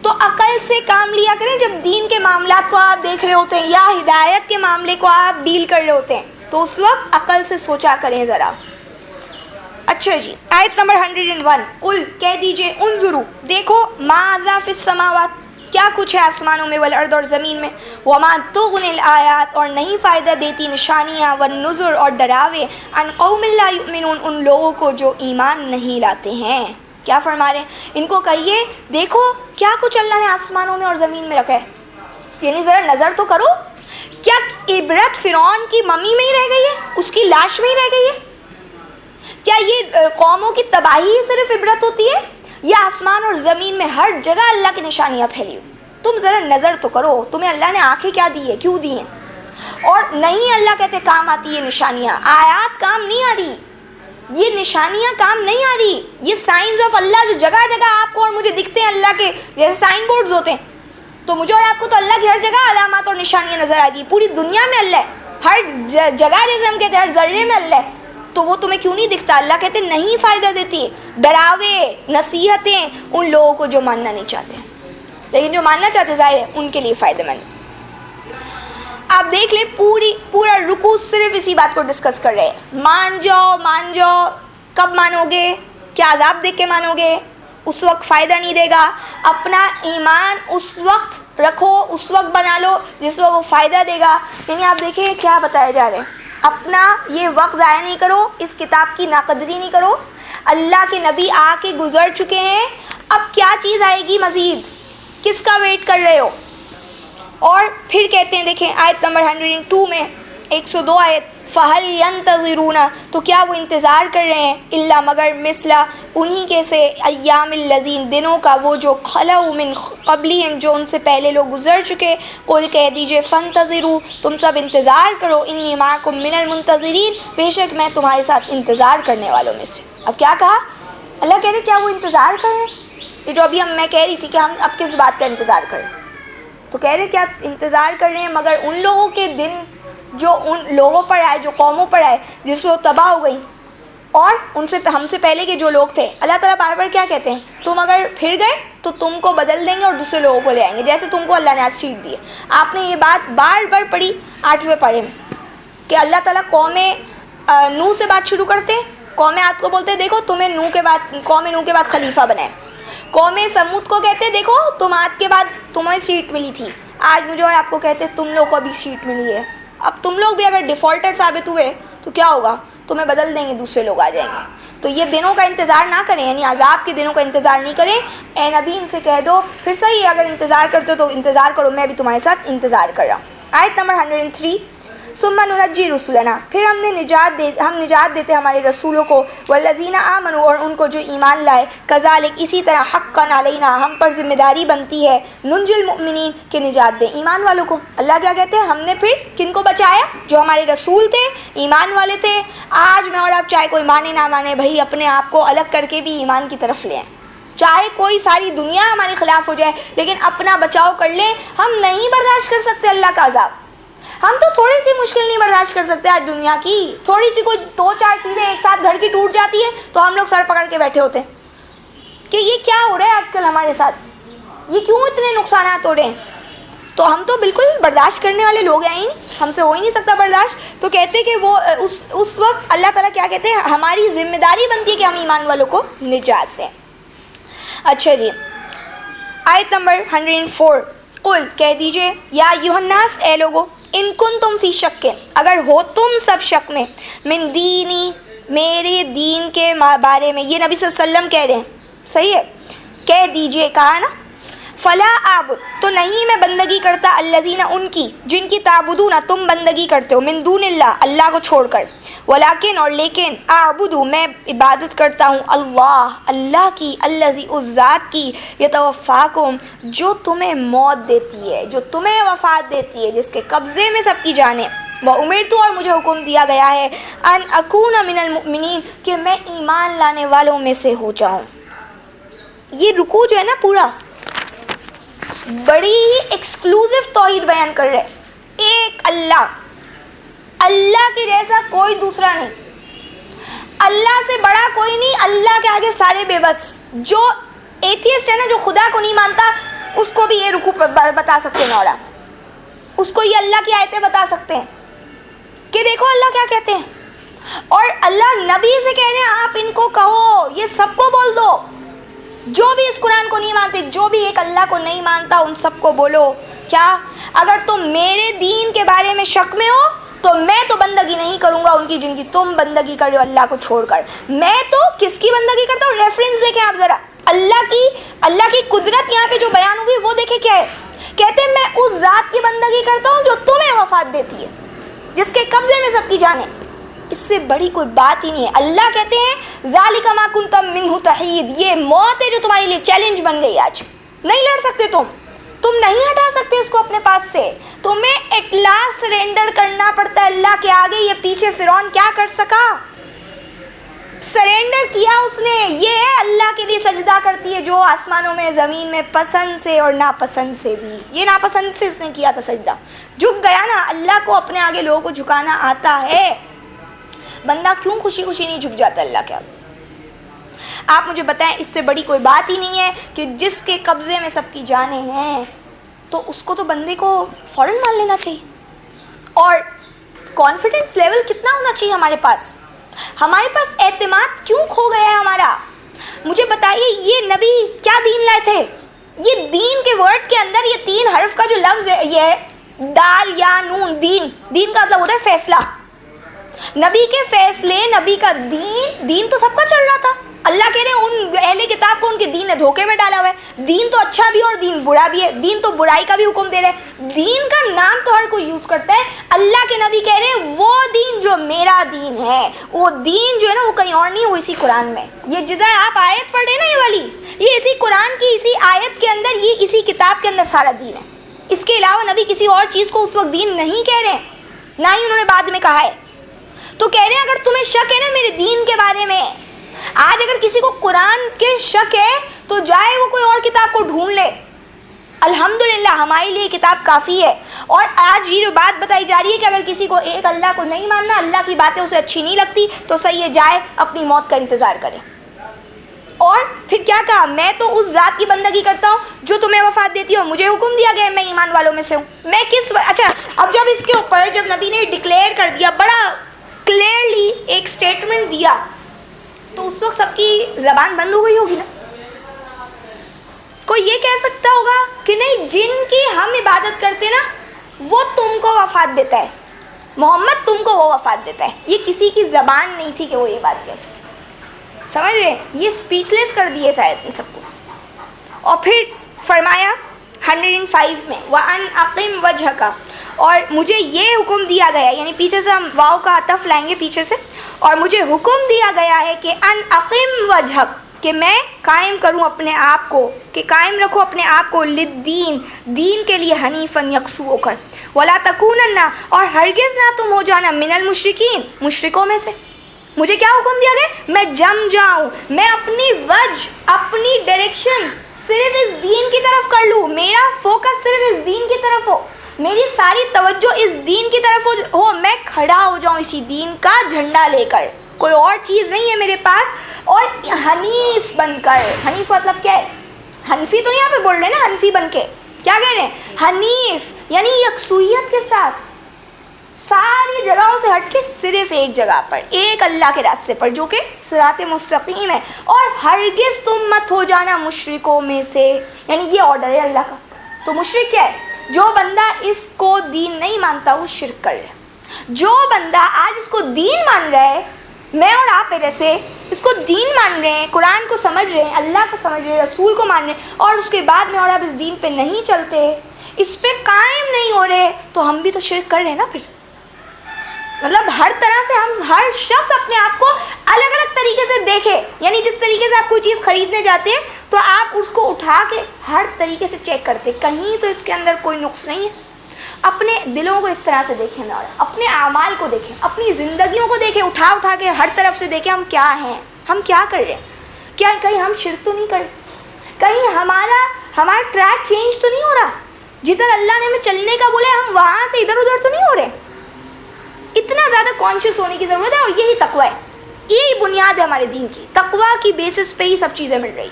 تو عقل سے کام لیا کریں جب دین کے معاملات کو آپ دیکھ رہے ہوتے ہیں یا ہدایت کے معاملے کو آپ ڈیل کر رہے ہوتے ہیں، تو اس وقت عقل سے سوچا کریں ذرا. اچھا جی آیت نمبر 101، قل کہہ دیجئے انظروا دیکھو، ماذا فی السماوات کیا کچھ ہے آسمانوں میں، والارض اور زمین میں، وما تغنی الآیات اور نہیں فائدہ دیتی نشانیاں، والنذر اور ڈراوے، عن قوم لا یؤمنون ان لوگوں کو جو ایمان نہیں لاتے ہیں. کیا فرما رہے ہیں؟ ان کو کہیے دیکھو کیا کچھ اللہ نے آسمانوں میں اور زمین میں رکھا ہے، یعنی ذرا نظر تو کرو. کیا عبرت فرعون کی ممی میں ہی رہ گئی ہے، اس کی لاش میں ہی رہ گئی ہے؟ کیا یہ قوموں کی تباہی ہی صرف عبرت ہوتی ہے، یا آسمان اور زمین میں ہر جگہ اللہ کی نشانیاں پھیلی ہوئی؟ تم ذرا نظر تو کرو، تمہیں اللہ نے آنکھیں کیا دی ہے، کیوں دی ہیں؟ اور نہیں اللہ کہتے کام آتی ہے نشانیاں، آیات کام نہیں آ رہی، یہ نشانیاں کام نہیں آ رہی. یہ سائنز آف اللہ جو جگہ جگہ آپ کو اور مجھے دکھتے ہیں اللہ کے جیسے سائن بورڈز ہوتے ہیں، تو مجھے اور آپ کو تو اللہ کی ہر جگہ علامات اور نشانیاں نظر آ گئی. پوری دنیا میں اللہ ہے، ہر جگہ جیسے ہم کہتے ہیں ہر ذرے میں اللہ ہے، تو وہ تمہیں کیوں نہیں دکھتا؟ اللہ کہتے نہیں فائدہ دیتی، ڈراوے نصیحتیں ان لوگوں کو جو ماننا نہیں چاہتے، لیکن جو ماننا چاہتے ظاہر ہے ان کے لیے فائدہ مند. آپ دیکھ لیں پورا رکوع صرف اسی بات کو ڈسکس کر رہے ہیں، مان جاؤ. کب مانو گے؟ کیا عذاب دیکھ کے مانو گے؟ اس وقت فائدہ نہیں دے گا. اپنا ایمان اس وقت رکھو، اس وقت بنا لو جس وقت وہ فائدہ دے گا. یعنی آپ دیکھیں کیا بتایا جا رہا ہے، اپنا یہ وقت ضائع نہیں کرو، اس کتاب کی ناقدری نہیں کرو. اللہ کے نبی آ کے گزر چکے ہیں، اب کیا چیز آئے گی مزید، کس کا ویٹ کر رہے ہو؟ اور پھر کہتے ہیں دیکھیں آیت نمبر 102 میں 102 آیت فَهَلْ يَنْتَظِرُونَ تو کیا وہ انتظار کر رہے ہیں الا مگر مثلا انہی کے سے ایام الذین دنوں کا وہ جو خلو من قبلہم جو ان سے پہلے لوگ گزر چکے. قل کہہ دیجئے فانتظروا تم سب انتظار کرو انی معکم من المنتظرین بے شک میں تمہارے ساتھ انتظار کرنے والوں میں سے. اب کیا کہا اللہ کہہ رہے کیا وہ انتظار کر رہے ہیں؟ یہ جو ابھی میں کہہ رہی تھی کہ ہم اب کس بات کا انتظار کریں تو کہہ رہے کیا انتظار کر رہے ہیں مگر ان لوگوں کے دن جو ان لوگوں پر آئے جو قوموں پر آئے جس پہ وہ تباہ ہو گئی اور ان سے ہم سے پہلے کے جو لوگ تھے. اللہ تعالیٰ بار بار کیا کہتے ہیں تم اگر پھر گئے تو تم کو بدل دیں گے اور دوسرے لوگوں کو لے آئیں گے جیسے تم کو اللہ نے آج سیٹ دی ہے. آپ نے یہ بات بار بار پڑھی 8ویں پارے میں کہ اللہ تعالیٰ قوم نوح سے بات شروع کرتے ہیں. قوم عاد کو بولتے دیکھو تمہیں قوم نوح کے بعد خلیفہ بنائے. قوم سمود کو کہتے دیکھو تم عاد کے بعد تمہیں سیٹ ملی تھی آج مجھے اور آپ کو کہتے تم لوگ کو ابھی سیٹ ملی ہے. اب تم لوگ بھی اگر ڈیفالٹر ثابت ہوئے تو کیا ہوگا تمہیں بدل دیں گے دوسرے لوگ آ جائیں گے. تو یہ دنوں کا انتظار نہ کریں یعنی عذاب کے دنوں کا انتظار نہیں کریں. اے نبی ان سے کہہ دو پھر صحیح ہے اگر انتظار کرتے ہو تو انتظار کرو میں بھی تمہارے ساتھ انتظار کر رہا ہوں. آیت نمبر 103 ثم ننجی رسولنا پھر ہم نجات دیتے ہمارے رسولوں کو والذین آمنوا اور ان کو جو ایمان لائے کذالک اسی طرح حقا علینا ہم پر ذمہ داری بنتی ہے ننجی المؤمنین کہ نجات دیں ایمان والوں کو. اللہ کیا کہتے ہیں ہم نے پھر کن کو بچایا جو ہمارے رسول تھے ایمان والے تھے. آج میں اور آپ چاہے کوئی مانے نہ مانے بھائی اپنے آپ کو الگ کر کے بھی ایمان کی طرف لیں چاہے کوئی ساری دنیا ہمارے خلاف ہو جائے لیکن اپنا بچاؤ کر لیں. ہم نہیں برداشت کر سکتے اللہ کا عذاب. ہم تو تھوڑی سی مشکل نہیں برداشت کر سکتے آج دنیا کی تھوڑی سی کوئی 2-4 چیزیں ایک ساتھ گھر کی ٹوٹ جاتی ہے تو ہم لوگ سر پکڑ کے بیٹھے ہوتے ہیں کہ یہ کیا ہو رہا ہے آج کل ہمارے ساتھ یہ کیوں اتنے نقصانات ہو رہے ہیں. تو ہم تو بالکل برداشت کرنے والے لوگ ہیں ہی نہیں ہم سے ہو ہی نہیں سکتا برداشت. تو کہتے کہ وہ اس وقت اللہ تعالیٰ کیا کہتے ہیں ہماری ذمہ داری بنتی ہے کہ ہم ایمان والوں کو نجات دیں. اچھا جی آیت نمبر 104 قل کہہ دیجئے یا ایھا الناس اے لوگو ان کنتم فی شک اگر ہو تم سب شک میں من دینی میرے دین کے بارے میں. یہ نبی صلی اللہ علیہ وسلم کہہ رہے ہیں صحیح ہے کہہ دیجئے کہا نا فلا اعبد تو نہیں میں بندگی کرتا الذین ان کی جن کی تعبدون تم بندگی کرتے ہو من دون اللہ اللہ کو چھوڑ کر ولیکن اور لیکن اعبد میں عبادت کرتا ہوں اللہ کی الذی اس ذات کی یتوفاکم جو تمہیں موت دیتی ہے جو تمہیں وفات دیتی ہے جس کے قبضے میں سب کی جانیں. وَأُمِرْتُ اور مجھے حکم دیا گیا ہے ان اکون من المؤمنین کہ میں ایمان لانے والوں میں سے ہو جاؤں. یہ رکوع جو ہے نا پورا بڑی ہی ایکسکلوزیو توحید بیان کر رہے ایک اللہ کے جیسا کوئی دوسرا نہیں اللہ سے بڑا کوئی نہیں اللہ کے آگے سارے بے بس. جو ایتھیسٹ ہے نا جو خدا کو نہیں مانتا اس کو بھی یہ رکوع بتا سکتے ہیں نورا اس کو یہ اللہ کی آیتیں بتا سکتے ہیں کہ دیکھو اللہ کیا کہتے ہیں. اور اللہ نبی سے کہہ رہے ہیں آپ ان کو کہو یہ سب کو بول دو جو بھی اس قرآن کو نہیں مانتے جو بھی ایک اللہ کو نہیں مانتا ان سب کو بولو کیا اگر تم میرے دین کے بارے میں شک میں ہو تو میں تو بندگی نہیں کروں گا ان کی جن کی تم بندگی کر رہے ہو اللہ کو چھوڑ کر. میں تو کس کی بندگی کرتا ہوں ریفرنس دیکھیں آپ ذرا اللہ کی قدرت یہاں پہ جو بیان ہوگی وہ دیکھیں کیا ہے. کہتے ہیں میں اس ذات کی بندگی کرتا ہوں جو تمہیں وفات دیتی ہے جس کے قبضے میں سب کی جانیں. اس سے بڑی کوئی بات ہی نہیں ہے. اللہ کہتے ہیں ذالک ما کنت منہ تحید یہ موت ہے جو تمہارے لیے چیلنج بن گئی. آج نہیں لڑ سکتے تم نہیں ہٹا سکتے اس کو اپنے پاس سے. تمہیں ایٹ لاسٹ سرینڈر کرنا پڑتا ہے اللہ کے آگے. یہ پیچھے فرعون کیا کر سکا سرینڈر کیا اس نے. یہ ہے اللہ کے لیے سجدہ کرتی ہے جو آسمانوں میں زمین میں پسند سے اور ناپسند سے بھی. یہ ناپسند سے اس نے کیا تھا سجدہ جھک گیا نا. اللہ کو اپنے آگے لوگوں کو جھکانا آتا ہے. بندہ کیوں خوشی خوشی نہیں جھک جاتا اللہ کے آگے. آپ مجھے بتائیں اس سے بڑی کوئی بات ہی نہیں ہے کہ جس کے قبضے میں سب کی جانیں ہیں تو اس کو تو بندے کو فوراً مان لینا چاہیے. اور کانفیڈنس لیول کتنا ہونا چاہیے ہمارے پاس اعتماد کیوں کھو گیا ہے ہمارا. مجھے بتائیے یہ نبی کیا دین لائے تھے. یہ دین کے ورڈ کے اندر یہ 3 حرف کا جو لفظ ہے یہ ہے دال یا نون. دین کا مطلب ہوتا ہے فیصلہ. نبی کے فیصلے نبی کا دین تو سب کا چل رہا تھا. اللہ کہہ رہے ہیں ان اہل کتاب کو ان کے دین نے دھوکے میں ڈالا ہوا ہے. دین تو اچھا بھی اور دین برا بھی ہے. دین تو برائی کا بھی حکم دے رہا ہے. دین کا نام تو ہر کوئی یوز کرتا ہے. اللہ کے نبی کہہ رہے ہیں وہ دین جو میرا دین ہے, وہ دین جو ہے نا وہ کہیں اور نہیں ہے, وہ اسی قرآن میں. یہ جزا آپ آیت پڑھ رہے نا یہ والی, یہ اسی قرآن کی اسی آیت کے اندر, یہ اسی کتاب کے اندر سارا دین ہے. اس کے علاوہ نبی کسی اور چیز کو اس وقت دین نہیں کہہ رہے ہیں, نہ ہی انہوں نے بعد میں کہا ہے. تو کہہ رہے ہیں اگر تمہیں شک ہے نا میرے دین کے بارے میں, آج اگر کسی کو قرآن کے شک ہے تو جائے وہ کوئی اور کتاب کو ڈھونڈ لے. الحمدللہ ہمارے لیے کتاب کافی ہے. اور آج یہ جو بات بتائی جا رہی ہے کہ اگر کسی کو ایک اللہ کو نہیں ماننا, اللہ کی باتیں اسے اچھی نہیں لگتی, تو صحیح ہے جائے اپنی موت کا انتظار کرے. اور پھر کیا کہا, میں تو اس ذات کی بندگی کرتا ہوں جو تمہیں وفات دیتی ہو, مجھے حکم دیا گیا ہے میں ایمان والوں میں سے ہوں. میں کس اچھا اب جب اس کے اوپر جب نبی نے ڈکلیئر کر دیا, بڑا کلیئرلی ایک سٹیٹمنٹ دیا, تو اس وقت سب کی زبان بند ہو گئی ہوگی نا. کوئی یہ کہہ سکتا ہوگا کہ نہیں جن کی ہم عبادت کرتے نا وہ تم کو وفات دیتا ہے, محمد تم کو وہ وفات دیتا ہے. یہ کسی کی زبان نہیں تھی کہ وہ یہ بات کہہ سکے. سمجھ رہے ہیں, یہ اسپیچ لیس کر دیے شاید نے سب کو. اور پھر فرمایا 105 میں وَأَنْ أَقِمْ وَجْهَكَ, اور مجھے یہ حکم دیا گیا, یعنی پیچھے سے ہم واو کا عطف لائیں گے پیچھے سے, اور مجھے حکم دیا گیا ہے کہ ان اقم وجہک, کہ میں قائم کروں اپنے آپ کو, کہ قائم رکھو اپنے آپ کو للدین, دین کے لیے, حنیفاً یکسو ہو کر, ولا تکونن, اور ہرگز نہ تم ہو جانا, من المشرکین, مشرکوں میں سے. مجھے کیا حکم دیا گیا, میں جم جاؤں, میں اپنی وجہ, اپنی ڈائریکشن صرف اس دین کی طرف کر لوں, میرا فوکس صرف اس دین کی طرف ہو, میری ساری توجہ اس دین کی طرف ہو, میں کھڑا ہو جاؤں اسی دین کا جھنڈا لے کر, کوئی اور چیز نہیں ہے میرے پاس. اور حنیف بن کر, حنیف مطلب کیا ہے, حنفی تو نہیں یہاں پہ بول رہے نا, حنفی بن کے کیا کہہ رہے ہیں, حنیف یعنی یکسویت کے ساتھ, ساری جگہوں سے ہٹ کے صرف ایک جگہ پر, ایک اللہ کے راستے پر جو کہ صراط مستقیم ہے. اور ہرگز تم مت ہو جانا مشرکوں میں سے, یعنی یہ آرڈر ہے اللہ کا. تو مشرک کیا ہے, جو بندہ اس کو دین نہیں مانتا وہ شرک کر رہا ہے. جو بندہ آج اس کو دین مان رہا ہے, میں اور آپ جیسے اس کو دین مان رہے ہیں, قرآن کو سمجھ رہے ہیں, اللہ کو سمجھ رہے ہیں, رسول کو مان رہے ہیں, اور اس کے بعد میں اور آپ اس دین پہ نہیں چلتے, اس پہ قائم نہیں ہو رہے, تو ہم بھی تو شرک کر رہے ہیں نا. پھر مطلب ہر طرح سے ہم, ہر شخص اپنے آپ کو الگ الگ طریقے سے دیکھے. یعنی جس طریقے سے آپ کوئی چیز خریدنے جاتے ہیں تو آپ اس کو اٹھا کے ہر طریقے سے چیک کرتے, کہیں تو اس کے اندر کوئی نقص نہیں ہے. اپنے دلوں کو اس طرح سے دیکھیں نا, اپنے اعمال کو دیکھیں, اپنی زندگیوں کو دیکھیں, اٹھا اٹھا کے ہر طرف سے دیکھیں ہم کیا ہیں, ہم کیا کر رہے ہیں, کیا کہیں ہم شرک تو نہیں کر رہے, کہیں ہمارا ٹریک چینج تو نہیں ہو رہا, جدھر اللہ نے ہمیں چلنے کا بولے ہم وہاں سے ادھر ادھر تو نہیں ہو رہے. اتنا زیادہ کانشیس ہونے کی ضرورت ہے, اور یہی تقویٰ ہے, یہی بنیاد ہے ہمارے دین کی. تقویٰ کی بیسس پہ ہی سب چیزیں مل رہی.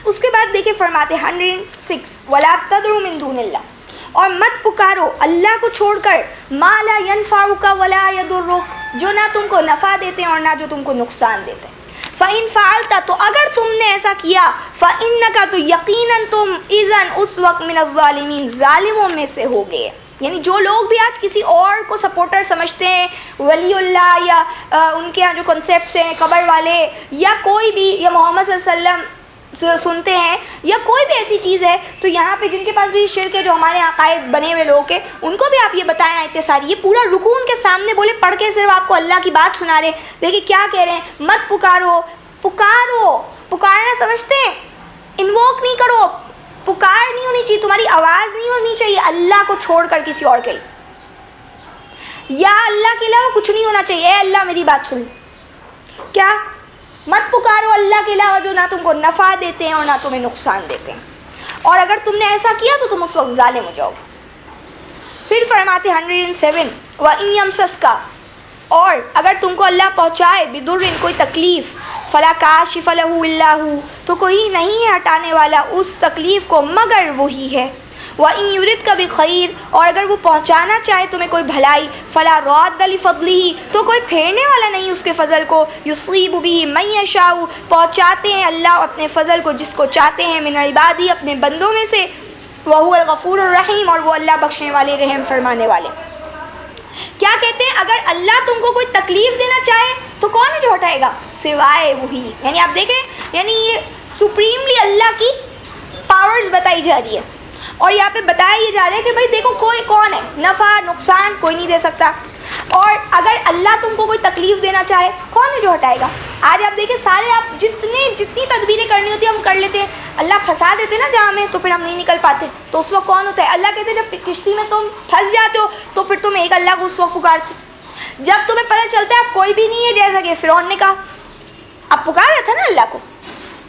اس کے بعد دیکھیں فرماتے 106 وَلَا تَدْعُوا مِن دُونِ اللَّهِ, اور مت پکارو اللہ کو چھوڑ کر, مَا لَا يَنْفَعُكَ وَلَا يَضُرُّكَ, جو نہ تم کو نفع دیتے ہیں اور نہ جو تم کو نقصان دیتے ہیں. فَإِن فَعَلْتَ, تو اگر تم نے ایسا کیا, فَإِنَّكَ, تو یقیناً تم اِذًا اس وقت مِنَ الظَّالِمِينَ, ظالموں میں سے ہو گئے. یعنی جو لوگ بھی آج کسی اور کو سپورٹر سمجھتے ہیں, ولی اللہ یا ان کے یہاں جو کنسیپٹس ہیں قبر والے, یا کوئی بھی, یا محمد صلی اللہ علیہ وسلم سنتے ہیں, یا کوئی بھی ایسی چیز ہے, تو یہاں پہ جن کے پاس بھی شرک ہے, جو ہمارے عقائد بنے ہوئے لوگ ہیں, ان کو بھی آپ یہ بتائیں آیتیں ساری, یہ پورا رکوع ان کے سامنے بولے, پڑھ کے صرف آپ کو اللہ کی بات سنا رہے. دیکھیں کیا کہہ رہے ہیں, مت پکارو, پکارو, پکارنا سمجھتے ہیں, انووک نہیں کرو, پکار نہیں ہونی چاہیے, تمہاری آواز نہیں ہونی چاہیے اللہ کو چھوڑ کر کسی اور کے, یا اللہ کے علاوہ کچھ نہیں ہونا چاہیے, اے اللہ میری بات سن. کیا, مت پکارو اللہ کے علاوہ جو نہ تم کو نفع دیتے ہیں اور نہ تمہیں نقصان دیتے ہیں, اور اگر تم نے ایسا کیا تو تم اس وقت ظالم ہو جاؤ گے. پھر فرماتے 107 وَإِن يَمْسَسْكَ, اور اگر تم کو اللہ پہنچائے بِضُرٍ, کوئی تکلیف, فَلَا كَاشِفَ لَهُ إِلَّا هُوَ, تو کوئی نہیں ہے ہٹانے والا اس تکلیف کو مگر وہی ہے. وَإِن يُرِدْكَ بِخَيْرٍ, اور اگر وہ پہنچانا چاہے تمہیں کوئی بھلائی, فَلَا رَادَّ لِفَضْلِهِ, تو کوئی پھیرنے والا نہیں اس کے فضل کو, يُصِيبُ بِهِ مَن يَشَاءُ, پہنچاتے ہیں اللہ اپنے فضل کو جس کو چاہتے ہیں, من عبادی, اپنے بندوں میں سے, وَهُوَ الْغَفُورُ الرَّحِيمُ, اور وہ اللہ بخشنے والے رحم فرمانے والے. کیا کہتے ہیں, اگر اللہ تم کو کوئی تکلیف دینا چاہے تو کون ہے جو ہٹائے گا, سوائے وہی. یعنی آپ دیکھ رہے ہیں, یعنی یہ سپریملی اللہ کی پاورز بتائی جا رہی ہے، اور یہاں پہ بتایا یہ جا رہا ہے کہ بھائی دیکھو کوئی کون ہے، نفع نقصان کوئی نہیں دے سکتا، اور اگر اللہ تم کو کوئی تکلیف دینا چاہے کون ہے جو ہٹائے گا؟ آج آپ دیکھیں سارے آپ جتنی تدبیریں کرنی ہوتی ہیں ہم کر لیتے ہیں، اللہ پھنسا دیتے نا جہاں میں، تو پھر ہم نہیں نکل پاتے، تو اس وقت کون ہوتا ہے؟ اللہ کہتے ہیں جب کشتی میں تم پھنس جاتے ہو تو پھر تم ایک اللہ کو اس وقت پکارتے، جب تمہیں پتہ چلتا ہے اب کوئی بھی نہیں ہے، جیسا کہ فرعون نے کہا، اب پکار رہا تھا نا اللہ کو،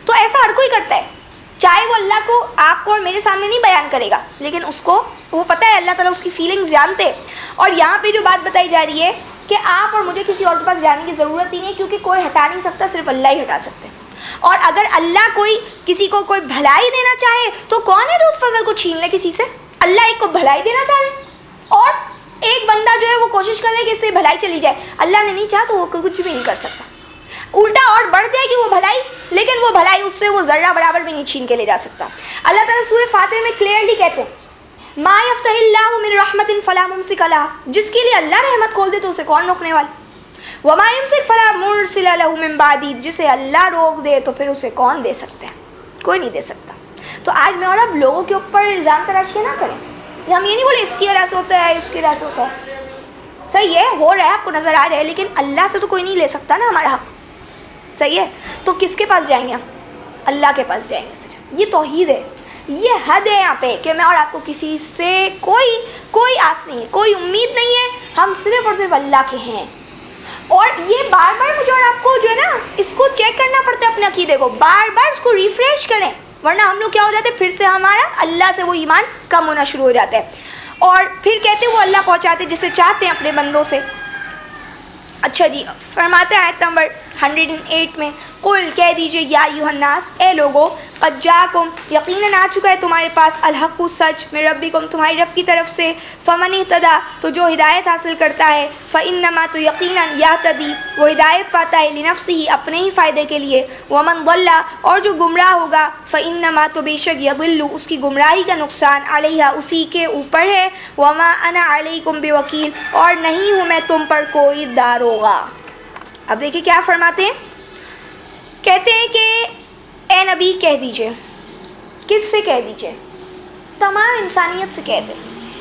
تو ایسا ہر کوئی کرتا ہے، چاہے وہ اللہ کو آپ کو اور میرے سامنے نہیں بیان کرے گا، لیکن اس کو وہ پتہ ہے، اللہ تعالیٰ اس کی فیلنگز جانتے ہیں. اور یہاں پہ جو بات بتائی جا رہی ہے کہ آپ اور مجھے کسی اور کے پاس جانے کی ضرورت ہی نہیں ہے، کیونکہ کوئی ہٹا نہیں سکتا، صرف اللہ ہی ہٹا سکتے ہیں. اور اگر اللہ کسی کو کوئی بھلائی دینا چاہے تو کون ہے جو اس فضل کو چھین لے کسی سے؟ اللہ ایک کو بھلائی دینا چاہ رہے، اور ایک بندہ جو ہے وہ کوشش کر رہا ہے کہ اس سے بھلائی چلی جائے، اللہ نے نہیں چاہا تو وہ کچھ بھی نہیں کر سکتا، الٹا اور بڑھ جائے گی وہ بھلائی، لیکن وہ بھلائی اس سے وہ ذرہ برابر بھی نہیں چھین کے لے جا سکتا. اللہ تعالیٰ سورہ فاتر میں کلیئرلی کہتے ہیں ما یفتح اللہ من رحمت فلا ممسک لہا، جس کے لیے اللہ رحمت کھول دے تو اسے کون روکنے والا، وما یمسک فلا مرسل لہ من بعدہ، جسے اللہ روک دے تو پھر اسے کون دے سکتے ہیں؟ کوئی نہیں دے سکتا. تو آج میں اور اب لوگوں کے اوپر الزام تراشیاں نہ کریں، ہم یہ نہیں بولے اس کی وجہ سے ہوتا ہے، اس کی وجہ سے ہوتا ہے، صحیح ہے ہو رہا ہے آپ کو نظر آ رہا ہے، لیکن اللہ سے تو کوئی نہیں لے سکتا نا ہمارا حق، صحیح ہے. تو کس کے پاس جائیں گے ہم؟ اللہ کے پاس جائیں گے. صرف یہ توحید ہے، یہ حد ہے یہاں پہ کہ میں اور آپ کو کسی سے کوئی آس نہیں ہے، کوئی امید نہیں ہے، ہم صرف اور صرف اللہ کے ہیں. اور یہ بار بار مجھے اور آپ کو جو ہے نا اس کو چیک کرنا پڑتا ہے، اپنے عقیدے کو بار بار اس کو ریفریش کریں، ورنہ ہم لوگ کیا ہو جاتے ہیں، پھر سے ہمارا اللہ سے وہ ایمان کم ہونا شروع ہو جاتا ہے. اور پھر کہتے ہیں وہ اللہ پہنچاتے جسے چاہتے ہیں اپنے بندوں سے. اچھا جی، فرماتے ہیں آیت نمبر 108 میں قل کہہ دیجئے یا ایھا الناس، اے لوگو، قد جاءکم یقیناً آ چکا ہے تمہارے پاس الحق سچ من ربکم تمہاری رب کی طرف سے، فمن اہتدی تو جو ہدایت حاصل کرتا ہے، فانما تو یقیناً یہتدی وہ ہدایت پاتا ہے لنفسہ اپنے ہی فائدے کے لیے، ومن ضل اور جو گمراہ ہوگا، فانما تو بے شک یضل اس کی گمراہی کا نقصان علیہا اسی کے اوپر ہے، وما انا علیکم بوکیل اور نہیں ہوں میں تم پر کوئی داروغہ. اب دیکھیں کیا فرماتے ہیں، کہتے ہیں کہ اے نبی کہہ دیجئے. کس سے کہہ دیجئے؟ تمام انسانیت سے کہہ دیں،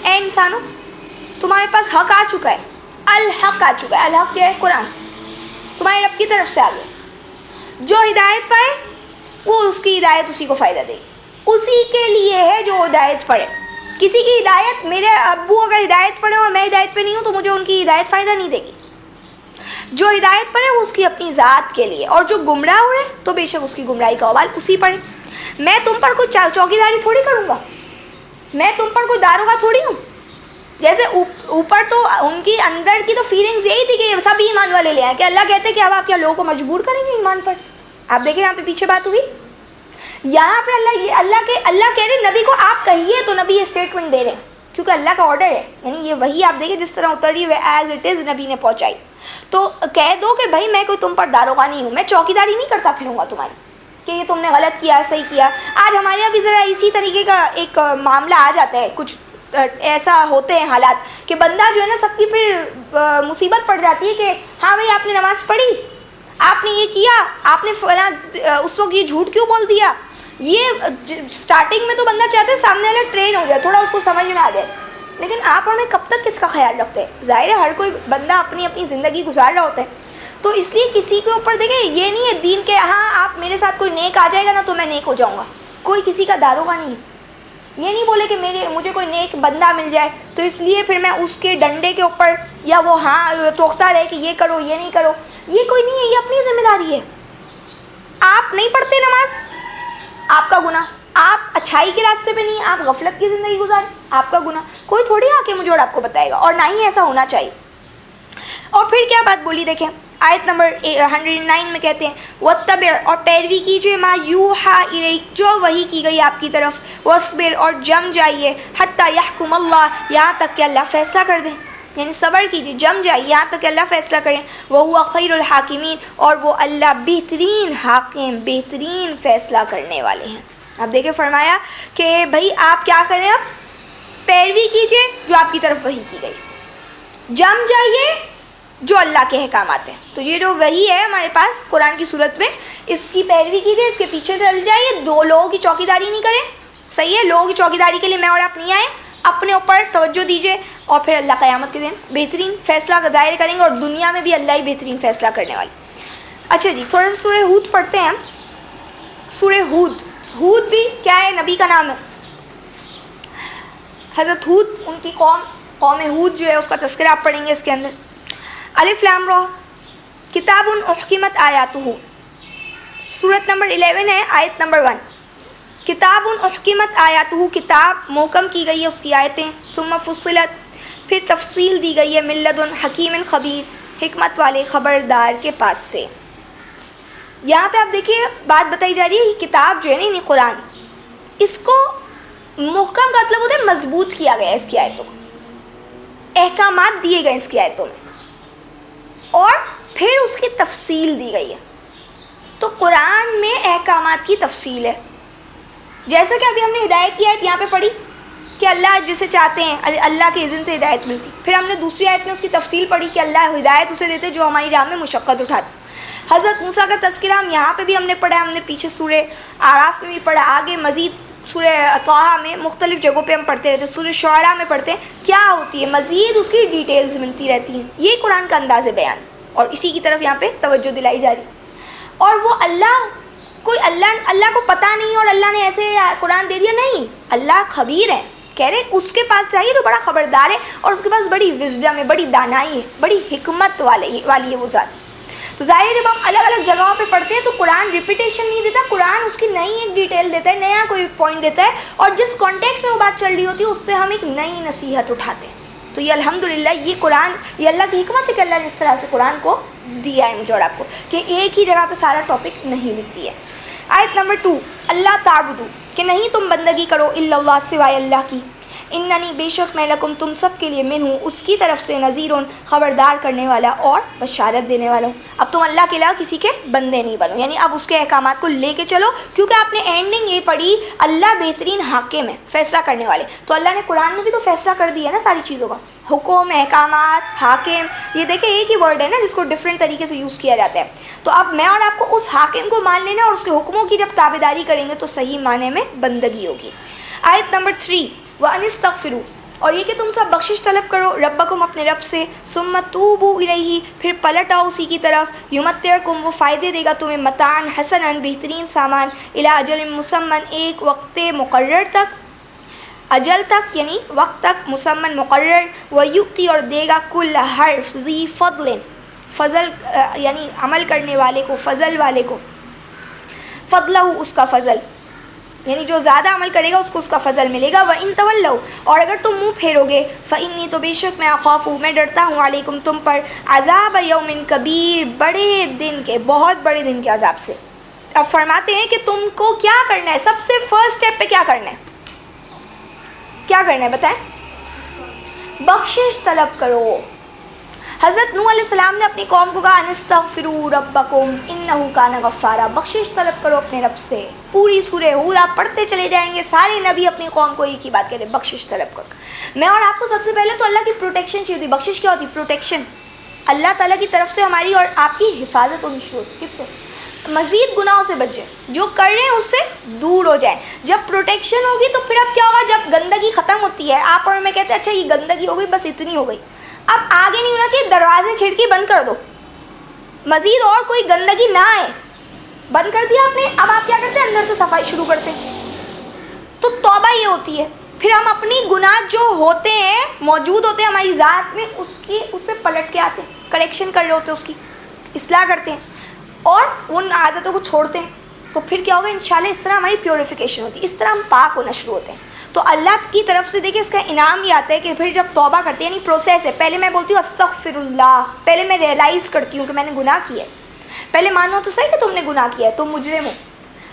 اے انسانوں تمہارے پاس حق آ چکا ہے، الحق آ چکا ہے. الحق کیا ہے؟ قرآن تمہاری رب کی طرف سے آ گیا. جو ہدایت پائے وہ اس کی ہدایت اسی کو فائدہ دے گی، اسی کے لیے ہے جو ہدایت پڑھے. کسی کی ہدایت، میرے ابو اگر ہدایت پڑھے اور میں ہدایت پہ نہیں ہوں تو مجھے ان کی ہدایت فائدہ نہیں دے گی. جو ہدایت پر ہے وہ اس کی اپنی ذات کے لیے، اور جو گمراہ ہو رہے تو بے شک اس کی گمراہی کا وبال اسی پر ہے. میں تم پر کوئی چوکی داری تھوڑی کروں گا، میں تم پر کوئی داروغہ تھوڑی ہوں. جیسے اوپر تو ان کی اندر کی تو فیلنگز یہی تھی کہ سب ایمان والے لے آئیں، کہ اللہ کہتے ہیں کہ اب آپ کیا لوگوں کو مجبور کریں گے ایمان پر. آپ دیکھیں یہاں پہ پیچھے بات ہوئی، یہاں پہ اللہ کہہ رہے نبی کو آپ کہیے، تو نبی یہ اسٹیٹمنٹ دے رہے ہیں کیونکہ اللہ کا آرڈر ہے. یعنی یہ وہی آپ دیکھیں جس طرح اتری ہوئے ایز اٹ از نبی نے پہنچائی. تو کہہ دو کہ بھائی میں کوئی تم پر داروغہ نہیں ہوں، میں چوکیداری نہیں کرتا پھروں گا تمہاری کہ یہ تم نے غلط کیا صحیح کیا. آج ہمارے یہاں بھی ذرا اسی طریقے کا ایک معاملہ آ جاتا ہے، کچھ ایسا ہوتے ہیں حالات کہ بندہ جو ہے نا سب کی پھر مصیبت پڑ جاتی ہے کہ ہاں بھائی آپ نے نماز پڑھی، آپ نے یہ کیا، آپ نے فلاں اس وقت یہ جھوٹ کیوں بول دیا. یہ سٹارٹنگ میں تو بندہ چاہتا ہے سامنے والا ٹرین ہو جائے، تھوڑا اس کو سمجھ میں آ جائے، لیکن آپ ہمیں کب تک کس کا خیال رکھتے ہیں؟ ظاہر ہے ہر کوئی بندہ اپنی اپنی زندگی گزار رہا ہوتا ہے، تو اس لیے کسی کے اوپر دیکھیں یہ نہیں ہے دین کے ہاں آپ میرے ساتھ کوئی نیک آ جائے گا نا تو میں نیک ہو جاؤں گا. کوئی کسی کا داروغہ نہیں ہے. یہ نہیں بولے کہ مجھے کوئی نیک بندہ مل جائے تو اس لیے پھر میں اس کے ڈنڈے کے اوپر یا وہ ہاں ٹوکتا رہے کہ یہ کرو یہ نہیں کرو. یہ کوئی نہیں ہے، یہ اپنی ذمہ داری ہے. آپ نہیں پڑھتے نماز، آپ کا گناہ. آپ اچھائی کے راستے پہ نہیں، آپ غفلت کی زندگی گزاریں، آپ کا گناہ. کوئی تھوڑی آ کے مجھے اور آپ کو بتائے گا، اور نہ ہی ایسا ہونا چاہیے. اور پھر کیا بات بولی دیکھیں آیت نمبر 109 میں کہتے ہیں وَاتَّبِعْ اور پیروی کیجیے مَا یُوحَىٰ إِلَيْكَ جو وحی کی گئی آپ کی طرف، وَاصْبِرْ اور جم جائیے حَتَّىٰ يَحْكُمَ اللَّهُ یہاں تک کہ اللہ فیصلہ کر دیں. یعنی صبر کیجیے، جم جائیے یہاں تک کہ اللہ فیصلہ کریں. وَهُوَ خَيْرُ الْحَاكِمِينَ اور وہ اللہ بہترین حاکم، بہترین فیصلہ کرنے والے ہیں. اب دیکھیں فرمایا کہ بھائی آپ کیا کریں، اب پیروی کیجیے جو آپ کی طرف وحی کی گئی، جم جائیے جو اللہ کے احکامات ہیں. تو یہ جو وحی ہے ہمارے پاس قرآن کی صورت میں، اس کی پیروی کیجیے، اس کے پیچھے چل جائیے. دو لوگوں کی چوکیداری نہیں کریں، صحیح ہے, لوگوں کی چوکیداری کے لیے میں اور آپ نہیں آئے. اپنے اوپر توجہ دیجیے, اور پھر اللہ قیامت کے دن بہترین فیصلہ کا ظاہر کریں گے, اور دنیا میں بھی اللہ ہی بہترین فیصلہ کرنے والے. اچھا جی, تھوڑا سا سورہ ہود پڑھتے ہیں. سورہ ہود, ہود بھی کیا ہے, نبی کا نام ہے. حضرت ہود, ان کی قوم ہود جو ہے اس کا تذکرہ آپ پڑھیں گے اس کے اندر. الف لام را, کتاب احکمت آیاتہ, سورت نمبر 11 ہے, آیت نمبر 1. کتاب احکمت آیاتہ, کتاب محکم کی گئی ہے اس کی آیتیں. ثم فصلت, پھر تفصیل دی گئی ہے. من لدن حکیم خبیر, حکمت والے خبردار کے پاس سے. یہاں پہ آپ دیکھیے بات بتائی جا رہی ہے, یہ کتاب جو ہے نا, یعنی قرآن, اس کو محکم کا مطلب ہوتا ہے مضبوط کیا گیا ہے اس کی آیتوں کو, احکامات دیے گئے اس کی آیتوں میں, اور پھر اس کی تفصیل دی گئی ہے. تو قرآن میں احکامات کی تفصیل ہے. جیسا کہ ابھی ہم نے ہدایت کی آیت یہاں پہ پڑھی کہ اللہ جسے چاہتے ہیں اللہ کے اذن سے ہدایت ملتی. پھر ہم نے دوسری آیت میں اس کی تفصیل پڑھی کہ اللہ ہدایت اسے دیتے جو ہماری راہ میں مشقت اٹھاتے. حضرت موسیٰ کا تذکرہ ہم یہاں پہ بھی ہم نے پڑھا, ہم نے پیچھے سورہ اعراف میں بھی پڑھا, آگے مزید سورہ طٰہٰ میں مختلف جگہوں پہ ہم پڑھتے رہتے ہیں, سورہ شعراء میں پڑھتے ہیں. کیا ہوتی ہے مزید اس کی ڈیٹیلز ملتی رہتی ہیں. یہ قرآن کا انداز بیان, اور اسی کی طرف یہاں پہ توجہ دلائی جا رہی. اور وہ اللہ کو پتہ نہیں اور اللہ نے ایسے قرآن دے دیا, نہیں, اللہ خبیر ہے. کہہ رہے اس کے پاس سے آئی تو بڑا خبردار ہے, اور اس کے پاس بڑی وزڈم ہے, بڑی دانائی ہے, بڑی حکمت والی ہے وہ ذات. تو ظاہر ہے جب ہم الگ الگ جگہوں پہ پڑھتے ہیں تو قرآن ریپیٹیشن نہیں دیتا, قرآن اس کی نئی ایک ڈیٹیل دیتا ہے, نیا کوئی پوائنٹ دیتا ہے, اور جس کانٹیکسٹ میں وہ بات چل رہی ہوتی ہے اس سے ہم ایک نئی نصیحت اٹھاتے ہیں. تو یہ الحمدللہ یہ قرآن, یہ اللہ کی حکمت ہے کہ اللہ نے اس طرح سے قرآن کو دیا ہے مجھے اور آپ کو, کہ ایک ہی جگہ پہ سارا ٹاپک نہیں لکھ دیا. آیت نمبر 2, اللہ تعبدو, کہ نہیں تم بندگی کرو, الا اللہ, سوائے اللہ کی. اننی, بے شک میں لکم, تم سب کے لیے, من ہوں, اس کی طرف سے, نذیرون, خبردار کرنے والا اور بشارت دینے والا ہوں. اب تم اللہ کے علاوہ کسی کے بندے نہیں بنو, یعنی اب اس کے احکامات کو لے کے چلو, کیونکہ آپ نے اینڈنگ یہ پڑھی اللہ بہترین حاکم ہے, فیصلہ کرنے والے. تو اللہ نے قرآن میں بھی تو فیصلہ کر دیا نا ساری چیزوں کا, حکم, احکامات, حاکم. یہ دیکھیں ایک ہی ورڈ ہے نا جس کو ڈفرینٹ طریقے سے یوز کیا جاتا ہے. تو اب میں اور آپ کو اس حاکم کو مان لینا, اور اس کے حکموں کی جب تابعداری کریں گے تو صحیح معنی میں بندگی ہوگی. آیت نمبر 3, وَأَنِ اسْتَغْفِرُوا, اور یہ کہ تم سب بخشش طلب کرو, ربکم, اپنے رب سے, ثُمَّ تُوبُوا اِلَیْہِ, پھر پلٹ آؤ اسی کی طرف, یُمَتِّعْکُم, وہ فائدے دے گا تمہیں, متاعًا حسنًا, بہترین سامان, اِلیٰ اَجَلٍ مُّسَمًّى, ایک وقت مقرر تک, اجل تک یعنی وقت تک, مسمن مقرر, وَيُؤْتِي, اور دے گا, کل ہر, ذی فضل, فضل یعنی عمل کرنے والے کو, فضل والے کو, فضلہ, اس کا فضل, یعنی جو زیادہ عمل کرے گا اس کو اس کا فضل ملے گا. وَإِن تَوَلَّوْا, اور اگر تم منہ پھیرو گے, فَإِنِّي, تو بے شک میں, اخاف, میں ڈرتا ہوں, علیکم, تم پر, عذاب یوم کبیر, بڑے دن کے, بہت بڑے دن کے عذاب سے. اب فرماتے ہیں کہ تم کو کیا کرنا ہے, سب سے فرسٹ اسٹیپ پہ کیا کرنا ہے, کیا کرنا ہے بتائیں, بخشش طلب کرو. حضرت نوح علیہ السلام نے اپنی قوم کو کہا, انستغفروا ربکم انہ کان غفارا, بخشش طلب کرو اپنے رب سے. پوری سورہ ہود آپ پڑھتے چلے جائیں گے, سارے نبی اپنی قوم کو ایک ہی بات کہتے ہیں, بخشش طلب کرو. میں اور آپ کو سب سے پہلے تو اللہ کی پروٹیکشن چاہیے ہوتی. بخشش کیا ہوتی, پروٹیکشن, اللہ تعالیٰ کی طرف سے ہماری اور آپ کی حفاظت ہونی شروع ہوتی. کس سے, مزید گناہوں سے بچ جائیں, جو کر رہے ہیں اس سے دور ہو جائیں. جب پروٹیکشن ہوگی تو پھر اب کیا ہوگا, جب گندگی ختم ہوتی ہے, آپ اور میں کہتے ہیں اچھا یہ گندگی ہو گئی, بس اتنی ہو گئی, اب آگے نہیں ہونا چاہیے, دروازے کھڑکی بند کر دو, مزید اور کوئی گندگی نہ آئے, بند کر دیا آپ نے. اب آپ کیا کرتے ہیں, اندر سے صفائی شروع کرتے ہیں. تو توبہ یہ ہوتی ہے, پھر ہم اپنی گناہ جو ہوتے ہیں, موجود ہوتے ہیں ہماری ذات میں, اس سے پلٹ کے آتے ہیں, کریکشن کر رہے ہوتے ہیں, اس کی اصلاح کرتے ہیں, اور ان عادتوں کو چھوڑتے ہیں. تو پھر کیا ہوگا, انشاءاللہ اس طرح ہماری پیوریفیکیشن ہوتی ہے, اس طرح ہم پاک ہونا شروع ہوتے ہیں. تو اللہ کی طرف سے دیکھیں اس کا انعام یہ آتا ہے کہ پھر جب توبہ کرتے ہیں, یعنی پروسیس ہے, پہلے میں بولتی ہوں استغفر اللہ, پہلے میں ریئلائز کرتی ہوں کہ میں نے گناہ کیا ہے. پہلے مانو تو صحیح کہ تم نے گناہ کیا ہے, تم مجرم ہو.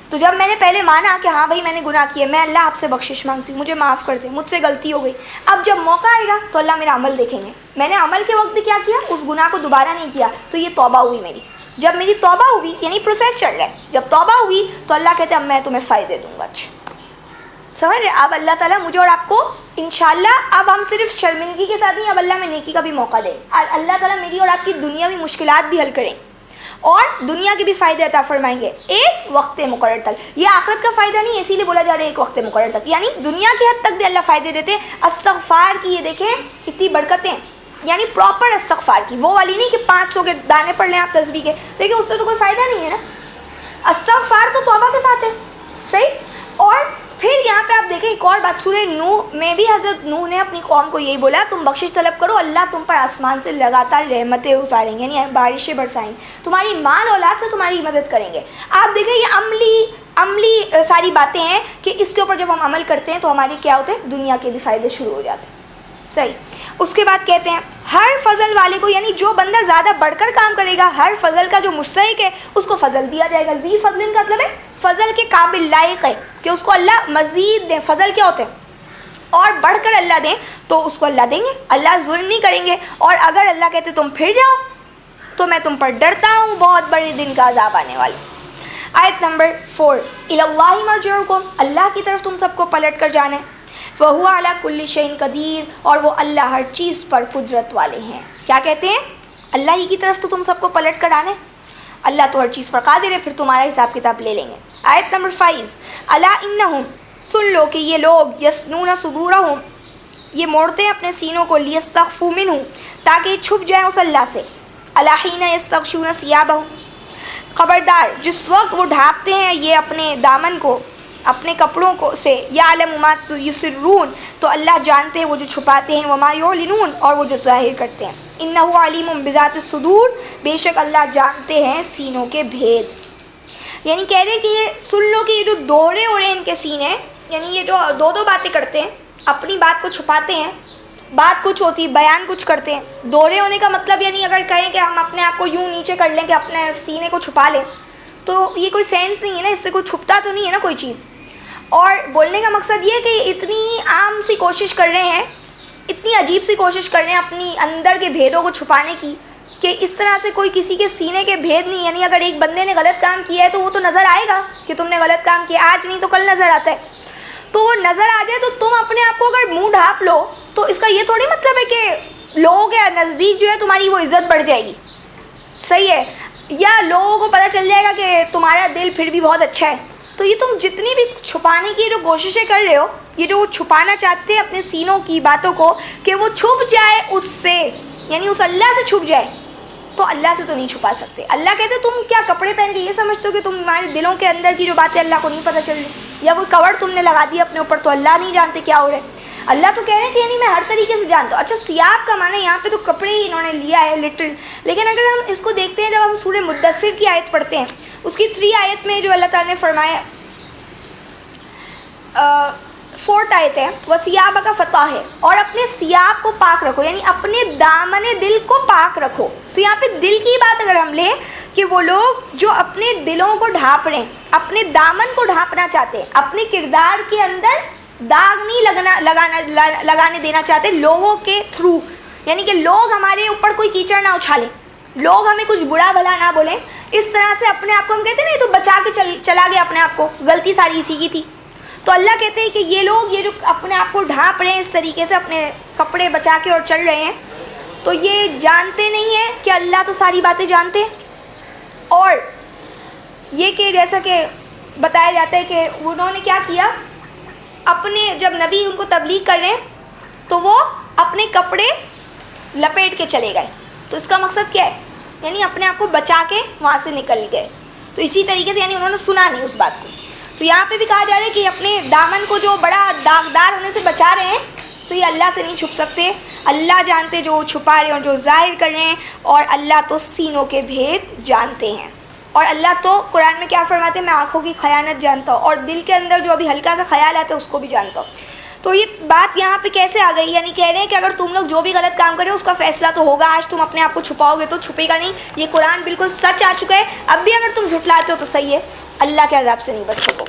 تو جب میں نے پہلے مانا کہ ہاں بھائی میں نے گناہ کیا ہے, میں اللہ آپ سے بخشش مانگتی ہوں, مجھے معاف کر دیں, مجھ سے غلطی ہو گئی. اب جب موقع آئے گا تو اللہ میرا عمل دیکھیں گے, میں نے عمل کے وقت بھی کیا کیا, اس گناہ کو دوبارہ نہیں کیا, تو یہ توبہ ہوئی میری. جب میری توبہ ہوئی, یعنی پروسیس چل رہا ہے, جب توبہ ہوئی تو اللہ کہتے ہیں اب میں تمہیں فائدے دوں گا. اچھا سمجھ رہے, اب اللہ تعالیٰ مجھے اور آپ کو انشاءاللہ, اب ہم صرف شرمندگی کے ساتھ نہیں, اب اللہ میں نیکی کا بھی موقع دیں, اور اللہ تعالیٰ میری اور آپ کی دنیاوی مشکلات بھی حل کریں. اور دنیا کے بھی فائدے عطا فرمائیں گے ایک وقت مقرر تک. یہ آخرت کا فائدہ نہیں ہے، اسی لیے بولا جا رہا ہے ایک وقت مقرر تک، یعنی دنیا کی حد تک بھی اللہ فائدے دیتے. استغفار کی یہ دیکھیں اتنی برکتیں، یعنی پراپر استغفار کی، وہ والی نہیں کہ 500 کے دانے پڑھ لیں آپ تسبیح کے، دیکھیں اس سے تو کوئی فائدہ نہیں ہے نا. استغفار تو توبہ کے ساتھ ہے، صحیح. اور پھر یہاں پہ آپ دیکھیں ایک اور بات، سورہ نوح میں بھی حضرت نوح نے اپنی قوم کو یہی بولا تم بخشش طلب کرو، اللہ تم پر آسمان سے لگاتار رحمتیں اتاریں گے، یعنی بارشیں برسائیں گے، تمہاری مال اولاد سے تمہاری مدد کریں گے. آپ دیکھیں یہ عملی ساری باتیں ہیں کہ اس کے اوپر جب ہم عمل کرتے ہیں تو ہمارے کیا ہوتے ہیں، دنیا کے بھی فائدے شروع ہو جاتے ہیں. صحیح. اس کے بعد کہتے ہیں ہر فضل والے کو، یعنی جو بندہ زیادہ بڑھ کر کام کرے گا، ہر فضل کا جو مستحق ہے اس کو فضل دیا جائے گا. ذی فضل کا مطلب ہے فضل کے قابل، لائق ہے کہ اس کو اللہ مزید دیں. فضل کیا ہوتے ہیں؟ اور بڑھ کر اللہ دیں تو اس کو اللہ دیں گے. اللہ ظلم نہیں کریں گے. اور اگر اللہ کہتے تم پھر جاؤ تو میں تم پر ڈرتا ہوں بہت بڑے دن کا عذاب آنے والا. آیت نمبر 4 الی اللہ مرجعکم، اللہ کی طرف تم سب کو پلٹ کر جانا ہے. وَهُوَ عَلَى كُلِّ شَيْءٍ قدیر، اور وہ اللہ ہر چیز پر قدرت والے ہیں. کیا کہتے ہیں؟ اللہ ہی کی طرف تو تم سب کو پلٹ کر آنا ہے، اللہ تو ہر چیز پر قادر ہے، پھر تمہارا حساب کتاب لے لیں گے. آیت نمبر 5 الا انہم، سن لو کہ یہ لوگ یسنون صدورہم، یہ موڑتے ہیں اپنے سینوں کو، لیستخفوا منہ، تاکہ چھپ جائیں اس اللہ سے. الا حین یستغشون ثیابہم، خبردار جس وقت وہ ڈھانپتے ہیں یہ اپنے دامن کو، اپنے کپڑوں کو سے. یعلم ما یسرون، تو اللہ جانتے ہیں وہ جو چھپاتے ہیں، وما یعلنون، اور وہ جو ظاہر کرتے ہیں. انہ علیم بذات الصدور، بے شک اللہ جانتے ہیں سینوں کے بھید. یعنی کہہ رہے کہ یہ سن لو کہ یہ جو دوہرے ہو رہے ہیں ان کے سینے، یعنی یہ جو دو باتیں کرتے ہیں، اپنی بات کو چھپاتے ہیں، بات کچھ ہوتی ہے بیان کچھ کرتے ہیں. دوہرے ہونے کا مطلب یعنی اگر کہیں کہ ہم اپنے آپ کو یوں نیچے کر لیں کہ اپنے سینے کو چھپا لیں تو یہ کوئی سینس نہیں ہے نا، اس سے کوئی چھپتا تو نہیں ہے نا کوئی چیز. اور بولنے کا مقصد یہ ہے کہ اتنی عام سی کوشش کر رہے ہیں، اتنی عجیب سی کوشش کر رہے ہیں اپنی اندر کے بھیدوں کو چھپانے کی کہ اس طرح سے کوئی کسی کے سینے کے بھید نہیں. یعنی اگر ایک بندے نے غلط کام کیا ہے تو وہ تو نظر آئے گا کہ تم نے غلط کام کیا، آج نہیں تو کل نظر آتا ہے. تو وہ نظر آ جائے تو تم اپنے آپ کو اگر منہ ڈھانپ لو تو اس کا یہ تھوڑی مطلب ہے کہ لوگوں کے نزدیک جو ہے تمہاری وہ عزت بڑھ جائے گی. صحیح ہے، یا لوگوں کو پتہ چل جائے گا کہ تمہارا دل پھر بھی بہت اچھا ہے. تو یہ تم جتنی بھی چھپانے کی جو کوششیں کر رہے ہو، یہ جو وہ چھپانا چاہتے ہیں اپنے سینوں کی باتوں کو کہ وہ چھپ جائے اس سے، یعنی اس اللہ سے چھپ جائے، تو اللہ سے تو نہیں چھپا سکتے. اللہ کہتے تم کیا کپڑے پہن کے یہ سمجھتے ہو کہ تمہارے دلوں کے اندر کی جو باتیں اللہ کو نہیں پتہ چل رہی، یا کوئی کور تم نے لگا دی اپنے اوپر تو اللہ نہیں جانتے کیا ہو رہا ہے. اللہ تو کہہ رہے ہیں کہ یعنی میں ہر طریقے سے جانتا ہوں. اچھا ثیاب کا معنی یہاں پہ تو کپڑے ہی انہوں نے لیا ہے لٹرل، لیکن اگر ہم اس کو دیکھتے ہیں جب ہم سورہ مدثر کی آیت پڑھتے ہیں، اس کی 3 آیت میں جو اللہ تعالیٰ نے فرمایا، 4 آیت ہے، وَثِيَابَكَ فَطَهِّرْ، اور اپنے ثیاب کو پاک رکھو، یعنی اپنے دامن دل کو پاک رکھو. تو یہاں پہ دل کی بات اگر ہم لیں کہ وہ لوگ جو اپنے دلوں کو ڈھانپ رہے ہیں، اپنے دامن کو ڈھانپنا چاہتے ہیں، اپنے کردار کے اندر داغ نہیں لگانے دینا چاہتے لوگوں کے تھرو، یعنی کہ لوگ ہمارے اوپر کوئی کیچڑ نہ اچھالیں، لوگ ہمیں کچھ برا بھلا نہ بولیں. اس طرح سے اپنے آپ کو ہم کہتے ہیں نا یہ تو بچا کے چلا گیا اپنے آپ کو، غلطی ساری اسی کی تھی. تو اللہ کہتے ہیں کہ یہ لوگ یہ جو اپنے آپ کو ڈھانپ رہے ہیں اس طریقے سے، اپنے کپڑے بچا کے اور چل رہے ہیں، تو یہ جانتے نہیں ہیں کہ اللہ تو ساری باتیں جانتے ہیں. اور یہ کہ جیسا کہ بتایا جاتا ہے کہ انہوں نے کیا کیا، اپنے جب نبی ان کو تبلیغ کر رہے ہیں تو وہ اپنے کپڑے لپیٹ کے چلے گئے. تو اس کا مقصد کیا ہے، یعنی اپنے آپ کو بچا کے وہاں سے نکل گئے. تو اسی طریقے سے یعنی انہوں نے سنا نہیں اس بات کو. تو یہاں پہ بھی کہا جا رہا ہے کہ اپنے دامن کو جو بڑا داغدار ہونے سے بچا رہے ہیں تو یہ اللہ سے نہیں چھپ سکتے. اللہ جانتے جو چھپا رہے ہیں اور جو ظاہر کر رہے ہیں، اور اللہ تو سینوں کے بھید جانتے ہیں. اور اللہ تو قرآن میں کیا فرماتے ہیں، میں آنکھوں کی خیانت جانتا ہوں اور دل کے اندر جو ابھی ہلکا سا خیال آتا ہے اس کو بھی جانتا ہوں. تو یہ بات یہاں پہ کیسے آ گئی، یعنی کہہ رہے ہیں کہ اگر تم لوگ جو بھی غلط کام کرے اس کا فیصلہ تو ہوگا. آج تم اپنے آپ کو چھپاؤ گے تو چھپے گا نہیں. یہ قرآن بالکل سچ آ چکا ہے. اب بھی اگر تم جھٹلاتے ہو تو صحیح ہے، اللہ کے عذاب سے نہیں بچ سکو.